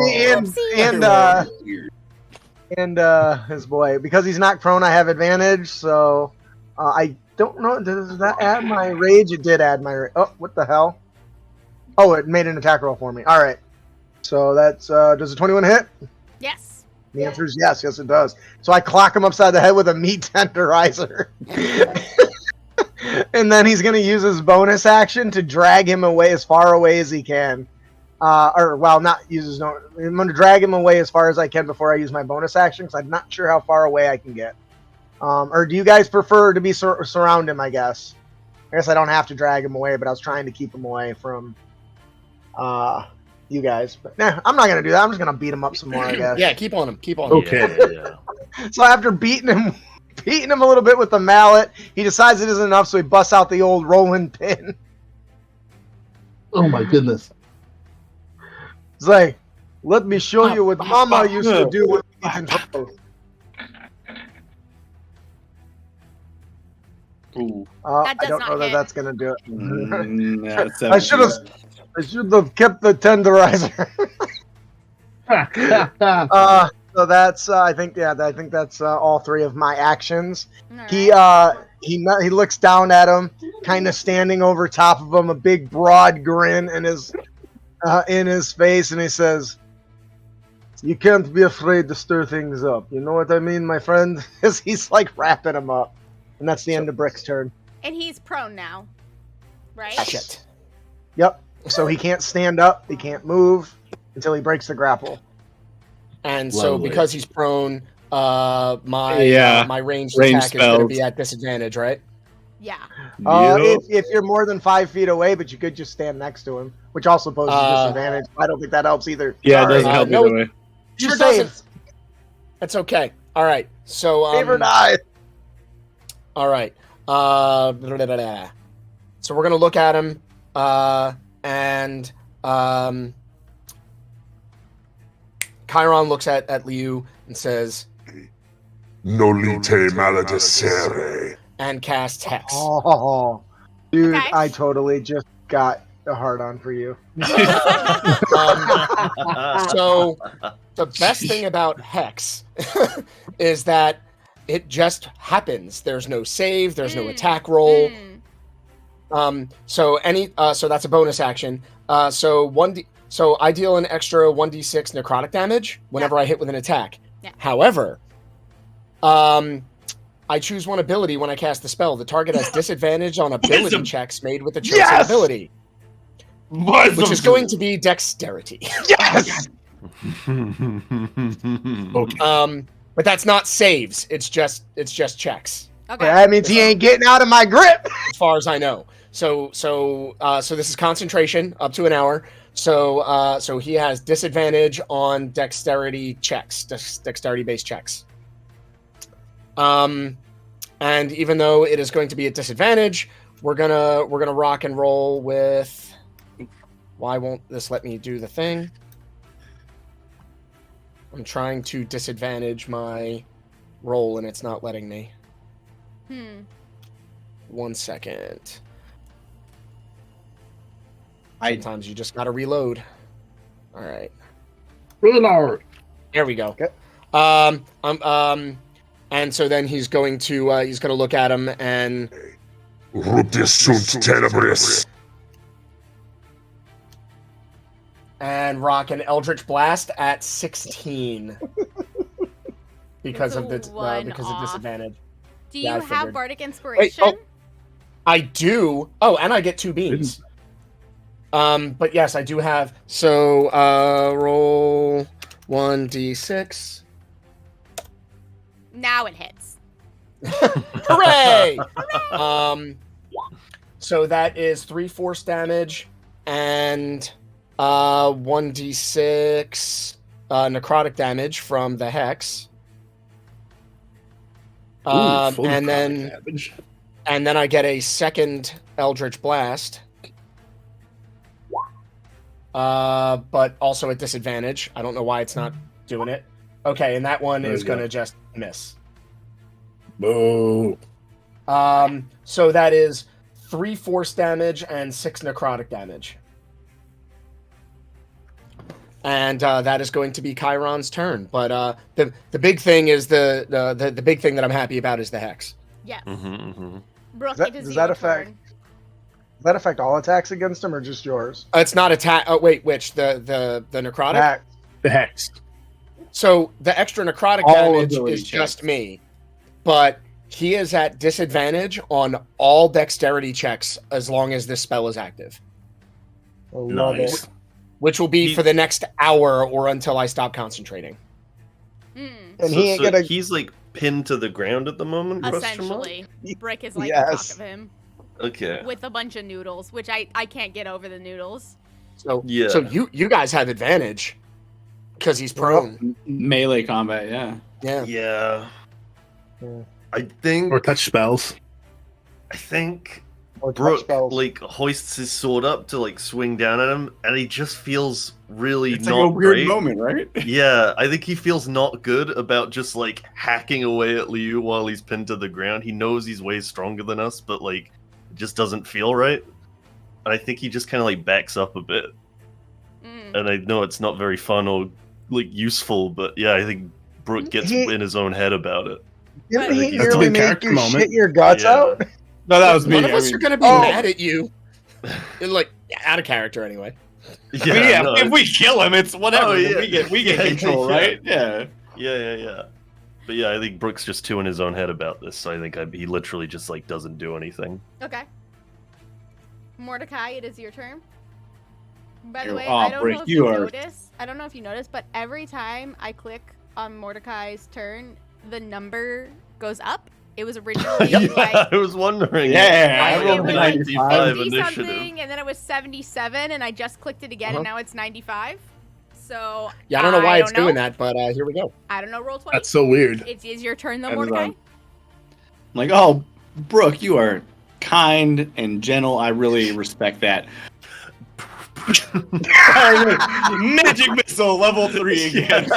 And his boy, because he's not prone, I have advantage. So I don't know. Does that add my rage? It did add my rage. Oh, what the hell? Oh, it made an attack roll for me. All right. So that's does a 21 hit? Yes. The answer is yes. Yes, it does. So I clock him upside the head with a meat tenderizer. And then he's going to use his bonus action to drag him away as far away as he can. Not use his... I'm going to drag him away as far as I can before I use my bonus action, because I'm not sure how far away I can get. Or do you guys prefer to be surround him, I guess? I guess I don't have to drag him away, but I was trying to keep him away from you guys. But I'm not going to do that. I'm just going to beat him up some more, I guess. Yeah, keep on him. Keep on him. Okay. Yeah. So after beating him a little bit with the mallet, he decides it isn't enough, so he busts out the old rolling pin. Oh my goodness. It's like, let me show you what Mama used to do with meat and trouble. Ooh. That I does don't not know that hit. that's gonna do it. That's I should have kept the tenderizer. So that's I think that's all three of my actions. All He looks down at him, kind of standing over top of him, a big broad grin in his face, and he says, "You can't be afraid to stir things up. You know what I mean, my friend?" As he's like wrapping him up, and that's the end of Brick's turn. And he's prone now, right? Shit. Yep. So he can't stand up, he can't move until he breaks the grapple. And so Lovely. because he's prone, my ranged attack is going to be at disadvantage, right? Yeah. If you're more than 5 feet away, but you could just stand next to him, which also poses disadvantage. I don't think that helps either. Yeah, it Sorry. doesn't help no, either way. You Sure saved. doesn't. That's okay. All right. So Save or die. all right. So we're gonna look at him, and Chiron looks at Liu and says, Nolite maledicere. and casts Hex. Oh, dude, Okay. I totally just got a hard on for you. So the best thing about Hex is that it just happens. There's no save. There's no attack roll. So that's a bonus action. So I deal an extra 1d6 necrotic damage whenever I hit with an attack. Yeah. However, I choose one ability when I cast the spell. The target has disadvantage on ability Wisdom. checks made with the chosen Yes! ability, which is going to be dexterity. Yes. Okay. But that's not saves. It's just checks, Okay. That means he ain't getting out of my grip. as far as I know. So this is concentration up to an hour. So he has disadvantage on dexterity checks, dexterity-based checks. And even though it is going to be at disadvantage, we're gonna rock and roll with. Why won't this let me do the thing? I'm trying to disadvantage my roll and it's not letting me. 1 second. Sometimes you just gotta reload. All right. Reload. There we go. Okay. And so then he's going to look at him and Ruptis sunt tenebris. rock an Eldritch Blast at 16 because of disadvantage. Do Yeah, you I have figured. Bardic Inspiration? I do. Oh, and I get 2 beams. But yes, I do have. So roll 1d6. Now it hits. Hooray! So that is 3 force damage and 1d6 necrotic damage from the hex. Full And necrotic damage. then I get a second Eldritch Blast. But also at disadvantage. I don't know why it's not doing it. Okay, and that one There is we go. gonna just miss. Boo. So that is 3 force damage and 6 necrotic damage. And that is going to be Chiron's turn. But the big thing is the big thing that I'm happy about is the hex. Yes. Mm-hmm. Brooke, Does it is that your affect- turn. Does that affect all attacks against him or just yours? It's not attack. Oh wait, which the necrotic? Attack. The hex. So the extra necrotic All damage ability is checks. just me, but he is at disadvantage on all dexterity checks as long as this spell is active, I love Nice. it. which will be He- for the next hour or until I stop concentrating. Mm, And he ain't gonna. He's like pinned to the ground at the moment. question mark? essentially, Brick is like Yes. on top of him Okay. with a bunch of noodles, which I can't get over the noodles. So Yeah. so you guys have advantage because he's prone. Melee combat, yeah. Yeah. Yeah. Yeah. I think. Or touch spells. I think Or touch Brooke spells. like hoists his sword up to like swing down at him, and he just feels really It's not like a weird great. moment, right? Yeah, I think he feels not good about just like hacking away at Liu while he's pinned to the ground. He knows he's way stronger than us, but like it just doesn't feel right. And I think he just kind of like backs up a bit. Mm. And I know it's not very fun or like useful, but yeah, I think Brooke gets He- in his own head about it. Didn't But- he That's a nearly big make character you moment. shit your guts Yeah. out? No, that was me. None of I us mean- are gonna be Oh. mad at you. Like out of character anyway. I mean, yeah, no, if we kill him, it's whatever. Oh, yeah. We get Yeah, control, yeah. right? Yeah. yeah. But yeah, I think Brooke's just too in his own head about this. So I think he literally just like doesn't do anything. Okay. Mordecai, it is your turn. By the Oh, way, I don't Brick, know if you you are- notice. I don't know if you noticed, but every time I click on Mordecai's turn, the number goes up. It was originally like I was wondering. Yeah, I it rolled was a like 95 50 initiative. something, and then it was 77, and I just clicked it again, and now it's 95. So Yeah, I don't know why it's don't doing know. that, but here we go. I don't know. Roll 20. That's so weird. It is your turn, though, That is Mordecai. on. Like, oh, Brooke, you are kind and gentle. I really respect that. Magic missile level 3 again.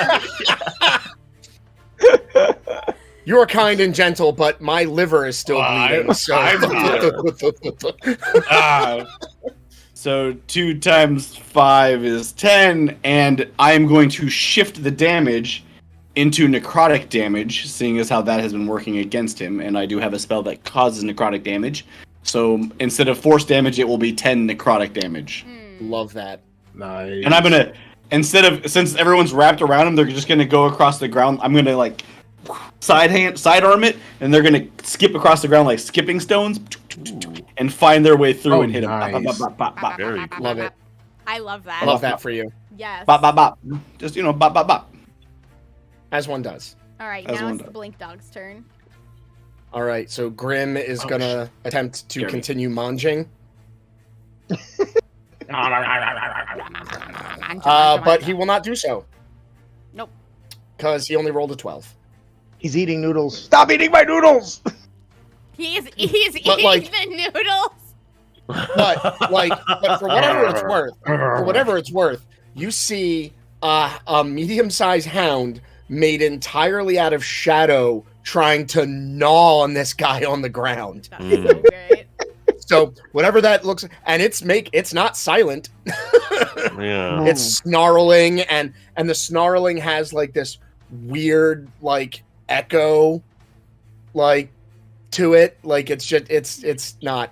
You are kind and gentle, but my liver is still bleeding. So I'm So 2 times 5 is 10, and I'm going to shift the damage into necrotic damage, seeing as how that has been working against him, and I do have a spell that causes necrotic damage. So instead of force damage, it will be 10 necrotic damage. Hmm. love that. Nice. And I'm gonna, since everyone's wrapped around him, they're just gonna go across the ground. I'm gonna like sidearm it, and they're gonna skip across the ground like skipping stones, and find their way through Oh, and hit him. Bop, nice. bop, bop, bop, bop. Very cool. Love it. I love that. I love that for you, Yes. Bop, bop, bop. Just, bop, bop, bop. as one does. All right, As now one it's the does. Blink Dog's turn. All right, so Grim is Oh, gonna attempt to Scare me. continue manging, But but he will not do so. Nope. Because he only rolled a 12. He's eating noodles. Stop eating my noodles! He's But, eating like- the noodles. But for whatever it's worth, you see a medium-sized hound made entirely out of shadow trying to gnaw on this guy on the ground. That's so great. So whatever that looks, and it's not silent. Yeah. It's snarling, and the snarling has like this weird like echo, like to it. Like it's not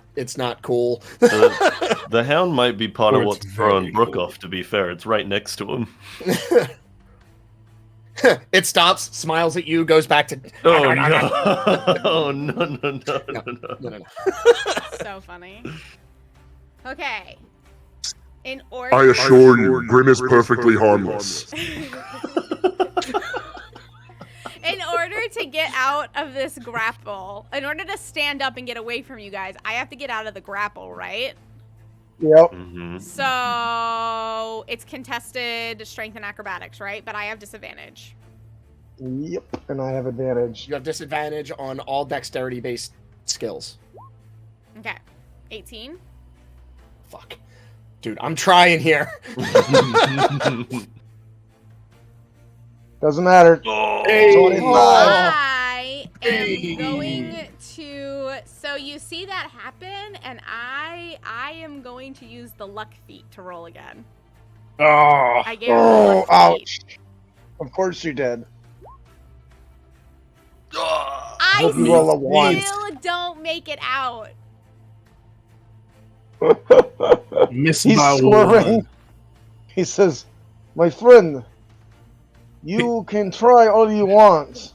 cool. The hound might be part Or of it's what's throwing very Brooke cool. off, to be fair. It's right next to him. It stops, smiles at you, goes back to. Oh, no. Oh, no. No. So funny. Okay. In order. I assure you, Grim is perfectly harmless. In order to get out of this grapple, in order to stand up and get away from you guys, I have to get out of the grapple, right? Yep. Mhm. So it's contested strength and acrobatics, right? But I have disadvantage. Yep. And I have advantage. You have disadvantage on all dexterity-based skills. Okay. 18. Fuck, dude, I'm trying here. Doesn't matter. Hey. 25. I am Hey. going to. So you see that happen, and I am going to use the luck feat to roll again. Oh. I gave him the luck feat. Ouch. Of course you did. I Hope you roll a one. still don't make it out. Missed He's by swearing. one. He says, "My friend, you can try all you want,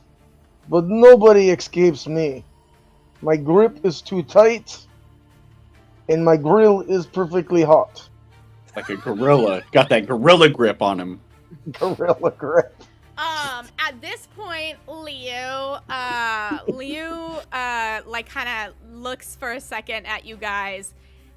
but nobody escapes me. My grip is too tight, and my grill is perfectly hot." Like a gorilla. Got that gorilla grip on him. Gorilla grip. At this point, Leo, like kind of looks for a second at you guys,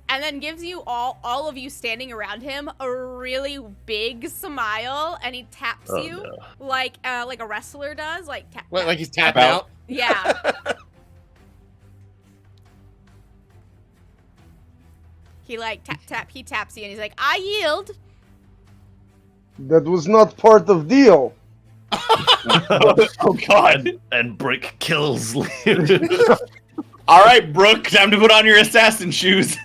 and then gives you all of you standing around him a really big smile, and he taps you like a wrestler does, like tap. What, tap. like he's tapping About- out? Yeah. He like he taps you, and he's like, "I yield." That was not part of deal. Oh god. And Brick kills Liam. Alright, Brooke, time to put on your assassin shoes.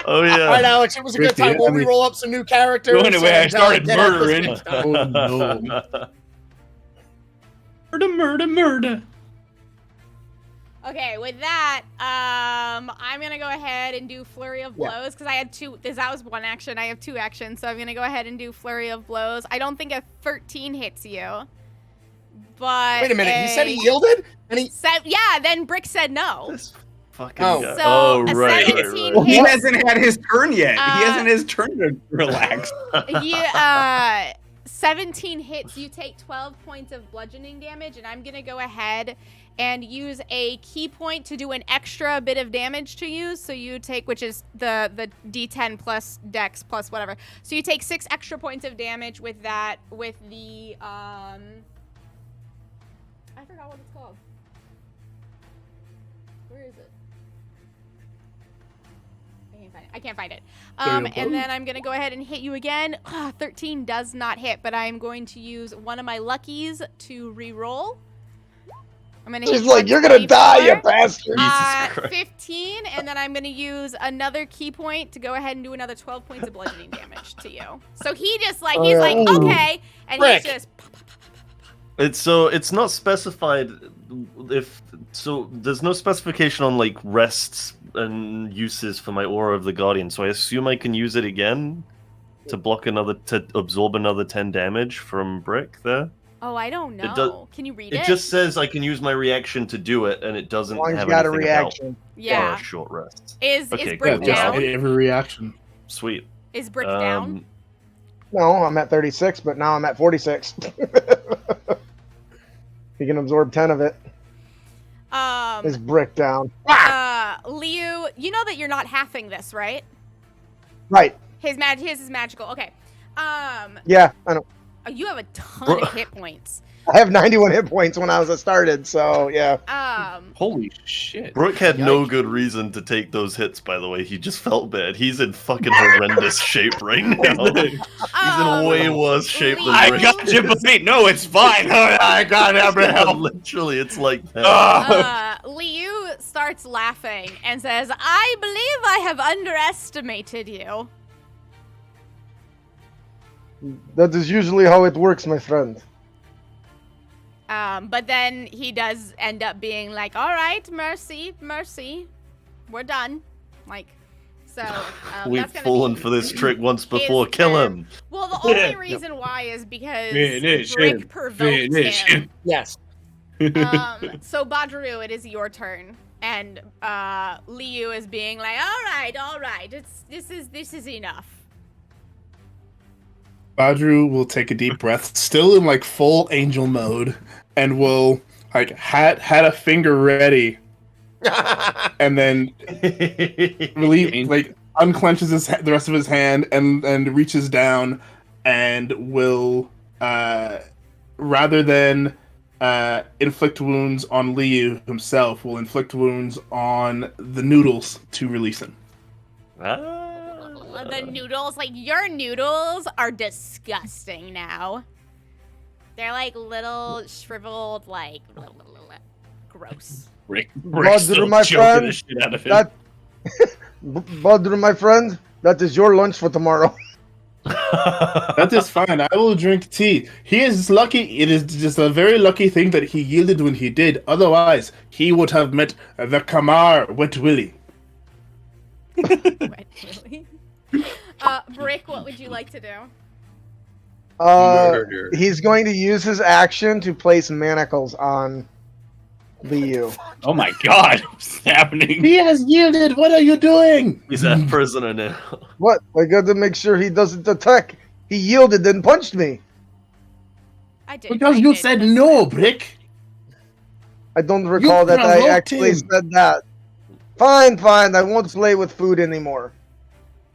Oh yeah. All right, Alex, it was a good time. Will we roll up some new characters? So anyway, I and, started get at this murdering. next time? Oh no. Murder. Okay, with that, I'm gonna go ahead and do Flurry of Blows because I had two. That was one action. I have two actions, so I'm gonna go ahead and do Flurry of Blows. I don't think a 13 hits you, but Wait a minute, he said he yielded? And he yeah. Then Brick said no. This fucking Oh. guy. So, Oh, a right, 17 right, He hits. hasn't had his turn yet. Uh, He hasn't had his turn to relax. 17 hits. You take 12 points of bludgeoning damage, and I'm gonna go ahead and use a key point to do an extra bit of damage to you. So you take, which is the D10 plus Dex plus whatever. So you take 6 extra points of damage with that. With the I forgot what it's called. Where is it? I can't find it. And then I'm going to go ahead and hit you again. 13 does not hit, but I am going to use one of my luckies to re-roll. I'm going to hit She's you like, on "You're gonna die, you 24. bastard." Christ. 15, and then I'm going to use another key point to go ahead and do another 12 points of bludgeoning damage to you. So he just like, he's like, Oh. okay, and Frick. he's just, It's not specified if so. There's no specification on like rests and uses for my Aura of the Guardian. So I assume I can use it again to absorb another 10 damage from Brick there. oh, I don't know. does- Can you read it? It just says I can use my reaction to do it, and it doesn't As long as have you got a anything reaction. yeah. about short rests. Is Okay, Brick cool. Yeah, down? every reaction. Sweet. Is Brick down? No, I'm at 36, but now I'm at 46. He can absorb 10 of it. His brick down. Liu, you know that you're not halving this, right? Right. His is magical. Okay. Yeah, I know. You have a ton of hit points. I have 91 hit points when I started, so yeah. Holy shit. Brooke had no good reason to take those hits, by the way. He just felt bad. He's in fucking horrendous shape right now. He's in way worse shape than I Brick. got you, but wait, no, it's fine. I got help. Literally, it's like that. Liu starts laughing and says, "I believe I have underestimated you." That is usually how it works, my friend. But then he does end up being like, "All right, mercy, we're done." Like, so We've that's gonna fallen be for this trick once before. his Kill turn. him. Well, the only reason why is because Finish Brick him. provoked Finish him. him. yes. So Badru, it is your turn, and Liu is being like, "All right, this is enough." Badru will take a deep breath, still in like full angel mode, and will like had a finger ready, and then really like unclenches the rest of his hand and reaches down and will rather than inflict wounds on Liu himself, will inflict wounds on the noodles to release him. The noodles, like your noodles, are disgusting now. They're like little shriveled, like gross. Rick's Badru, still my choking friend, the shit out of him. that Badru, my friend, that is your lunch for tomorrow. That is fine. I will drink tea. He is lucky. It is just a very lucky thing that he yielded when he did. Otherwise, he would have met the Kamar Wet Willy. Wet Willy. Brick, what would you like to do? Murder. He's going to use his action to place manacles on Liu. Oh my god, what's happening? He has yielded. What are you doing? He's a prisoner now. What? I got to make sure he doesn't attack. He yielded, then punched me. I did. Because I you did. said no, Brick. I don't recall that I provoked actually him. said that. Fine, fine. I won't play with food anymore.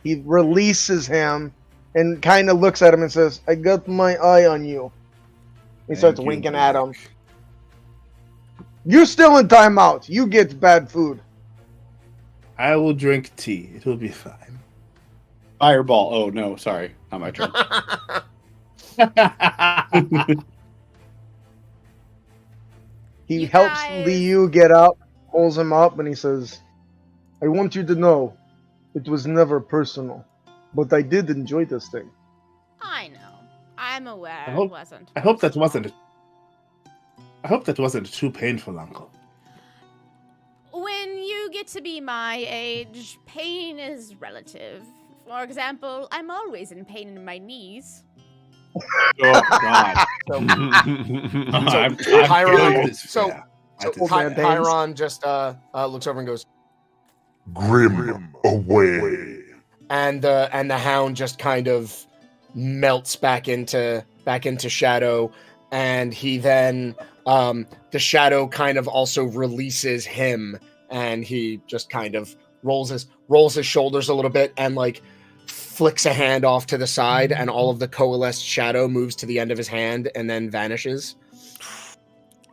He releases him and kind of looks at him and says, I got my eye on you. He starts Thank you, winking at him. Brick. You're still in timeout. You get bad food. I will drink tea. It will be fine. Fireball. Oh no, sorry, not my turn. He You helps guys- Liu get up, pulls him up, and he says, I want you to know it was never personal, but I did enjoy this thing. I know. I'm aware I hope- it wasn't. I hope that personal. wasn't. I hope that wasn't too painful, Uncle. When you get to be my age, pain is relative. For example, I'm always in pain in my knees. Oh god. I'm Chiron, That is so- fair. So That is- man, Baines. Chiron just looks over and goes, Grim away. and the hound just kind of melts back into shadow, and he then the shadow kind of also releases him, and he just kind of rolls his shoulders a little bit and like flicks a hand off to the side, and all of the coalesced shadow moves to the end of his hand and then vanishes.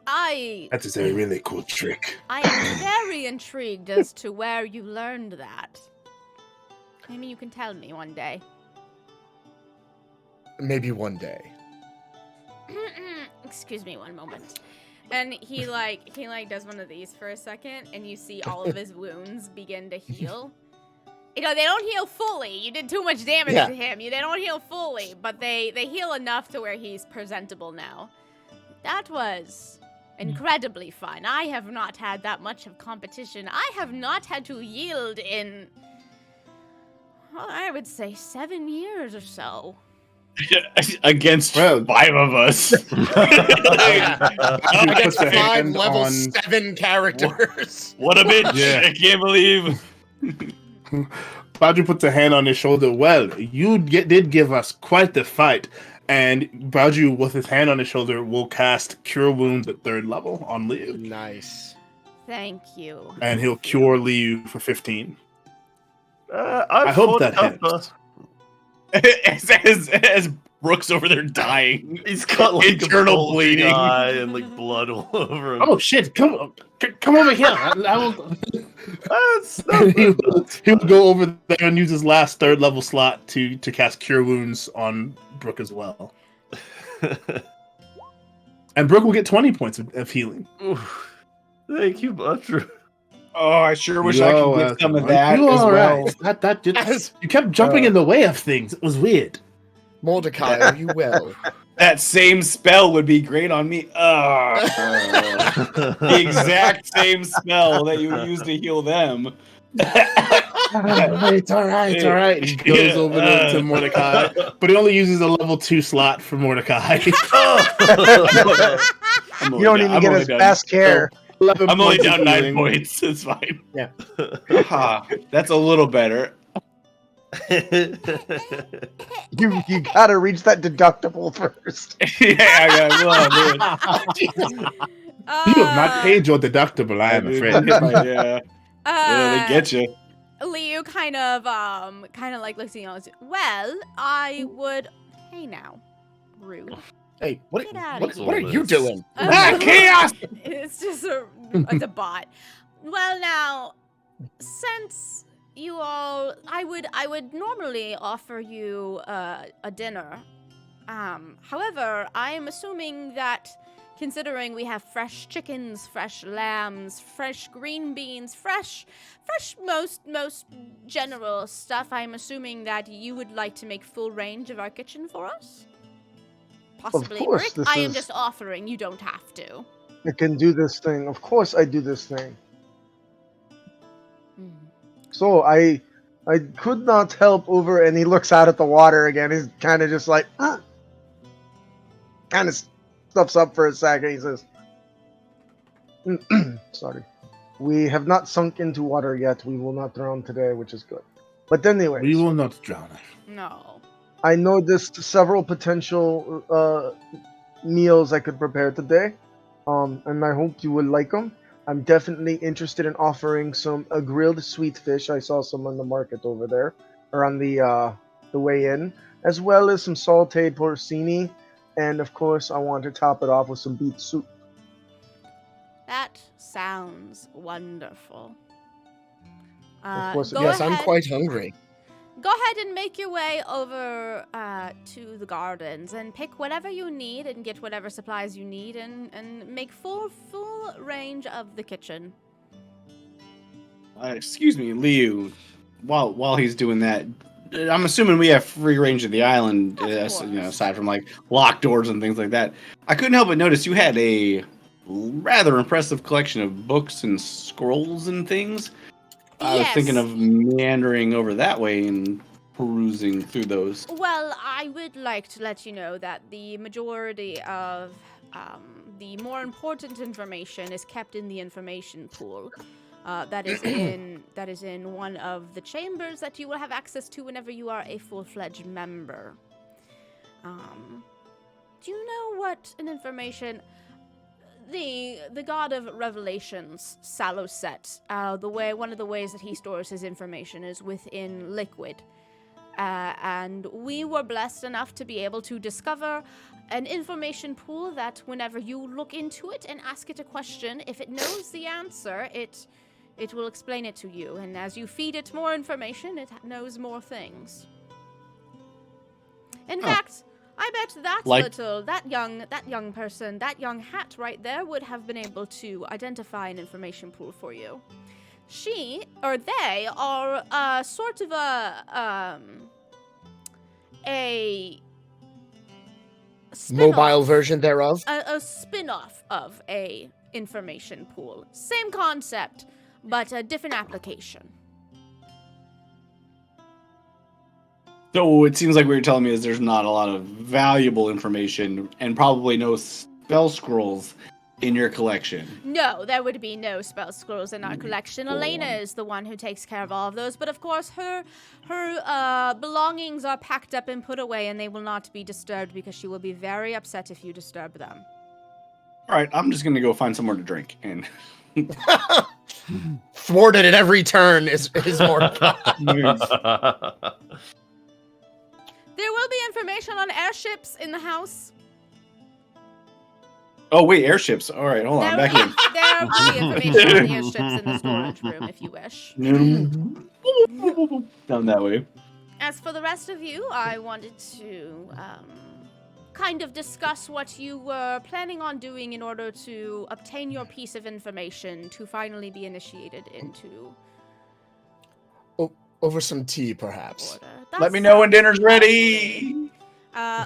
That is a really cool trick. I am very intrigued as to where you learned that. Maybe you can tell me one day. Maybe one day. Excuse me one moment. And he does one of these for a second, and you see all of his wounds begin to heal. You know, they don't heal fully. You did too much damage Yeah. to him. They don't heal fully, but they heal enough to where he's presentable now. That was incredibly fun. I have not had that much of competition. I have not had to yield in, well, I would say 7 years or so. Against Well- 5 of us. Against puts a 5 hand level on- 7 characters. What a bitch! Yeah. I can't believe. Baju puts a hand on his shoulder. Well, you did give us quite the fight. And Baju, with his hand on his shoulder, will cast Cure Wounds at 3rd level on Liu. Nice. Thank you. And he'll cure Liu for 15. I hope fought that tougher. as Brooks over there dying. He's got like Internal a bulging bleeding. eye and like blood all over him. Oh shit! Come over here. I will. That's not he will go over there and use his last 3rd level slot to cast Cure Wounds on Brooke as well. And Brooke will get 20 points of healing. Oof. Thank you, Butcher. Oh, I sure wish I could get some of that You as all well. right? As You kept jumping in the way of things. It was weird. Mordecai, are you well? That same spell would be great on me. The exact same spell that you used to heal them. It's all right. He goes over to Mordecai, but he only uses a level 2 slot for Mordecai. You don't even get his best care. 11 I'm only points of down 9 healing. points. It's fine. Yeah. That's a little better. You gotta reach that deductible first. Yeah. Well, dude. You have not paid your deductible, I am afraid. Yeah. They get you. Liu kind of like looks at you and goes, well, I would. Hey now, rude. Hey, what Get outta here. are you doing? Chaos! It's just it's a bot. Well, now, since you all, I would normally offer you a dinner, However, I'm assuming that considering we have fresh chickens, fresh lambs, fresh green beans, fresh most general stuff, I'm assuming that you would like to make full range of our kitchen for us? Possibly, course, Brick. this I am is- just offering. You don't have to. I can do this thing. Of course, I do this thing. So I could not help over, and he looks out at the water again. He's kind of just like, kind of stuffs up for a second. He says, "Sorry, we have not sunk into water yet. We will not drown today, which is good. But anyway, We will not drown. No. I noticed several potential meals I could prepare today, and I hope you would like them. I'm definitely interested in offering a grilled sweet fish. I saw some on the market over there, or on the way in, as well as some sautéed porcini, and of course, I want to top it off with some beet soup. That sounds wonderful. Of course it Go Yes, I'm ahead- quite hungry. Go ahead and make your way over to the gardens and pick whatever you need and get whatever supplies you need and make full range of the kitchen. Excuse me, Liu. While he's doing that, I'm assuming we have free range of the island, Of aside from like locked doors and things like that. I couldn't help but notice you had a rather impressive collection of books and scrolls and things. I was thinking Yes. of meandering over that way and perusing through those. Well, I would like to let you know that the majority of the more important information is kept in the information pool. That is in one of the chambers that you will have access to whenever you are a full-fledged member. Do you know what an information? The God of Revelations, Saloset, one of the ways that he stores his information is within liquid. And we were blessed enough to be able to discover an information pool that whenever you look into it and ask it a question, if it knows the answer, it will explain it to you. And as you feed it more information, it knows more things. In fact, I bet that young person, that young hat right there would have been able to identify an information pool for you. They are sort of a spin-off, Mobile version thereof. a spin-off of a information pool. Same concept, but a different application. So it seems like what you're telling me is there's not a lot of valuable information and probably no spell scrolls in your collection. No, there would be no spell scrolls in our collection. Elena is the one who takes care of all of those, but of course her belongings are packed up and put away, and they will not be disturbed because she will be very upset if you disturb them. All right, I'm just gonna go find somewhere to drink and. Thwarted at every turn is Mordecai. There will be information on airships in the house. Oh wait, airships. All right, hold on, back in. There will be information on airships in the storage room if you wish. Down that way. As for the rest of you, I wanted to kind of discuss what you were planning on doing in order to obtain your piece of information to finally be initiated into Over some tea, perhaps. order. Let me know when dinner's ready.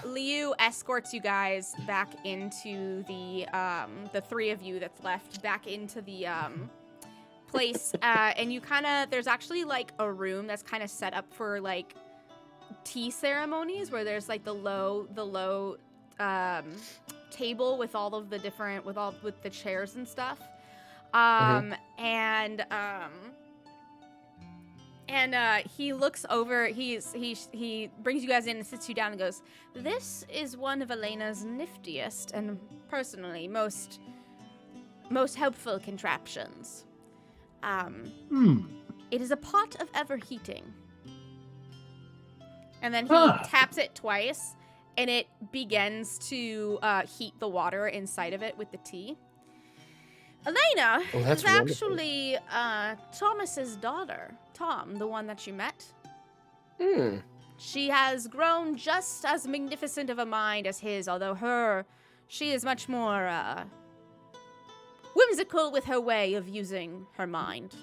Liu escorts you guys back into the three of you that's left back into the place, and you there's actually like a room that's kind of set up for like tea ceremonies where there's like the low table with all of the different with the chairs and stuff, and he looks over. He brings you guys in and sits you down and goes, "This is one of Elena's niftiest and personally most helpful contraptions. It is a pot of ever-heating." And then he taps it twice, and it begins to heat the water inside of it with the tea. Elena that's is wonderful. actually Thomas's daughter. Tom, the one that you met. She has grown just as magnificent of a mind as his, although she is much more, whimsical with her way of using her mind.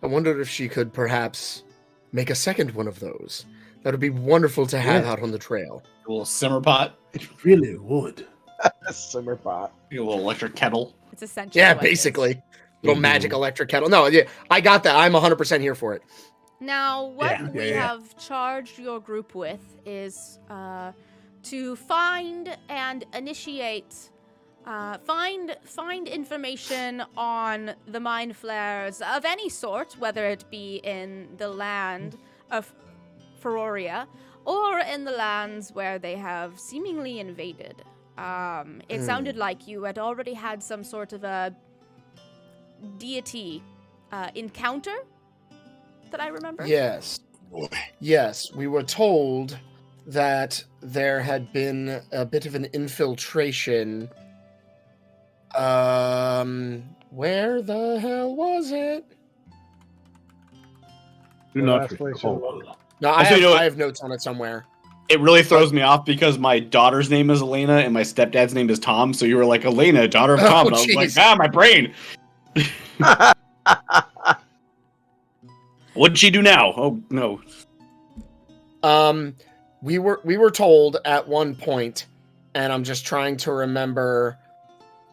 I wondered if she could perhaps make a second one of those. That would be wonderful to have Yeah. out on the trail. A little simmer pot, It really would. A simmer pot. a little electric kettle. It's essentially Yeah, what it is. basically. Little Mhm. magic electric kettle. No, yeah, I got that. I'm 100% here for it. Now, what Yeah, we yeah. have charged your group with is to find and initiate, find information on the mind flares of any sort, whether it be in the land of Feroria or in the lands where they have seemingly invaded. It sounded like you had already had some sort of a deity encounter that I remember. Yes. Yes, we were told that there had been a bit of an infiltration. Where the hell was it? Do The not last place you recall. No, Actually, you know what? I have notes on it somewhere. It really throws me off because my daughter's name is Elena and my stepdad's name is Tom. So you were like, Elena, daughter of Tom. Oh, And I was like, jeez. my brain. What'd she do now? Oh, no. We were told at one point, and I'm just trying to remember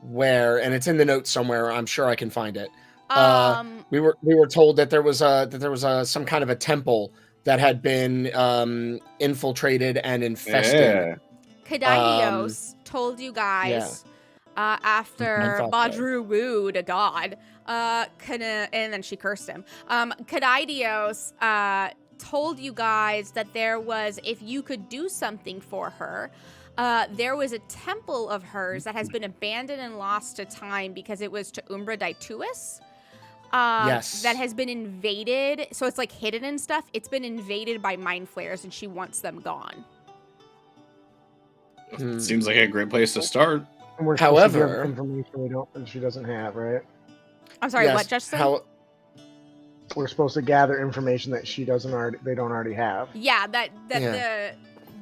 where, and it's in the notes somewhere. I'm sure I can find it. We were told that there was some kind of a temple that had been infiltrated and infested. Kadidios told you guys after I thought Badru wooed a god, and then she cursed him. Kadidios told you guys that there was, if you could do something for her, there was a temple of hers that has been abandoned and lost to time because it was to Umbra Daituus. Yes. That has been invaded. So it's like hidden and stuff. It's been invaded by mind flayers and she wants them gone. Seems like a great place to start. And we're supposed to give However- information she doesn't have, right? I'm sorry, Yes, what, Justin? We're supposed to gather information that they don't already have. Yeah, that Yeah.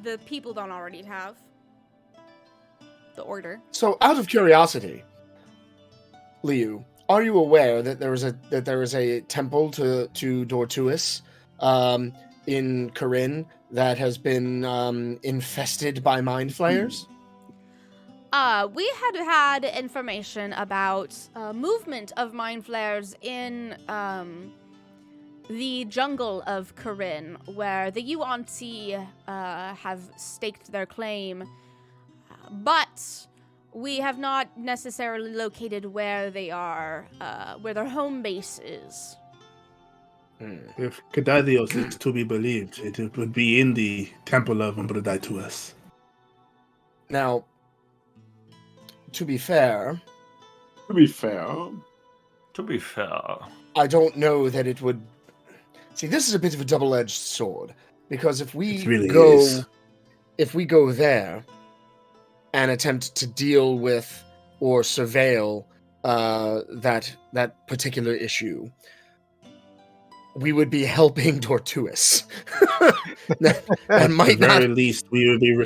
the people don't already have. The order. So, out of curiosity, Liu, are you aware that there is a temple to Dortuus in Corinne that has been infested by mind flayers? We had information about movement of mind flayers in the jungle of Corinne, where the Yuan-Ti have staked their claim, but we have not necessarily located where they are, where their home base is. If Kadaidios is to be believed, it would be in the Temple of Umbra-Daituus. Now, to be fair, To be fair, I don't know that it would. See, this is a bit of a double-edged sword, because if we It really go, is. if we go there and attempt to deal with or surveil that particular issue, we would be helping Dortuus. that might At the very not least, we would be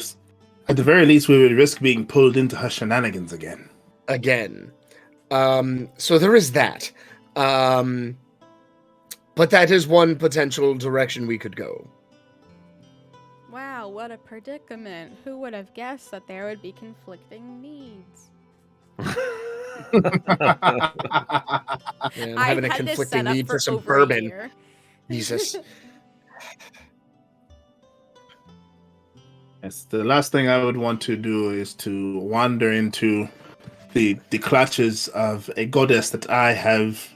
at the very least we would risk being pulled into her shenanigans again. again. So there is that. But that is one potential direction we could go. Wow, what a predicament. Who would have guessed that there would be conflicting needs? And I having a had this conflicting set up need for some over a bourbon. year. Jesus. Yes, the last thing I would want to do is to wander into the clutches of a goddess that I have,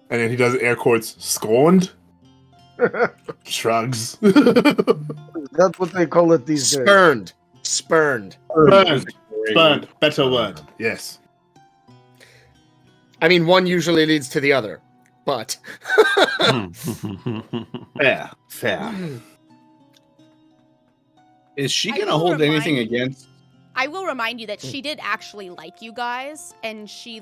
and then he does air quotes, scorned? Shrugs. That's what they call it these days. Spurned. Spurned. Spurned. Better word. Yes. I mean, one usually leads to the other, but Fair. Fair. Is she I gonna will hold anything remind- against? I will remind you that she did actually like you guys, and she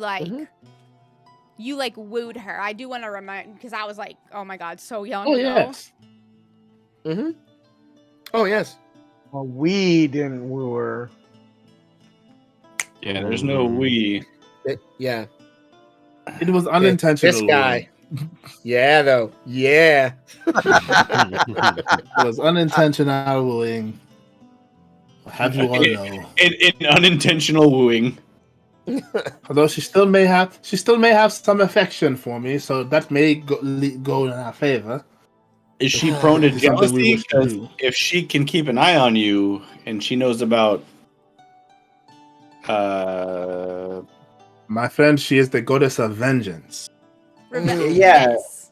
you wooed her. I do want to remind, because I was like, oh my god, so young Oh, ago. yes. Mm-hmm. Oh, yes. Well, we didn't woo her. Yeah, there's no we. Yeah. It was unintentional. This guy. Yeah, though. Yeah. It was unintentional wooing. I'll have you all know. In unintentional wooing. Although she still may have some affection for me, so that may go in our favor. Is she prone to This is something we jealousy? wish to 'Cause do. if she can keep an eye on you and she knows about My friend, she is the goddess of vengeance. Revenge. Yeah. Yes.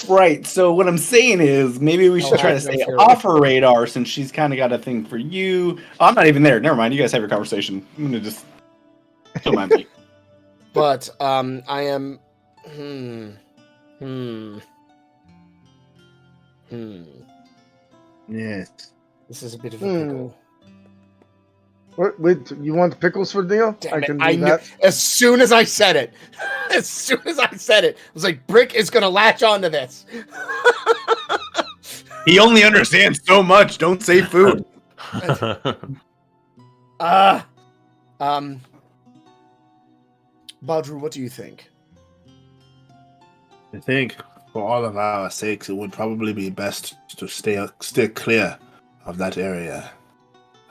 right, so what I'm saying is maybe we should try to stay off her radar since she's kind of got a thing for you. Oh, I'm not even there. Never mind. You guys have your conversation. I'm gonna just don't mind me. But I am. Yes. This is a bit of a pickle. Wait, you want the pickles for the deal? Damn I it, can I do knew, that. as soon as I said it, I was like, Brick is gonna latch onto this. He only understands so much. Don't say food. Badru, what do you think? I think for all of our sakes, it would probably be best to stay clear of that area.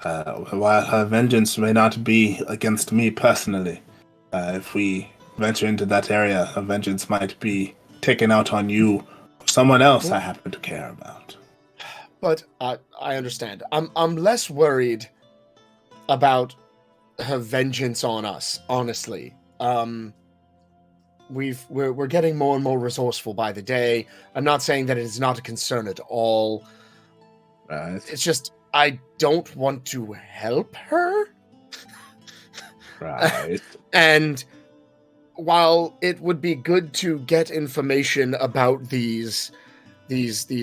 While her vengeance may not be against me personally, if we venture into that area, her vengeance might be taken out on you or someone else I happen to care about. But I understand. I'm less worried about her vengeance on us, honestly. We're getting more and more resourceful by the day. I'm not saying that it is not a concern at all. Right. It's just I don't want to help her. Right. And while it would be good to get information about these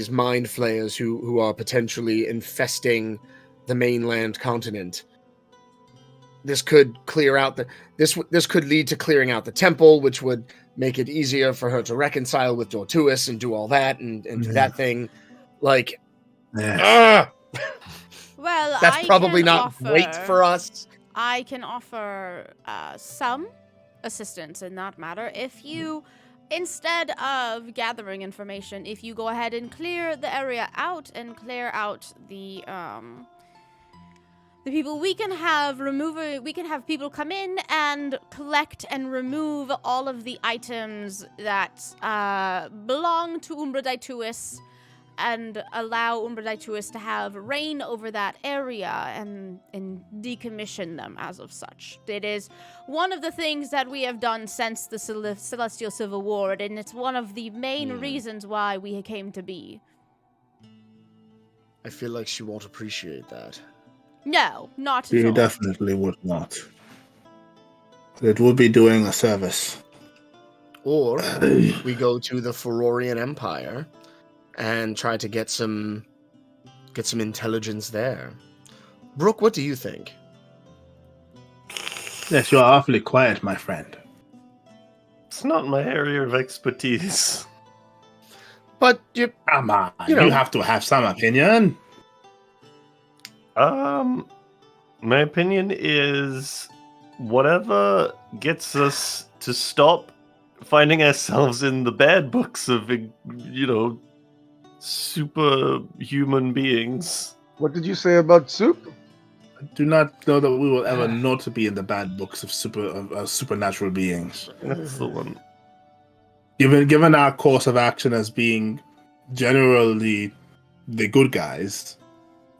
mind flayers who are potentially infesting the mainland continent, this could clear out this could lead to clearing out the temple, which would make it easier for her to reconcile with Dortuus and do all that and do that thing. Like, Yes. Well, that's I probably can not great offer- for us. I can offer some assistance in that matter if you, instead of gathering information, if you go ahead and clear the area out and clear out the people, we can have people come in and collect and remove all of the items that belong to Umbra Daituis and allow Umbra Daituis to have reign over that area and decommission them as of such. It is one of the things that we have done since the Celestial Civil War, and it's one of the main reasons why we came to be. I feel like she won't appreciate that. No, not at You all. definitely would not. It would be doing a service. Or we go to the Furorian Empire and try to get some intelligence there. Brooke, what do you think? Yes, you are awfully quiet, my friend. It's not my area of expertise. But you Come on, You know. you have to have some opinion. My opinion is whatever gets us to stop finding ourselves in the bad books of, superhuman beings. What did you say about soup? I do not know that we will ever not be in the bad books of supernatural beings. That's the one. Given our course of action as being generally the good guys,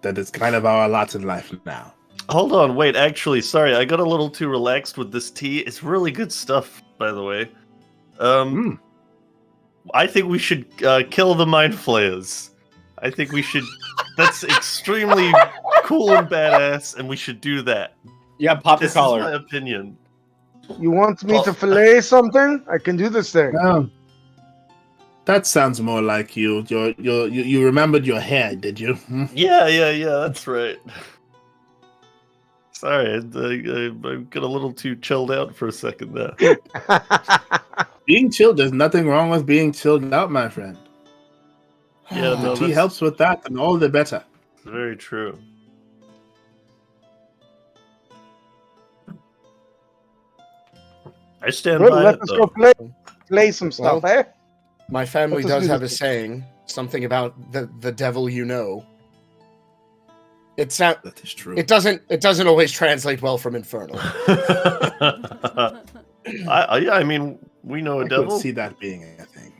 that is kind of our lot in life now. Hold on, wait, actually, sorry, I got a little too relaxed with this tea. It's really good stuff, by the way. I think we should kill the mind flayers. I think we should. That's extremely cool and badass, and we should do that. Yeah, pop your This is my collar. opinion. You want me to fillet something? I can do this thing. That sounds more like you. You remembered your hair, did you? Yeah, that's right. Sorry, I got a little too chilled out for a second there. Being chilled, there's nothing wrong with being chilled out, my friend. Yeah, The no, tea that's helps with that, and all the better. very true. I stand Good, by let it, us though. go play some stuff, Well, eh? My family Let's just does do have a this. saying, something about the devil you know. It sound That is true. it doesn't always translate well from infernal. I mean, we know a I could devil. see that being a thing.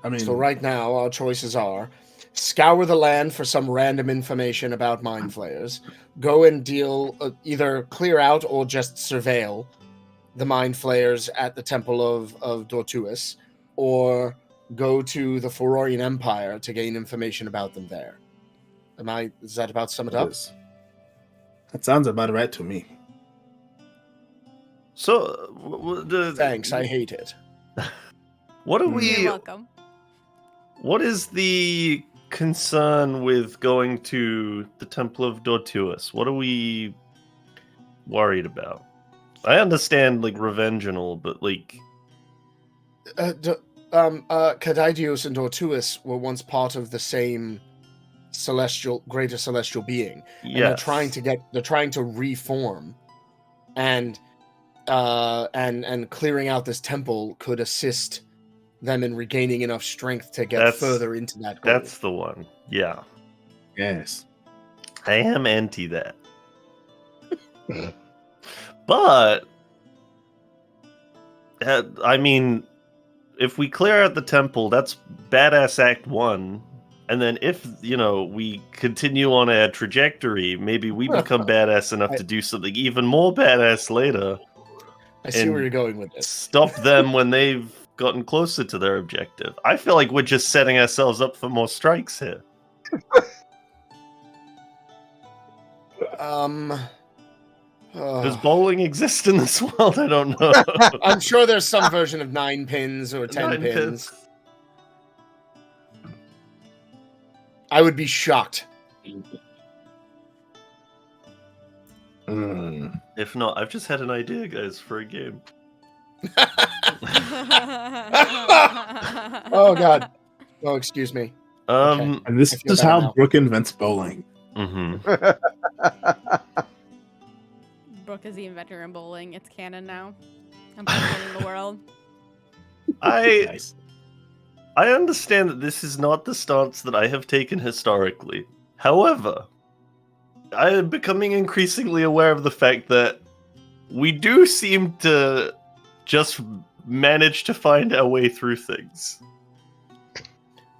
I mean, So right now, our choices are: scour the land for some random information about mind flayers, go and deal, either clear out or just surveil the mind flayers at the Temple of Dortuus, or go to the Furorian Empire to gain information about them there. Does that about sum it up? that sounds about right to me. So, Thanks, I hate it. what are You're we? welcome. What is the concern with going to the Temple of Dortuus? What are we worried about? I understand, like, revenge and all, but, like... Cadidius and Dortuus were once part of the same greater celestial being, and Yes. they're trying to reform, and clearing out this temple could assist them in regaining enough strength to get further into that goal. That's the one. Yeah. Yes. I am anti that. But, I mean, if we clear out the temple, that's badass Act 1. And then if, we continue on our trajectory, maybe we become badass enough to do something even more badass later. I see where you're going with this. Stop them when they've gotten closer to their objective. I feel like we're just setting ourselves up for more strikes here. Does bowling exist in this world? I don't know. I'm sure there's some version of 9 pins or 10 9 pins. I would be shocked. If not, I've just had an idea, guys, for a game. Oh God. Oh, excuse me. Okay. And this is how now. Brooke invents bowling. Mm-hmm. Brooke is the inventor in bowling. It's canon now. I'm in the world. Nice. I understand that this is not the stance that I have taken historically. However, I am becoming increasingly aware of the fact that we do seem to just manage to find our way through things.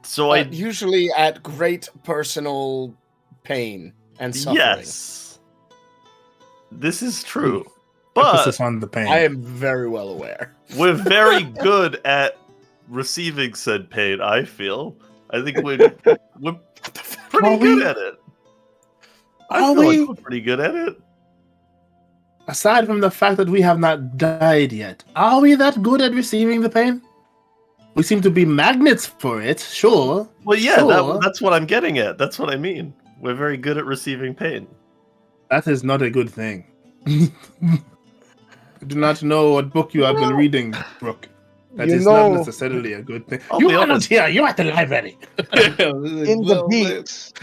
So usually at great personal pain and suffering. Yes, this is true. But Emphasis on the pain. I am very well aware. we're very good at receiving said pain, I feel. I think we're pretty good at it. I feel like we're pretty good at it. Aside from the fact that we have not died yet, are we that good at receiving the pain? We seem to be magnets for it, sure. Well, yeah, sure. that's what I'm getting at. That's what I mean. We're very good at receiving pain. That is not a good thing. I do not know what book you have been reading, Brooke. That is not necessarily a good thing. I'll You be are not honest. here. You're at the library. In the beats.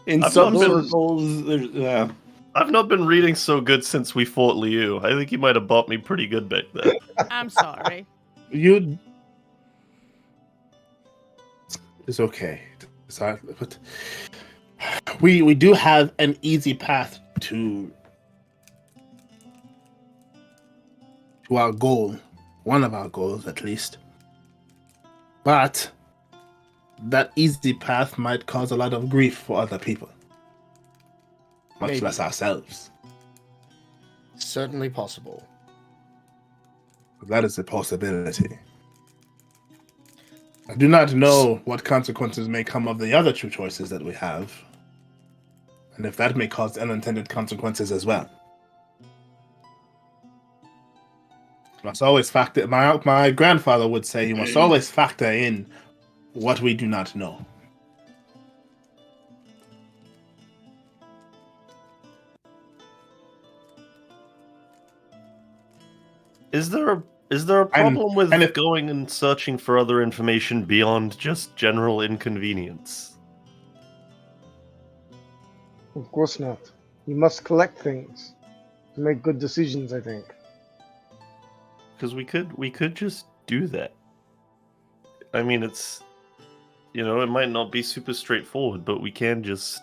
In I've some not been- circles, there's I've not been reading so good since we fought Liu. I think he might have bought me pretty good back then. I'm sorry. You. It's okay. But we do have an easy path to our goal. One of our goals, at least. But that easy path might cause a lot of grief for other people. Much Maybe. less ourselves. Certainly possible. That is a possibility. I do not know what consequences may come of the other two choices that we have. And if that may cause unintended consequences as well. You must always factor. My grandfather would say you must always factor in what we do not know. Is there a Is there a problem with and if- going and searching for other information beyond just general inconvenience? Of course not. You must collect things to make good decisions, I think. Because we could just do that. I mean, it's, it might not be super straightforward, but we can just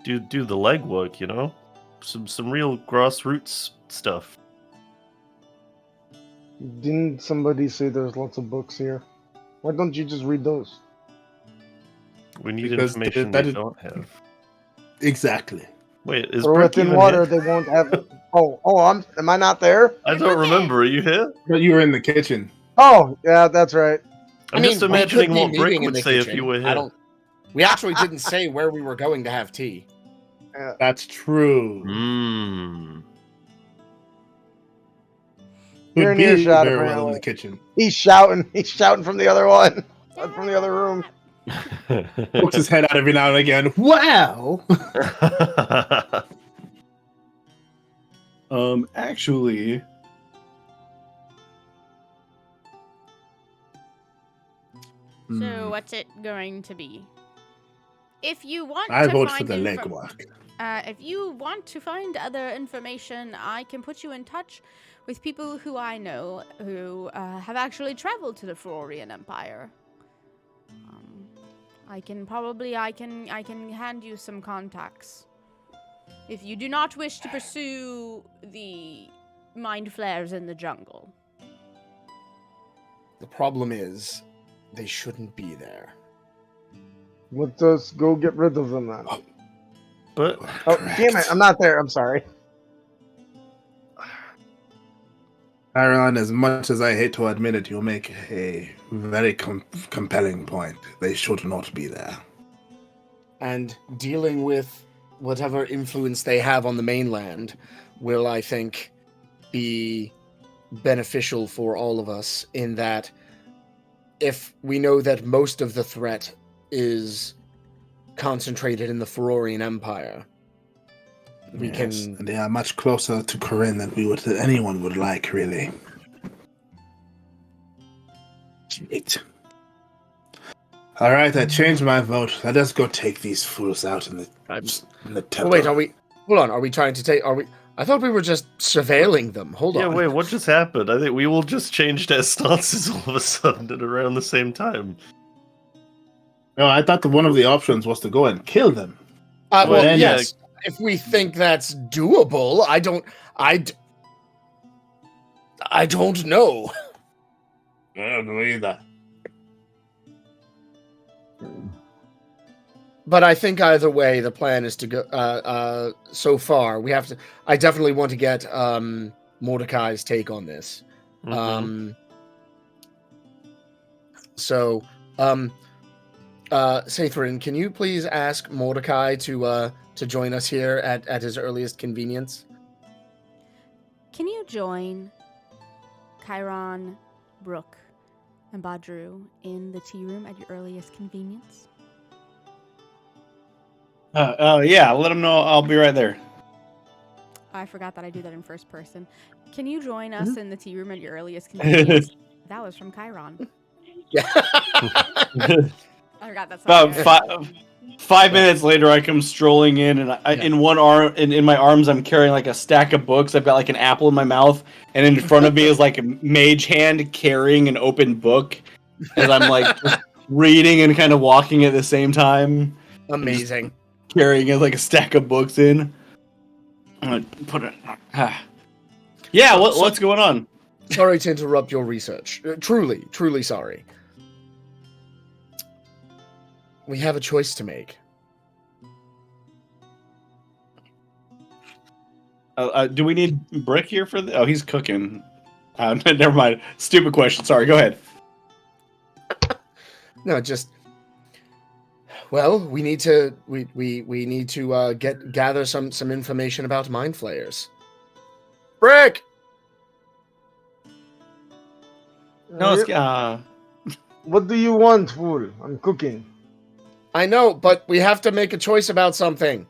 do the legwork, some real grassroots stuff. Didn't somebody say there's lots of books here? Why don't you just read those? We need Because information that they is- don't have. Exactly. Wait, is Or Brick within even water, here? they won't have. Am I not there? I don't remember. Are you here? But you were in the kitchen. Oh, yeah, that's right. I'm just we imagining could be what Brick meeting in would the say if kitchen. you were I here. don't. We actually didn't say where we were going to have tea. That's true. Mmm. You're Would in be earshot, very well in apparently. the kitchen. He's shouting. He's shouting from the other one. From the other room. Pokes his head out every now and again. Wow. Actually, So what's it going to be? If you want I to vote for find the info- legwork. if you want to find other information, I can put you in touch with people who I know who have actually traveled to the Florian Empire. I can hand you some contacts. If you do not wish to pursue the mind flares in the jungle. The problem is, they shouldn't be there. Let us go get rid of them then. But Oh, damn it. I'm not there. I'm sorry. Aaron, as much as I hate to admit it, you make a very compelling point. They should not be there. And dealing with whatever influence they have on the mainland will, I think, be beneficial for all of us in that if we know that most of the threat is concentrated in the Furorian Empire, we Yes, can... and they are much closer to Corinne than anyone would like, really. Shit. All right, I changed my vote. Let us go take these fools out in the Oh, temple. wait, hold on, are we trying to take... I thought we were just surveilling them. Hold yeah, on. wait, what just happened? I think we all just changed our stances all of a sudden at around the same time. No, I thought one of the options was to go and kill them. Well, Well, yes, if we think that's doable, I don't know. I don't know either. But I think either way, the plan is to go. So far, we have to. I definitely want to get Mordecai's take on this. Mhm. Sathrin, can you please ask Mordecai to join us here at his earliest convenience? Can you join Chiron, Brooke, and Badru in the tea room at your earliest convenience? yeah, let him know I'll be right there. I forgot that I do that in first person. Can you join us in the tea room at your earliest convenience? That was from Chiron. Yeah. I forgot that's About 5 minutes later, I come strolling in, and in one arm, in my arms, I'm carrying like a stack of books. I've got like an apple in my mouth, and in front of me is like a mage hand carrying an open book, as I'm like just reading and kind of walking at the same time. Amazing. Carrying like a stack of books in. I'm gonna put it. Yeah, what's going on? Sorry to interrupt your research. Truly sorry. We have a choice to make. Do we need Brick here for the? Oh, he's cooking. Never mind. Stupid question. Sorry. Go ahead. No, just. Well, we need to need to gather some information about mind flayers. Brick. No, it's What do you want, fool? I'm cooking. I know, but we have to make a choice about something.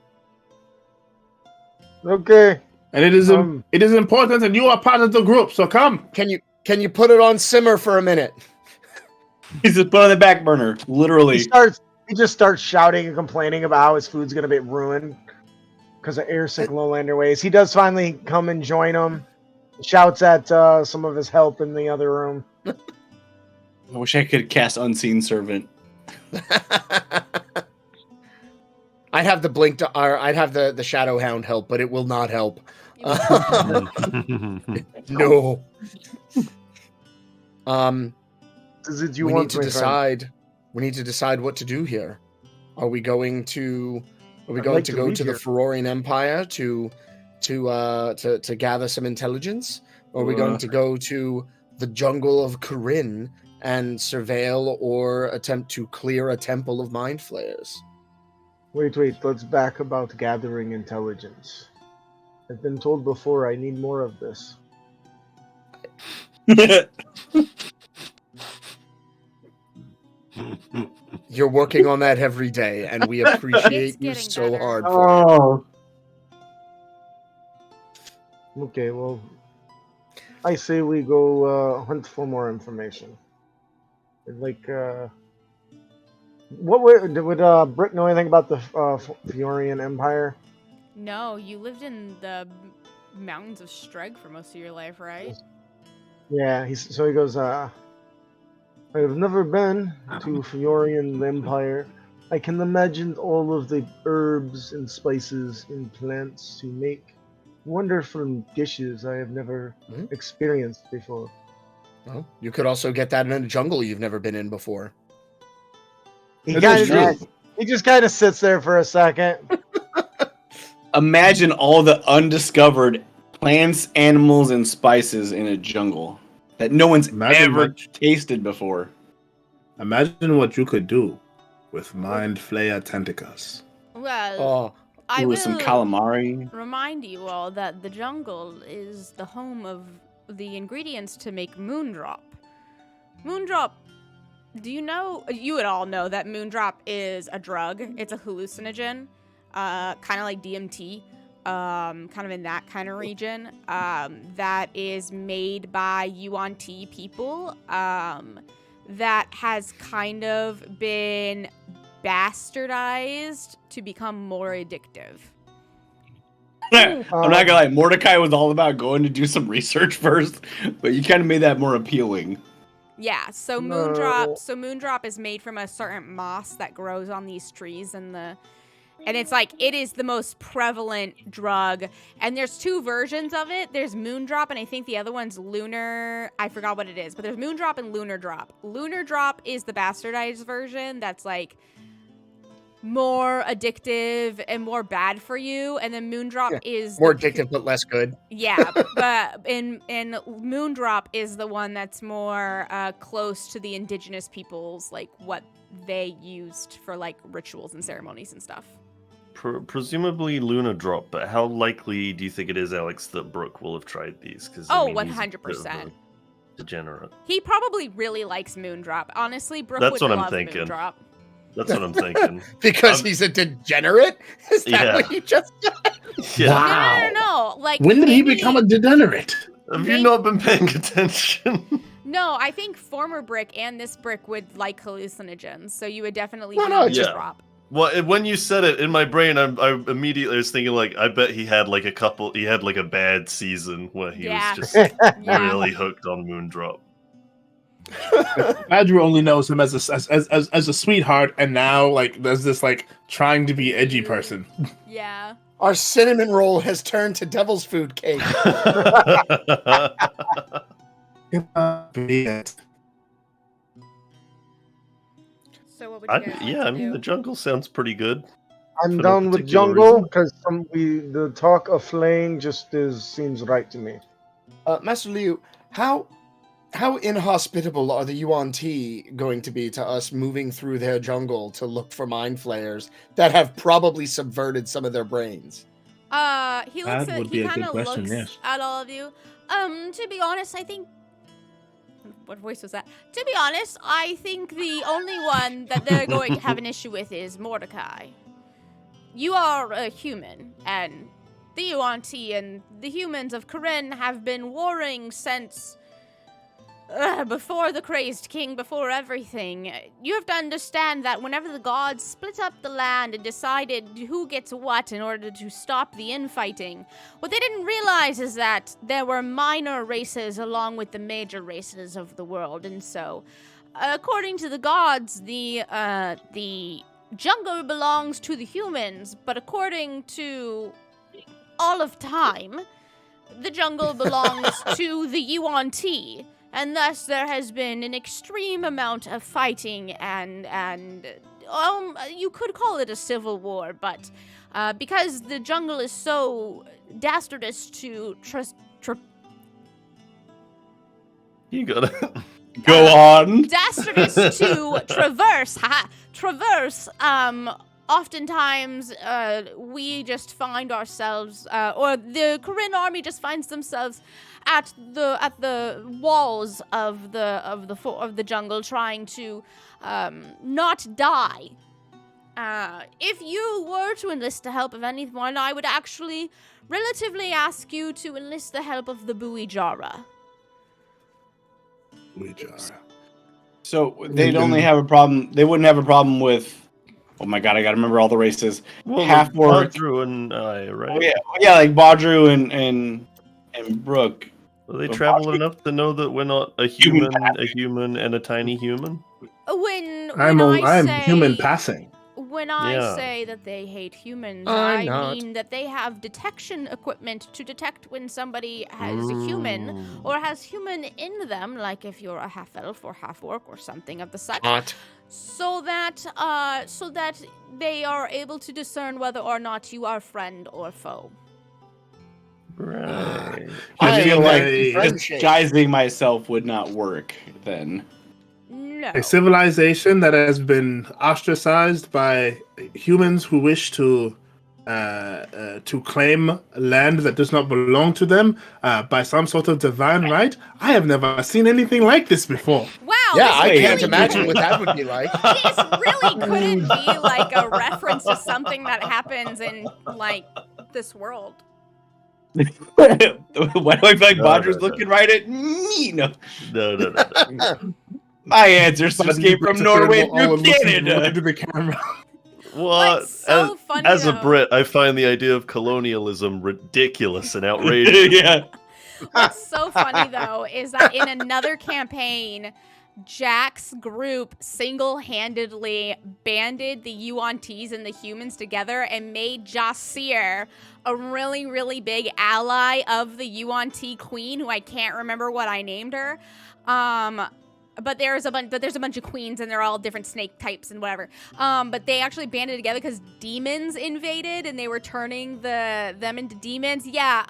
Okay. And it is important, and you are part of the group. So come. Can you put it on simmer for a minute? He's just put on the back burner, literally. He just starts shouting and complaining about how his food's gonna be ruined because of airsick lowlander ways. He does finally come and join them. Shouts at some of his help in the other room. I wish I could cast Unseen Servant. I'd have the blink to, or I'd have the Shadow Hound help, but it will not help. No. We We need to decide. We need to decide what to do here. Are we going to? Are we going to go to the Ferorian Empire to gather some intelligence? Or are we going to go to the jungle of Corinne and surveil or attempt to clear a temple of mind flayers? Wait, let's back about gathering intelligence. I've been told before I need more of this. You're working on that every day, and we appreciate you so better. hard for it. Oh. Okay, well, I say we go hunt for more information. Like, what would Brick know anything about the Fiorian Empire? No, you lived in the mountains of Streg for most of your life, right? Yeah, he goes, I have never been to Fiorian Empire. I can imagine all of the herbs and spices and plants to make wonderful dishes I have never experienced before. Well, you could also get that in a jungle you've never been in before. He just kind of sits there for a second. Imagine all the undiscovered plants, animals, and spices in a jungle that no one's ever tasted before. Imagine what you could do with Mind Flayer Tentacles. Well, I will some calamari. remind you all that the jungle is the home of the ingredients to make Moondrop. Moondrop, do you know, you would all know that Moondrop is a drug. It's a hallucinogen, kind of like DMT, kind of in that kind of region, that is made by Yuan-Ti people, that has kind of been bastardized to become more addictive. I'm not gonna lie, Mordecai was all about going to do some research first, but you kind of made that more appealing. Yeah, so Moondrop is made from a certain moss that grows on these trees and it's like it is the most prevalent drug. And there's two versions of it. There's Moondrop and I think the other one's Lunar. I forgot what it is, but there's Moondrop and Lunar Drop. Lunar Drop is the bastardized version that's like more addictive and more bad for you, and then Moondrop is more addictive but less good. Yeah, but in Moondrop is the one that's more close to the indigenous peoples, like what they used for like rituals and ceremonies and stuff. Presumably Luna Drop, but how likely do you think it is, Aelx, that Brooke will have tried these? 100%. Degenerate. He probably really likes Moondrop. Honestly, Brooke That's would what love I'm thinking. Moondrop. That's what I'm thinking. Because he's a degenerate? Is that what you just said? Yeah. Wow. No. Like, when did he become a degenerate? Have you not been paying attention? No, I think former Brick and this Brick would like hallucinogens, so you would definitely Drop. Well, when you said it in my brain, I immediately was thinking like, I bet he had like a bad season where he was just really hooked on Moondrop. Andrew only knows him as a sweetheart, and now like there's this like trying to be edgy person. Yeah. Our cinnamon roll has turned to devil's food cake. So what would you guys I mean, the jungle sounds pretty good. I'm down with jungle because the talk of flaying just seems right to me. Master Liu, how inhospitable are the Yuan-Ti going to be to us moving through their jungle to look for mind flayers that have probably subverted some of their brains? He kind of looks at all of you. To be honest, I think. What voice was that? To be honest, I think the only one that they're going to have an issue with is Mordecai. You are a human, and the Yuan-Ti and the humans of Corinne have been warring since before the crazed king, before everything. You have to understand that whenever the gods split up the land and decided who gets what in order to stop the infighting, what they didn't realize is that there were minor races along with the major races of the world, and so, according to the gods, the jungle belongs to the humans, but according to all of time, the jungle belongs to the Yuan-Ti. And thus, there has been an extreme amount of fighting and you could call it a civil war, but because the jungle is so dastardous to You got it. Go on. dastardous to traverse, oftentimes, we just find ourselves, or the Corinne army just finds themselves at the walls of the jungle, trying to not die. If you were to enlist the help of anyone, I would actually relatively ask you to enlist the help of the Buijara. So they'd only have a problem. They wouldn't have a problem with. Oh my god, I gotta remember all the races. Well, Half orc. Badru and I, right? Oh yeah, like Badru and Brooke. Are they Well, travel Badru- enough to know that we're not a Human human, and a tiny human? I'm human passing. When I Yeah. say that they hate humans, I'm I not. mean that they have detection equipment to detect when somebody has a human or has human in them, like if you're a half elf or half orc or something of the such, Not. so that they are able to discern whether or not you are friend or foe. Right. I I feel am like a- disguising myself would not work then. No. A civilization that has been ostracized by humans who wish to claim land that does not belong to them by some sort of divine right. I have never seen anything like this before. Wow. Yeah, this I really can't imagine what that would be like. This really couldn't be like a reference to something that happens in like this world. Why do I feel like No, Badru's no. looking right at me? No. No. My ancestors came from Norway through Canada. To the camera. What? What's so funny As a though- Brit, I find the idea of colonialism ridiculous and outrageous. Yeah. What's so funny though is that in another campaign, Jack's group single-handedly banded the Yuan-Tis and the humans together and made Jasir a really, really big ally of the Yuan-Ti queen, who I can't remember what I named her. But there's a bunch of queens, and they're all different snake types and whatever. But they actually banded together because demons invaded, and they were turning them into demons. Yeah.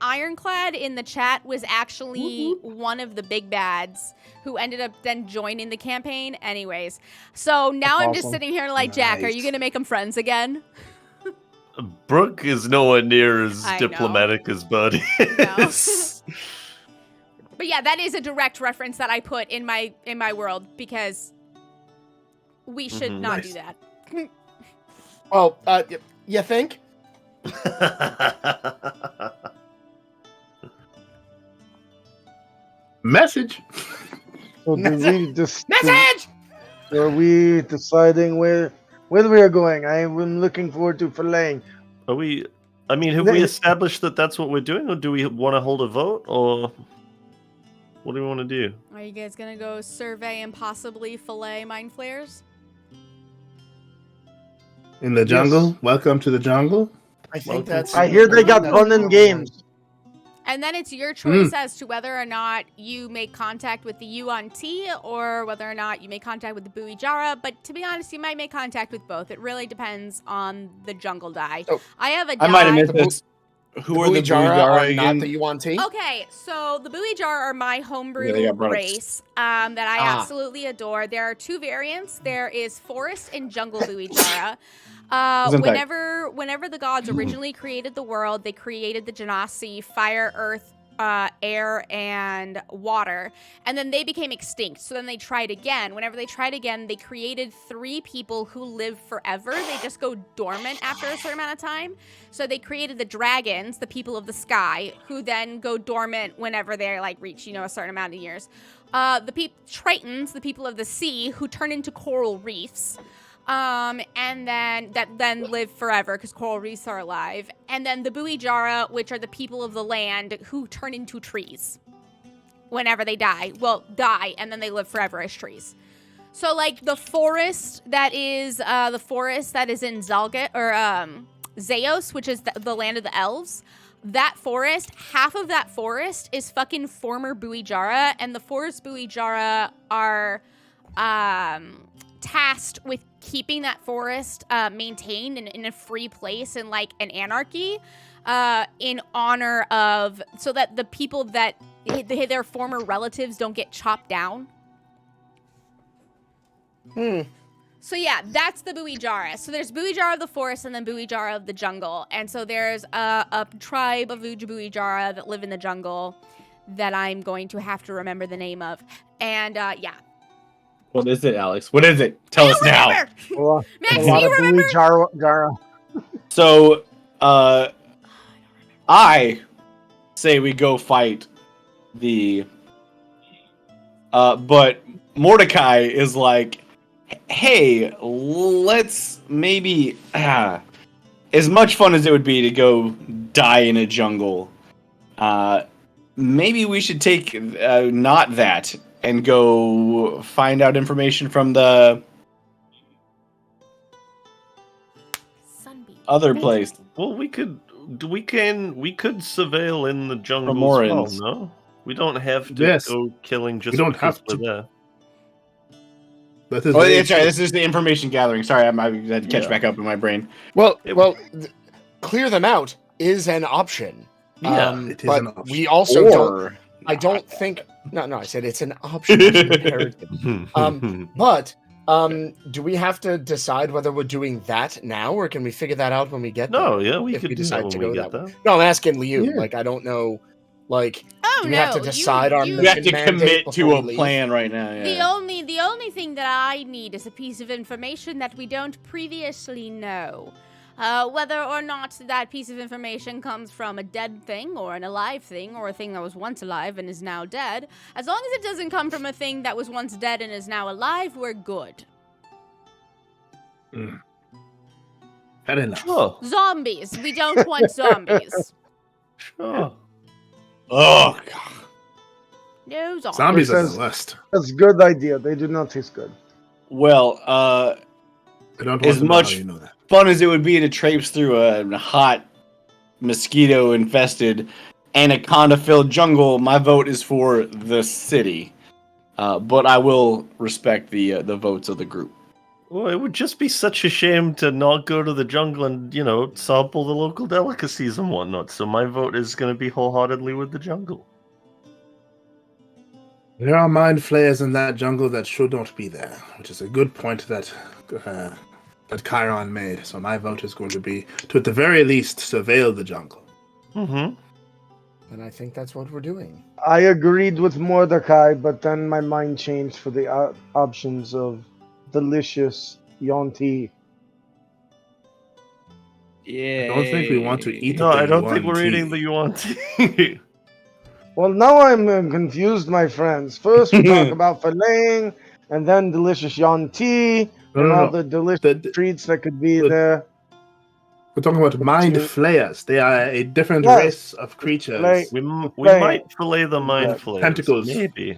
Ironclad in the chat was actually one of the big bads who ended up then joining the campaign. Anyways, so now That's I'm just awesome. sitting here like, Jack, are Nice. you gonna make them friends again? Brooke is nowhere near as I know. diplomatic as Bud No. is. But yeah, that is a direct reference that I put in my world because we should Mhm. not Nice. do that. Well, you think? Message. So do we just Message! are we deciding where we are going? I am looking forward to filleting. Are we? I mean, have They- we established that that's what we're doing, or do we want to hold a vote, or what do we want to do? Are you guys gonna go survey and possibly fillet mind flares? In the jungle. Welcome to the jungle. I think Welcome that's. I hear they got fun and games. And then it's your choice as to whether or not you make contact with the Yuan-Ti or whether or not you make contact with the Buijara. But to be honest, you might make contact with both. It really depends on the jungle die. Oh. I have a die. I might have missed The this. Who are the Buijara Buijara are again? not the Yuan-Ti? Okay, so the Buijara are my homebrew Yeah, they got products. race that I Ah. absolutely adore. There are two variants. There is forest and jungle Buijara. Isn't that- Whenever the gods originally created the world, they created the Genasi, fire, earth, air, and water. And then they became extinct. So then they tried again. Whenever they tried again, they created 3 people who live forever. They just go dormant after a certain amount of time. So they created the dragons, the people of the sky, who then go dormant whenever they're like reach, a certain amount of years. The Tritons, the people of the sea, who turn into coral reefs. And then live forever because coral reefs are alive. And then the Buijara, which are the people of the land who turn into trees whenever they die. Well, die, and then they live forever as trees. So, like, the forest that is in Zalget, or Zeos, which is the land of the elves, that forest, half of that forest is fucking former Buijara, and the forest Buijara are tasked with keeping that forest maintained and in a free place and like an anarchy in honor of, so that the people that their former relatives don't get chopped down. So yeah, that's the Buijara. So there's Buijara of the forest and then Buijara of the jungle. And so there's a tribe of Buijara that live in the jungle that I'm going to have to remember the name of. And yeah. What is it, Aelx? What is it? Tell us now. Well, Max, a do lot you of remember? Jara. So, I say we go fight the. But Mordecai is like, hey, let's maybe. As much fun as it would be to go die in a jungle, maybe we should take not that and go find out information from the Sunbeam. other place. Well, we could surveil in the jungle as well, Morans. no? We don't have to Yes. go killing just We don't because have we're to. there. That is Oh, very that's right. true. This is the information gathering. Sorry, I had to catch Yeah. back up in my brain. Well, clear them out is an option. Yeah, it is but an option. we also don't. Or I don't think. No, I said it's an option. It's an imperative. But do we have to decide whether we're doing that now, or can we figure that out when we get there? No, yeah, we if could we do decide that to when we go get that way. there. No, I'm asking Liu. Yeah. Like, I don't know. Like, Oh, do we have to no, decide our you- we have to mission mandate commit to before a we leave? plan right now. Yeah. The only thing that I need is a piece of information that we don't previously know. Whether or not that piece of information comes from a dead thing or an alive thing or a thing that was once alive and is now dead. As long as it doesn't come from a thing that was once dead and is now alive, we're good. Fair enough. Sure, Zombies. We don't want zombies. sure. Oh God. No zombies. Zombies are Says- the worst. That's a good idea. They do not taste good. Well, I don't As want to know much- how you know that. fun as it would be to traipse through a hot, mosquito-infested, anaconda-filled jungle, my vote is for the city. But I will respect the votes of the group. Well, it would just be such a shame to not go to the jungle and, sample the local delicacies and whatnot. So my vote is going to be wholeheartedly with the jungle. There are mind flayers in that jungle that should not be there, which is a good point that Chiron made. So my vote is going to be to, at the very least, surveil the jungle. Mm-hmm. And I think that's what we're doing. I agreed with Mordecai, but then my mind changed for the options of delicious Yonti. Yeah. I don't think we want to eat No, I don't think yuan we're tea. eating the yuan. Well, now I'm confused, my friends. First we talk about filleting, and then delicious Yonti, No, and no, all no. the delicious The- treats that could be the- there. We're talking about mind flayers. They are a different Yes. race of creatures. Flay- we Flay- might fillet the mind Yeah. flayers. Tentacles. Maybe.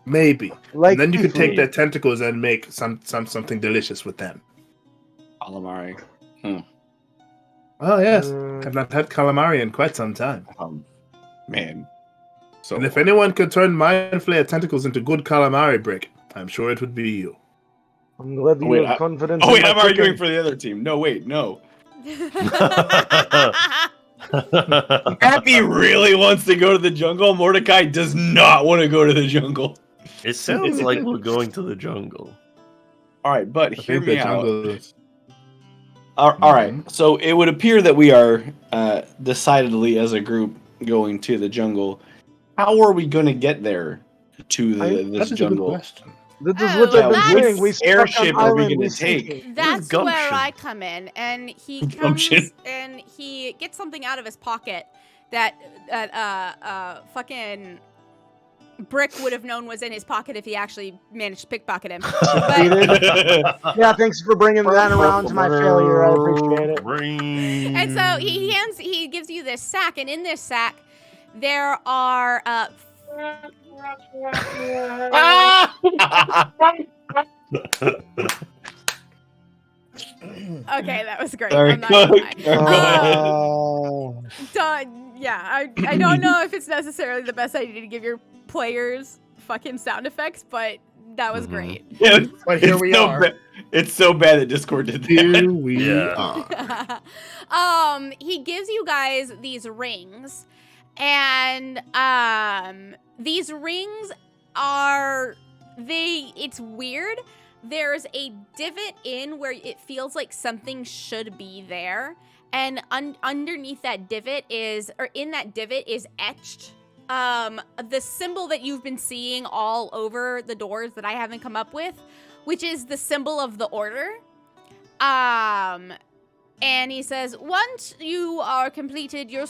Maybe. Like And then you could take seafood. their tentacles and make something delicious with them. Calamari. Oh yes. Mm. I've not had calamari in quite some time. Man. So And if anyone could turn mind flayer tentacles into good calamari brick, I'm sure it would be you. I'm glad you Wait, have confidence. Oh in wait, my I'm arguing cooking. for the other team. No, wait, no. Happy really wants to go to the jungle. Mordecai does not want to go to the jungle. It sounds like we're going to the jungle. All right, but I hear think me the out. jungle is. All right, so it would appear that we are decidedly, as a group, going to the jungle. How are we going to get there to That this is a good jungle? question. This is what they've been that's- saying. We airship are we island, gonna we take? sinking. That's gumption? where I come in, and he Gumption. comes and he gets something out of his pocket that fucking Brick would have known was in his pocket if he actually managed to pickpocket him. But, Yeah, thanks for bringing that around to my failure. I appreciate it. and so he gives you this sack, and in this sack there are okay, that was great. Sorry, I'm not gonna lie. go ahead. Yeah, I don't know if it's necessarily the best idea to give your players fucking sound effects, but that was great. Yeah, But here it's we so are. It's so bad that Discord did that. Here we Yeah. are. He gives you guys these rings, and these rings are it's weird. There's a divot in where it feels like something should be there, and underneath that divot is etched the symbol that you've been seeing all over the doors that I haven't come up with, which is the symbol of the order. And he says, once you are completed, your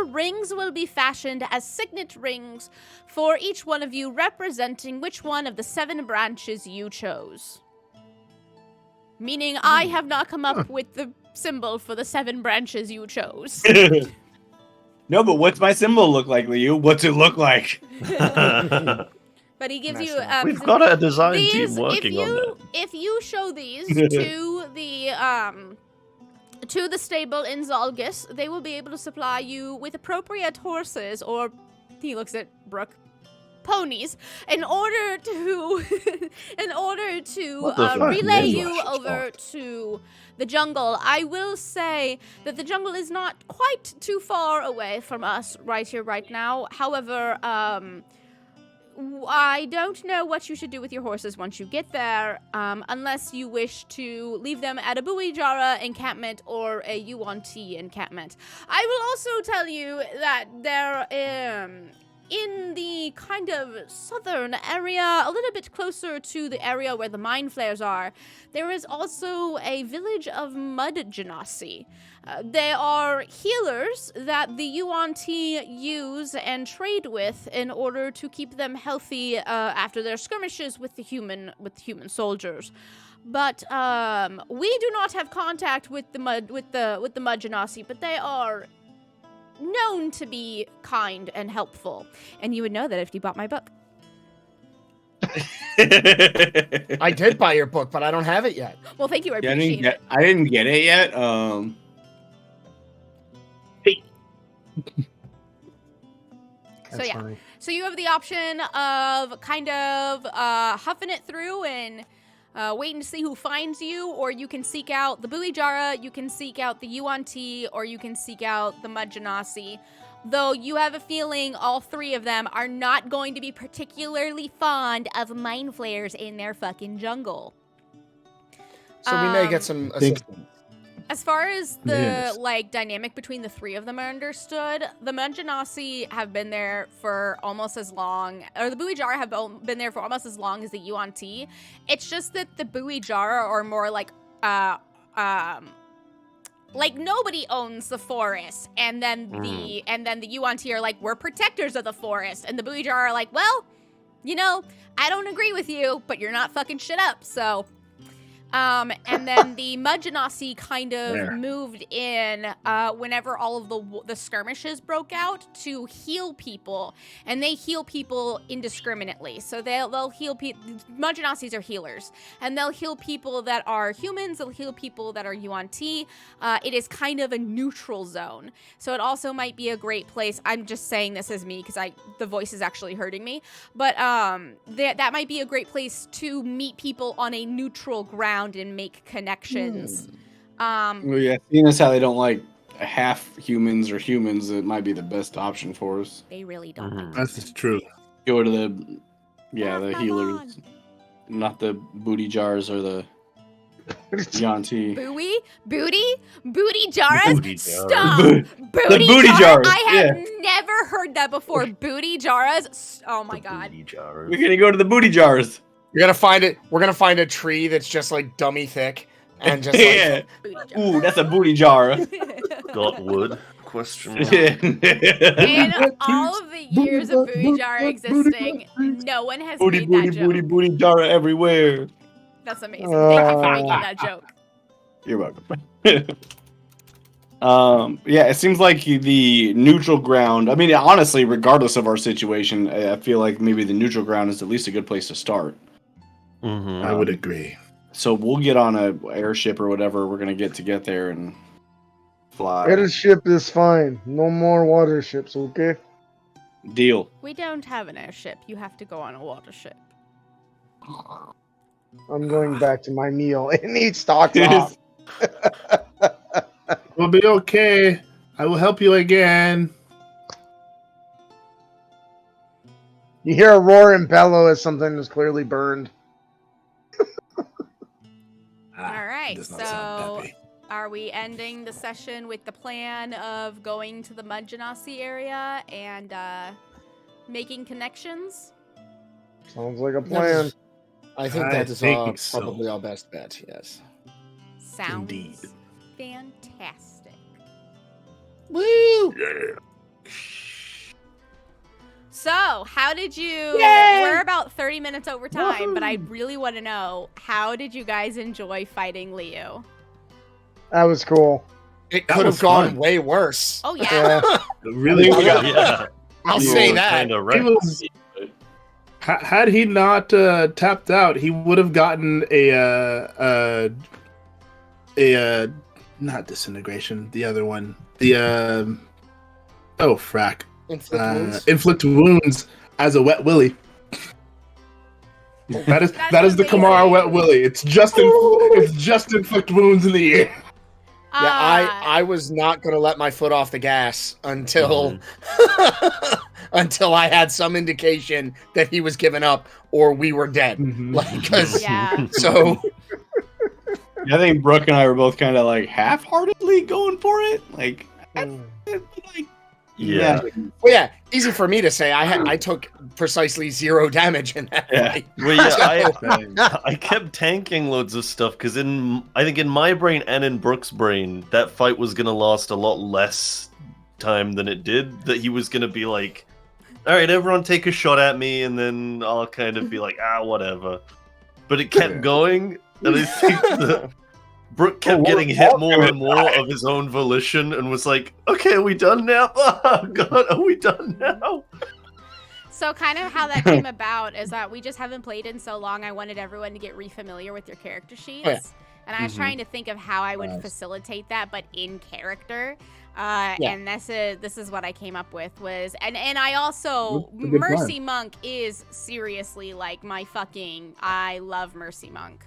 rings will be fashioned as signet rings for each one of you, representing which one of the 7 branches you chose. Meaning I have not come up with the symbol for the 7 branches you chose. No, but what's my symbol look like, Liu? What's it look like? But he gives you. We've got a design team working on that. If you show these to the stable in Zalgis, they will be able to supply you with appropriate horses, or he looks at Brooke, ponies, in order to relay you over to the jungle. I will say that the jungle is not quite too far away from us right here, right now. However, I don't know what you should do with your horses once you get there, unless you wish to leave them at a Bui Jara encampment or a Yuan-Ti encampment. I will also tell you that there, in the kind of southern area, a little bit closer to the area where the mind flares are, there is also a village of mud genasi. They are healers that the Yuan-Ti use and trade with in order to keep them healthy after their skirmishes with the human soldiers. But we do not have contact with the mud genasi, but they are known to be kind and helpful. And you would know that if you bought my book. I did buy your book, but I don't have it yet. Well, thank you. I Yeah, appreciate it. I didn't get it yet. So yeah, so you have the option of kind of huffing it through and waiting to see who finds you, or you can seek out the Bui Jara, you can seek out the Yuan-Ti, or you can seek out the mud genasi. Though you have a feeling all 3 of them are not going to be particularly fond of mind flares in their fucking jungle. So we may get some assistance. As far as the Yes. dynamic between the 3 of them are understood, the mud genasi have been there for almost as long, or the Bui Jara have been there for almost as long as the Yuan-Ti. It's just that the Bui Jara are more like nobody owns the forest, and then the Yuan-Ti are like, we're protectors of the forest, and the Bui Jara are like, well, you know, I don't agree with you, but you're not fucking shit up, so. And then the mud genasi kind of moved in whenever all of the skirmishes broke out to heal people, and they heal people indiscriminately. So they'll heal people. Mud genasis are healers, and they'll heal people that are humans. They'll heal people that are Yuan-Ti. It is kind of a neutral zone, so it also might be a great place. I'm just saying this as me because the voice is actually hurting me, but that might be a great place to meet people on a neutral ground and make connections. Well, yeah, seeing as how they don't like half humans or humans, it might be the best option for us. They really don't like That's just true. Go to the Have the fun. healers, not the booty jars or the John T. Buoy? Booty Jaras? Booty Stop! Jaras. Booty, booty Jaras? Jaras, I have yeah. never heard that before. Booty Jaras? Oh my The god. booty jars. We're gonna go to the booty jars. You're gonna find it. We're gonna find a tree that's just like dummy thick and just like Yeah. Booty Jaras. Ooh, that's a booty jar. Got wood? Question mark. In all of the years of Booty Jar existing, no one has Booty, made booty, that joke. booty, booty jar everywhere. That's amazing. Thank you for making that joke. You're welcome. Yeah, it seems like the neutral ground. I mean, honestly, regardless of our situation, I feel like maybe the neutral ground is at least a good place to start. Mm-hmm. I would agree. So we'll get on a airship or whatever we're gonna get there and fly. Airship is fine. No more water ships, okay? Deal. We don't have an airship. You have to go on a water ship. I'm going back to my meal. It needs talk off. We'll be okay. I will help you again. You hear a roar and bellow as something is clearly burned. All right, does not sound so happy. are we ending the session with the plan of going to the Mud Genasi area and making connections? Sounds like a plan. I think I that is think so. probably our best bet. Yes. Sounds Indeed. fantastic. Woo! Yeah. So, how did you... We're about 30 minutes over time, but I really want to know, how did you guys enjoy fighting Liu? That was cool. It That could was have gone fun. way worse. Oh, yeah. Yeah. Really, Yeah. I'll You say were that. kinda he right. was. Had he not tapped out, he would have gotten a not disintegration. The other one, the oh frack, Inflict wounds. inflict wounds as a wet willy. That is That's that is the amazing. Kamara wet willy. It's just inflict wounds in the air. Yeah, I was not gonna let my foot off the gas until until I had some indication that he was giving up or we were dead. Like, 'cause- Yeah. so I think Brooke and I were both kind of like half-heartedly going for it. Like, Yeah. well, yeah, easy for me to say. I took precisely 0 damage in that Yeah. fight. Well, yeah, I kept tanking loads of stuff because I think in my brain and in Brooke's brain, that fight was gonna last a lot less time than it did. That he was gonna be like, "All right, everyone, take a shot at me," and then I'll kind of be like, "Ah, whatever." But it kept going, and I think that Brooke kept getting hit more and more of his own volition, and was like, "Okay, are we done now? Oh God, are we done now?" So kind of how that came about is that we just haven't played in so long. I wanted everyone to get re-familiar with your character sheets. Oh, yeah. And I was Mhm. trying to think of how I would Nice. facilitate that, but in character. Yeah. And this is what I came up with was, and I also, That's a good plan. Mercy Monk is seriously like I love Mercy Monk.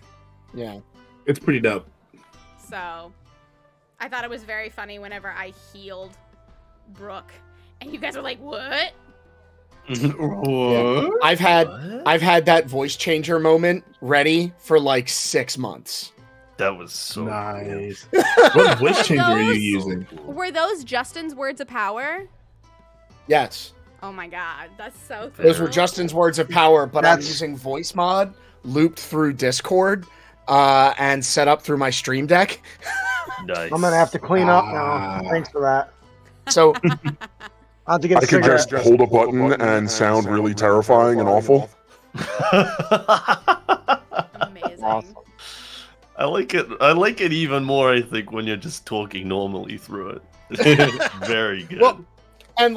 Yeah. It's pretty dope. So I thought it was very funny whenever I healed Brooke and you guys were like, what? What? I've had What? that voice changer moment ready for like 6 months. That was so Nice. What voice changer are you Those- using? Were those Justin's words of power? Yes. Oh my god, that's so Those were cool. Justin's words of power, but I'm That's- using voice mod looped through Discord and set up through my stream deck. Nice. I'm gonna have to clean up Ah. now. Thanks for that. So I'll have to get I a could cigarette. just hold a button and sound really terrifying and awful. Amazing. Awesome. I like it. I like it even more. I think when you're just talking normally through it. It's very good. Well, and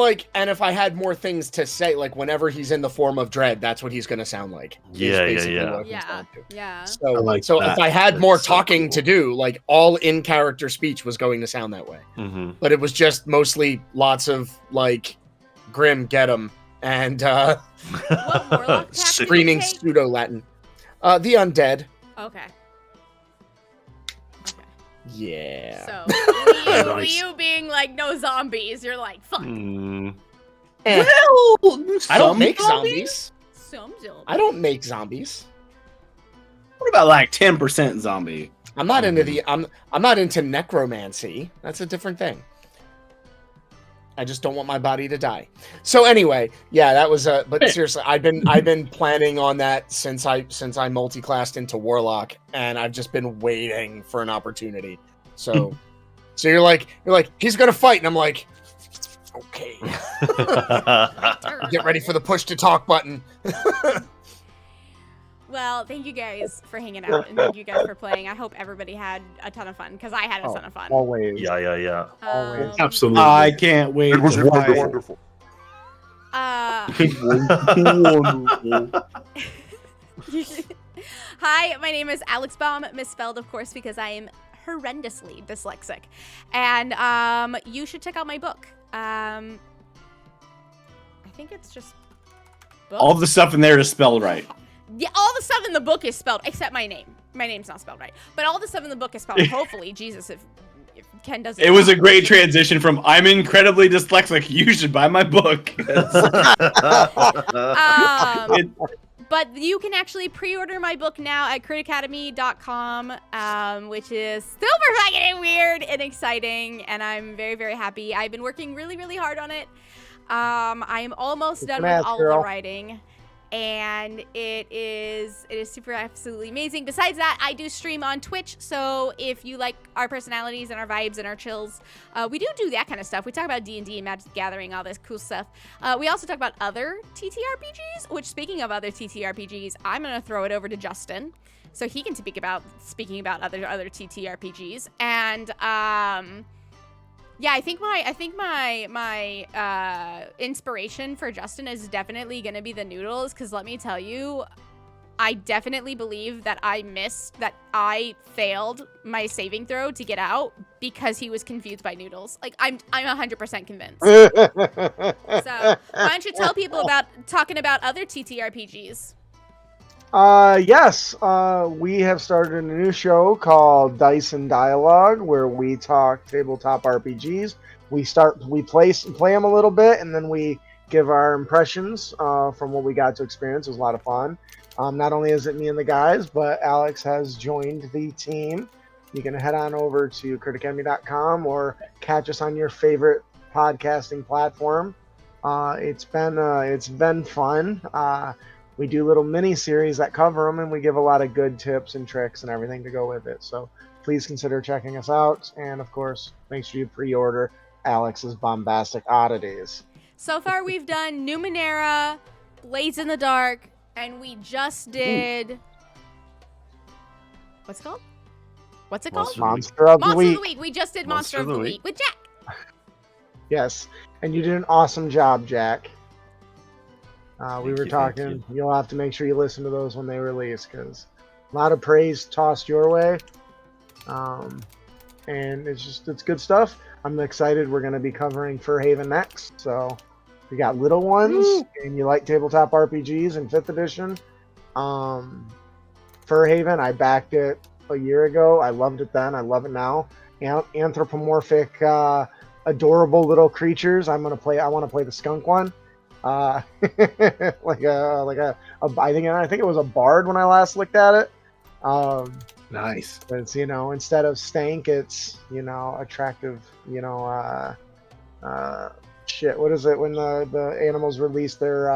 if I had more things to say, like whenever he's in the form of dread, that's what he's gonna sound like. is Yeah, basically yeah. what it comes Yeah, down to. yeah. So, I like so that. if I had more That's so talking to cool. do, like all in character speech was going to sound that way. hmm But it was just mostly lots of like Grim get 'em and What warlock tactic? screaming take? pseudo Latin. The undead. Okay. Okay. Yeah. So Nice. Leo being like no zombies, you're like fuck Mm. Eh, I don't make zombies. some zombies. I don't make zombies. What about like 10% zombie? I'm not into I'm not into necromancy. That's a different thing. I just don't want my body to die. So anyway, yeah, that was but seriously, I've been planning on that since I multi-classed into Warlock, and I've just been waiting for an opportunity. So you're like, he's gonna fight, and I'm like, okay. Get ready for the push to talk button. Well, thank you guys for hanging out, and thank you guys for playing. I hope everybody had a ton of fun, because I had a ton of fun. Always. Yeah. Always. Absolutely. I can't wait. It was to play. wonderful. Wonderful. Hi, my name is Aelx Baum, misspelled, of course, because I am horrendously dyslexic. And you should check out my book. I think it's just book. All the stuff in there is spelled right. Yeah, all the stuff in the book is spelled, except my name. My name's not spelled right. But all the stuff in the book is spelled, hopefully. Jesus, if Ken doesn't... It was a great transition from, I'm incredibly dyslexic, you should buy my book. But you can actually pre-order my book now at critacademy.com, which is super fucking weird and exciting, and I'm very, very happy. I've been working really, really hard on it. I am almost done with all of the writing, and it is super absolutely amazing. Besides that, I do stream on Twitch, so if you like our personalities and our vibes and our chills, we do that kind of stuff. We talk about D&D and Magic the Gathering, all this cool stuff. We also talk about other TTRPGs, which, speaking of other TTRPGs, I'm going to throw it over to Justin so he can speak about other TTRPGs. And yeah, I think my inspiration for Justin is definitely going to be the noodles, because let me tell you, I definitely believe that I failed my saving throw to get out because he was confused by noodles. Like, I'm 100% convinced. So why don't you tell people about talking about other TTRPGs? Yes, we have started a new show called Dice and Dialogue, where we talk tabletop RPGs. We play them a little bit, and then we give our impressions from what we got to experience. It was a lot of fun. Not only is it me and the guys, but Aelx has joined the team. You can head on over to critacademy.com or catch us on your favorite podcasting platform. It's been fun. We do little mini series that cover them, and we give a lot of good tips and tricks and everything to go with it. So please consider checking us out, and of course, make sure you pre-order Alex's Bombastic Oddities. So far, we've done Numenera, Blades in the Dark, and we just did... What's it called? Monster of the Week. We just did Monster of the Week with Jack. Yes, and you did an awesome job, Jack. We were talking. You'll have to make sure you listen to those when they release, because a lot of praise tossed your way, and it's good stuff. I'm excited. We're going to be covering Furhaven next, so we got little ones, and you like tabletop RPGs in 5th edition. Furhaven, I backed it a year ago. I loved it then. I love it now. Anthropomorphic, adorable little creatures. I want to play the skunk one. I think it was a bard when I last looked at it. Nice. But it's, instead of stank, it's, attractive, shit. What is it when the animals release their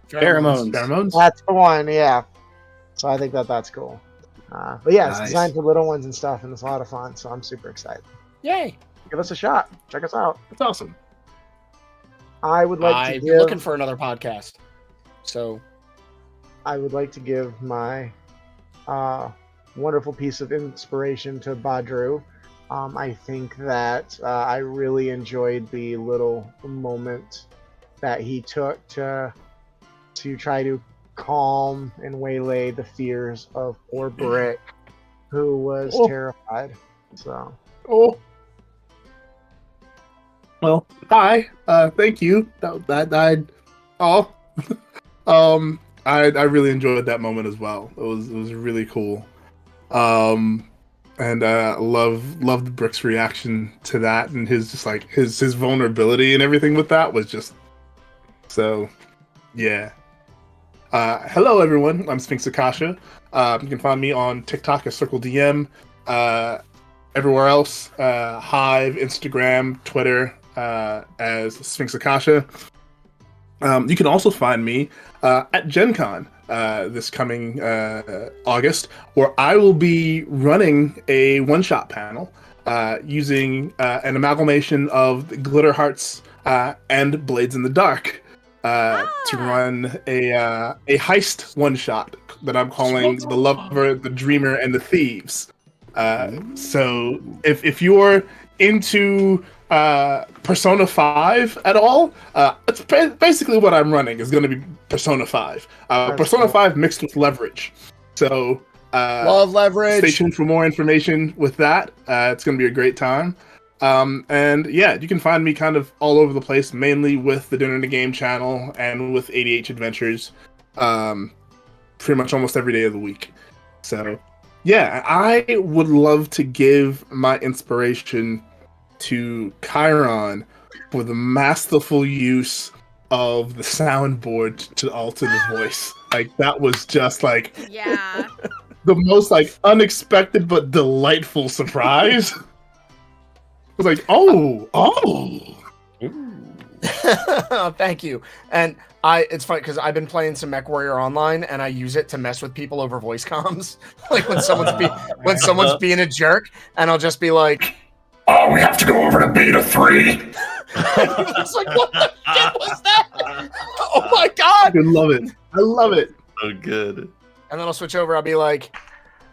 Pheromones. That's the one, yeah. So I think that's cool. But yeah, it's designed for little ones and stuff, and it's a lot of fun. So I'm super excited. Yay! Give us a shot. Check us out. That's awesome. I'm looking for another podcast. So I would like to give my wonderful piece of inspiration to Badru. I think that I really enjoyed the little moment that he took to try to calm and waylay the fears of poor Brick, who was terrified. So. Oh. Well, hi. Thank you. I really enjoyed that moment as well. It was really cool. And loved Brick's reaction to that, and his vulnerability and everything with that was just so. Yeah. Hello everyone. I'm Sphinx Akasha. You can find me on TikTok as CircleDM. Everywhere else, Hive, Instagram, Twitter, as Sphinx Akasha. You can also find me at Gen Con this coming August, where I will be running a one-shot panel using an amalgamation of Glitter Hearts and Blades in the Dark to run a heist one-shot that I'm calling The Lover, the Dreamer, and the Thieves. So if you're into Persona 5 at all, it's basically what I'm running is going to be Persona 5. Persona 5 mixed with Leverage. So love Leverage. Stay tuned for more information with that. It's going to be a great time. And yeah, you can find me kind of all over the place, mainly with the Dinner in the Game channel and with ADH Adventures, pretty much almost every day of the week. So yeah, I would love to give my inspiration to Chiron for the masterful use of the soundboard to alter the voice. Like, that was just like Yeah. the most like unexpected but delightful surprise. It was like, oh. Thank you. And it's funny because I've been playing some MechWarrior Online, and I use it to mess with people over voice comms. Like when someone's being a jerk, and I'll just be like, "Oh, we have to go over to Beta 3." It's like, what the shit was that? Oh my god! I love it. I love it. So good. And then I'll switch over. I'll be like,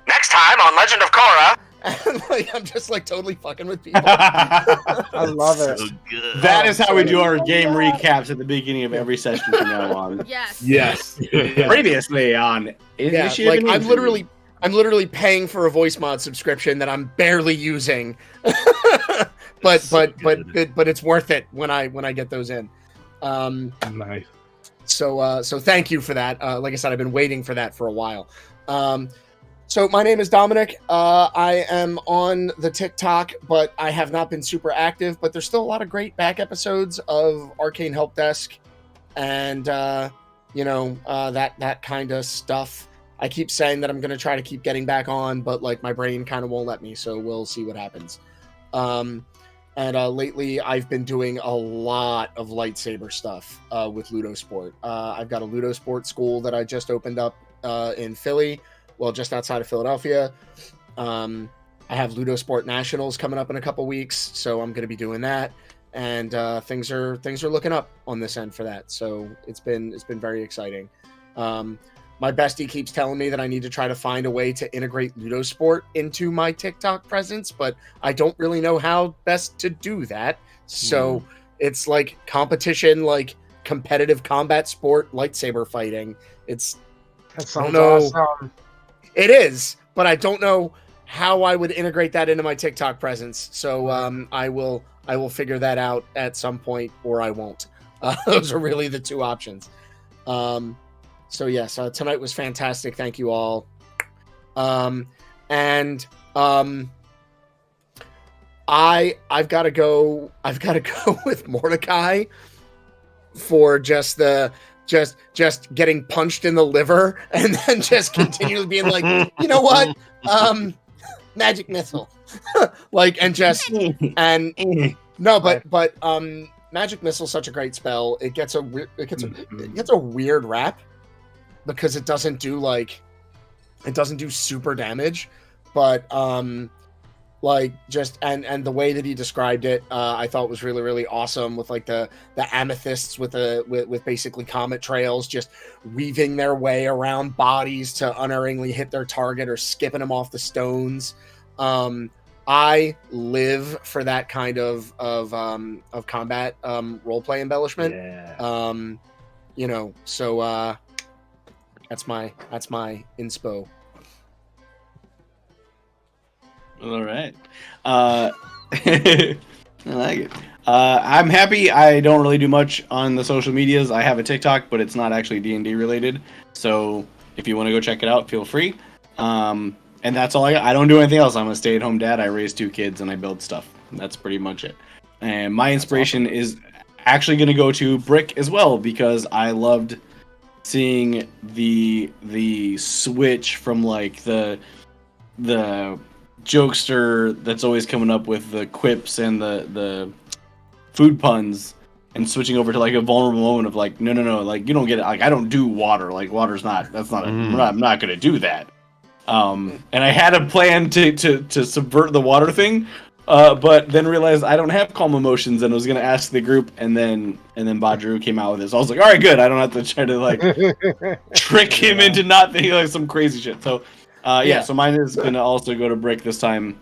"Next time on Legend of Korra." And like, I'm just like totally fucking with people. I love it. So good. That is how we do our game recaps at the beginning of every session from now on. Yes. Yes. Previously on Yeah, Initiative like and Intrigue. I'm literally paying for a voice mod subscription that I'm barely using. but it's worth it when I get those in. Nice. So thank you for that. Like I said, I've been waiting for that for a while. So my name is Dominic. I am on the TikTok, but I have not been super active. But there's still a lot of great back episodes of Arcane Help Desk, and that kind of stuff. I keep saying that I'm gonna try to keep getting back on, but like my brain kind of won't let me. So we'll see what happens. And lately, I've been doing a lot of lightsaber stuff with Ludosport. I've got a Ludosport school that I just opened up in Philly. Well, just outside of Philadelphia. I have Ludosport Nationals coming up in a couple weeks, so I'm going to be doing that, and things are looking up on this end for that. So it's been very exciting. My bestie keeps telling me that I need to try to find a way to integrate Ludosport into my TikTok presence, but I don't really know how best to do that. So it's like competition, like competitive combat sport, lightsaber fighting. That sounds know. awesome. It is, but I don't know how I would integrate that into my TikTok presence. So I will figure that out at some point, or I won't. Those are really the two options. So yes, tonight was fantastic. Thank you all. I've got to go with Mordecai for just getting punched in the liver and then just continually being like, you know what? Magic missile. Magic missile is such a great spell. It gets a weird rap because it doesn't do super damage, but and the way that he described it, I thought was really, really awesome with like the amethysts with basically comet trails just weaving their way around bodies to unerringly hit their target or skipping them off the stones. I live for that kind of combat roleplay embellishment. Yeah. So that's my inspo. All right. I like it. I'm happy. I don't really do much on the social medias. I have a TikTok, but it's not actually D&D related. So if you want to go check it out, feel free. And that's all I don't do anything else. I'm a stay-at-home dad. I raise 2 kids and I build stuff. That's pretty much it. And my inspiration is actually going to go to Brick as well, because I loved seeing the switch from like the jokester that's always coming up with the quips and the food puns, and switching over to like a vulnerable moment of like, no, like you don't get it. Like I don't do water. Like water's not. That's not. I'm not gonna do that. And I had a plan to subvert the water thing, but then realized I don't have calm emotions, and was gonna ask the group, and then Badru came out with this. I was like, all right, good. I don't have to try to like trick him into not thinking like some crazy shit. So, so mine is gonna also go to Brick this time,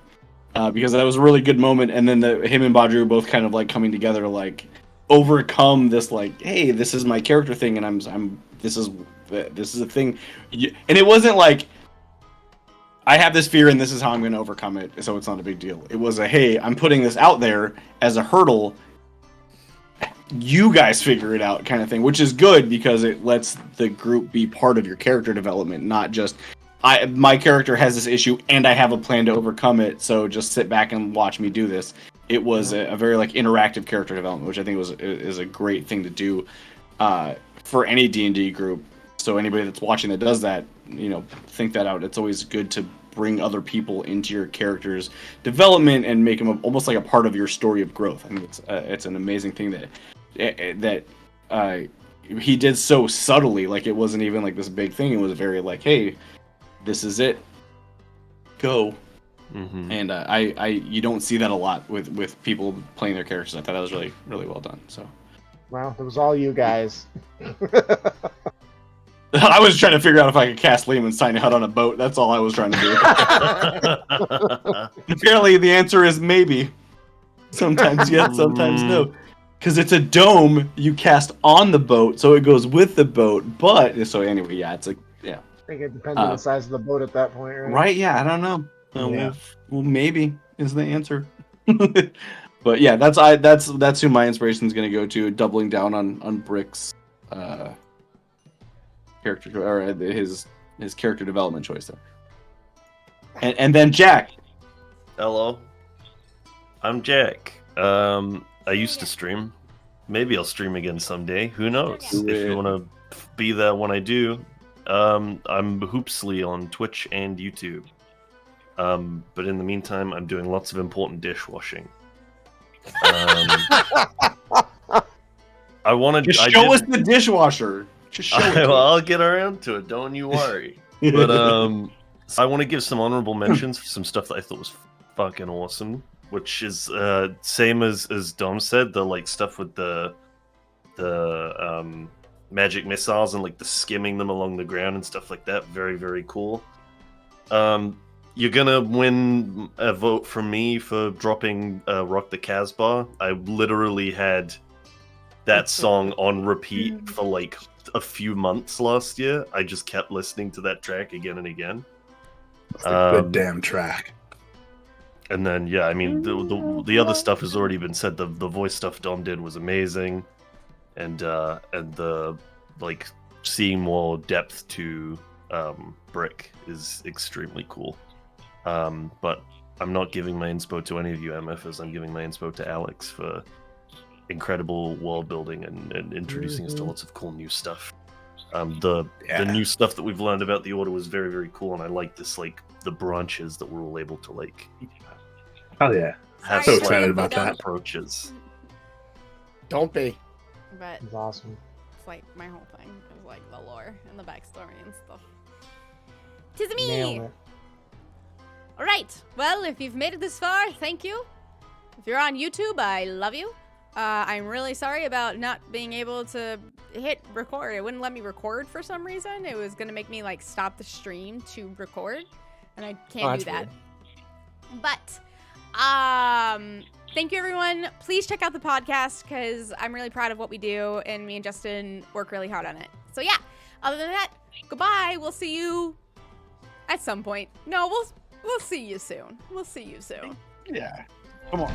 because that was a really good moment, and then him and Badru both kind of like coming together to like overcome this like, hey, this is my character thing, and this is a thing, and it wasn't like, I have this fear and this is how I'm going to overcome it, so it's not a big deal. It was hey, I'm putting this out there as a hurdle. You guys figure it out kind of thing, which is good because it lets the group be part of your character development, not just, my character has this issue and I have a plan to overcome it, so just sit back and watch me do this. It was a very like interactive character development, which I think is a great thing to do for any D&D group. So anybody that's watching that does that, think that out. It's always good to bring other people into your character's development and make them almost like a part of your story of growth. I think it's an amazing thing that he did so subtly. Like it wasn't even like this big thing. It was very like, hey, this is it. Go. Mm-hmm. And you don't see that a lot with people playing their characters. I thought that was really, really well done. So, well, it was all you guys. I was trying to figure out if I could cast Lehman's Tiny Hut on a boat. That's all I was trying to do. Apparently, the answer is maybe. Sometimes yes, sometimes no. Because it's a dome you cast on the boat, so it goes with the boat. But so anyway, yeah, it's like I think it depends on the size of the boat at that point, right? Right? Yeah, I don't know. Well, maybe is the answer. But yeah, that's who my inspiration is going to go to. Doubling down on Brick's character, or his character development choice there. And then Jack. Hello, I'm Jack. I used to stream. Maybe I'll stream again someday. Who knows? If you want to be there when I do. I'm Hoopsley on Twitch and YouTube. But in the meantime, I'm doing lots of important dishwashing. I want to show us the dishwasher. Just show it. I'll get around to it. Don't you worry. But so I want to give some honorable mentions for some stuff that I thought was fucking awesome, which is same as Dom said, the like stuff with the magic missiles and like the skimming them along the ground and stuff like that. Very, very cool. You're gonna win a vote from me for dropping Rock the Casbah. I literally had that song on repeat for like a few months last year. I just kept listening to that track again and again. That's a good damn track. And then yeah, I mean the other stuff has already been said. The voice stuff Dom did was amazing, and the like seeing more depth to Brick is extremely cool. But I'm not giving my inspo to any of you MFers. I'm giving my inspo to Aelx for incredible world building and introducing us to lots of cool new stuff. The new stuff that we've learned about the Order was very, very cool, and I like this like the branches that we're all able to like. Oh yeah, have so excited about that approaches. Don't be. But It's awesome. it's like my whole thing is like the lore and the backstory and stuff. 'Tis me. Nailed it. All right. Well, if you've made it this far, thank you. If you're on YouTube, I love you. I'm really sorry about not being able to hit record. It wouldn't let me record for some reason. It was gonna make me like stop the stream to record, and I can't do that. Weird. But thank you everyone. Please check out the podcast because I'm really proud of what we do, and me and Justin work really hard on it. So yeah. Other than that, goodbye. We'll see you at some point. No, we'll see you soon. We'll see you soon. Yeah. Come on.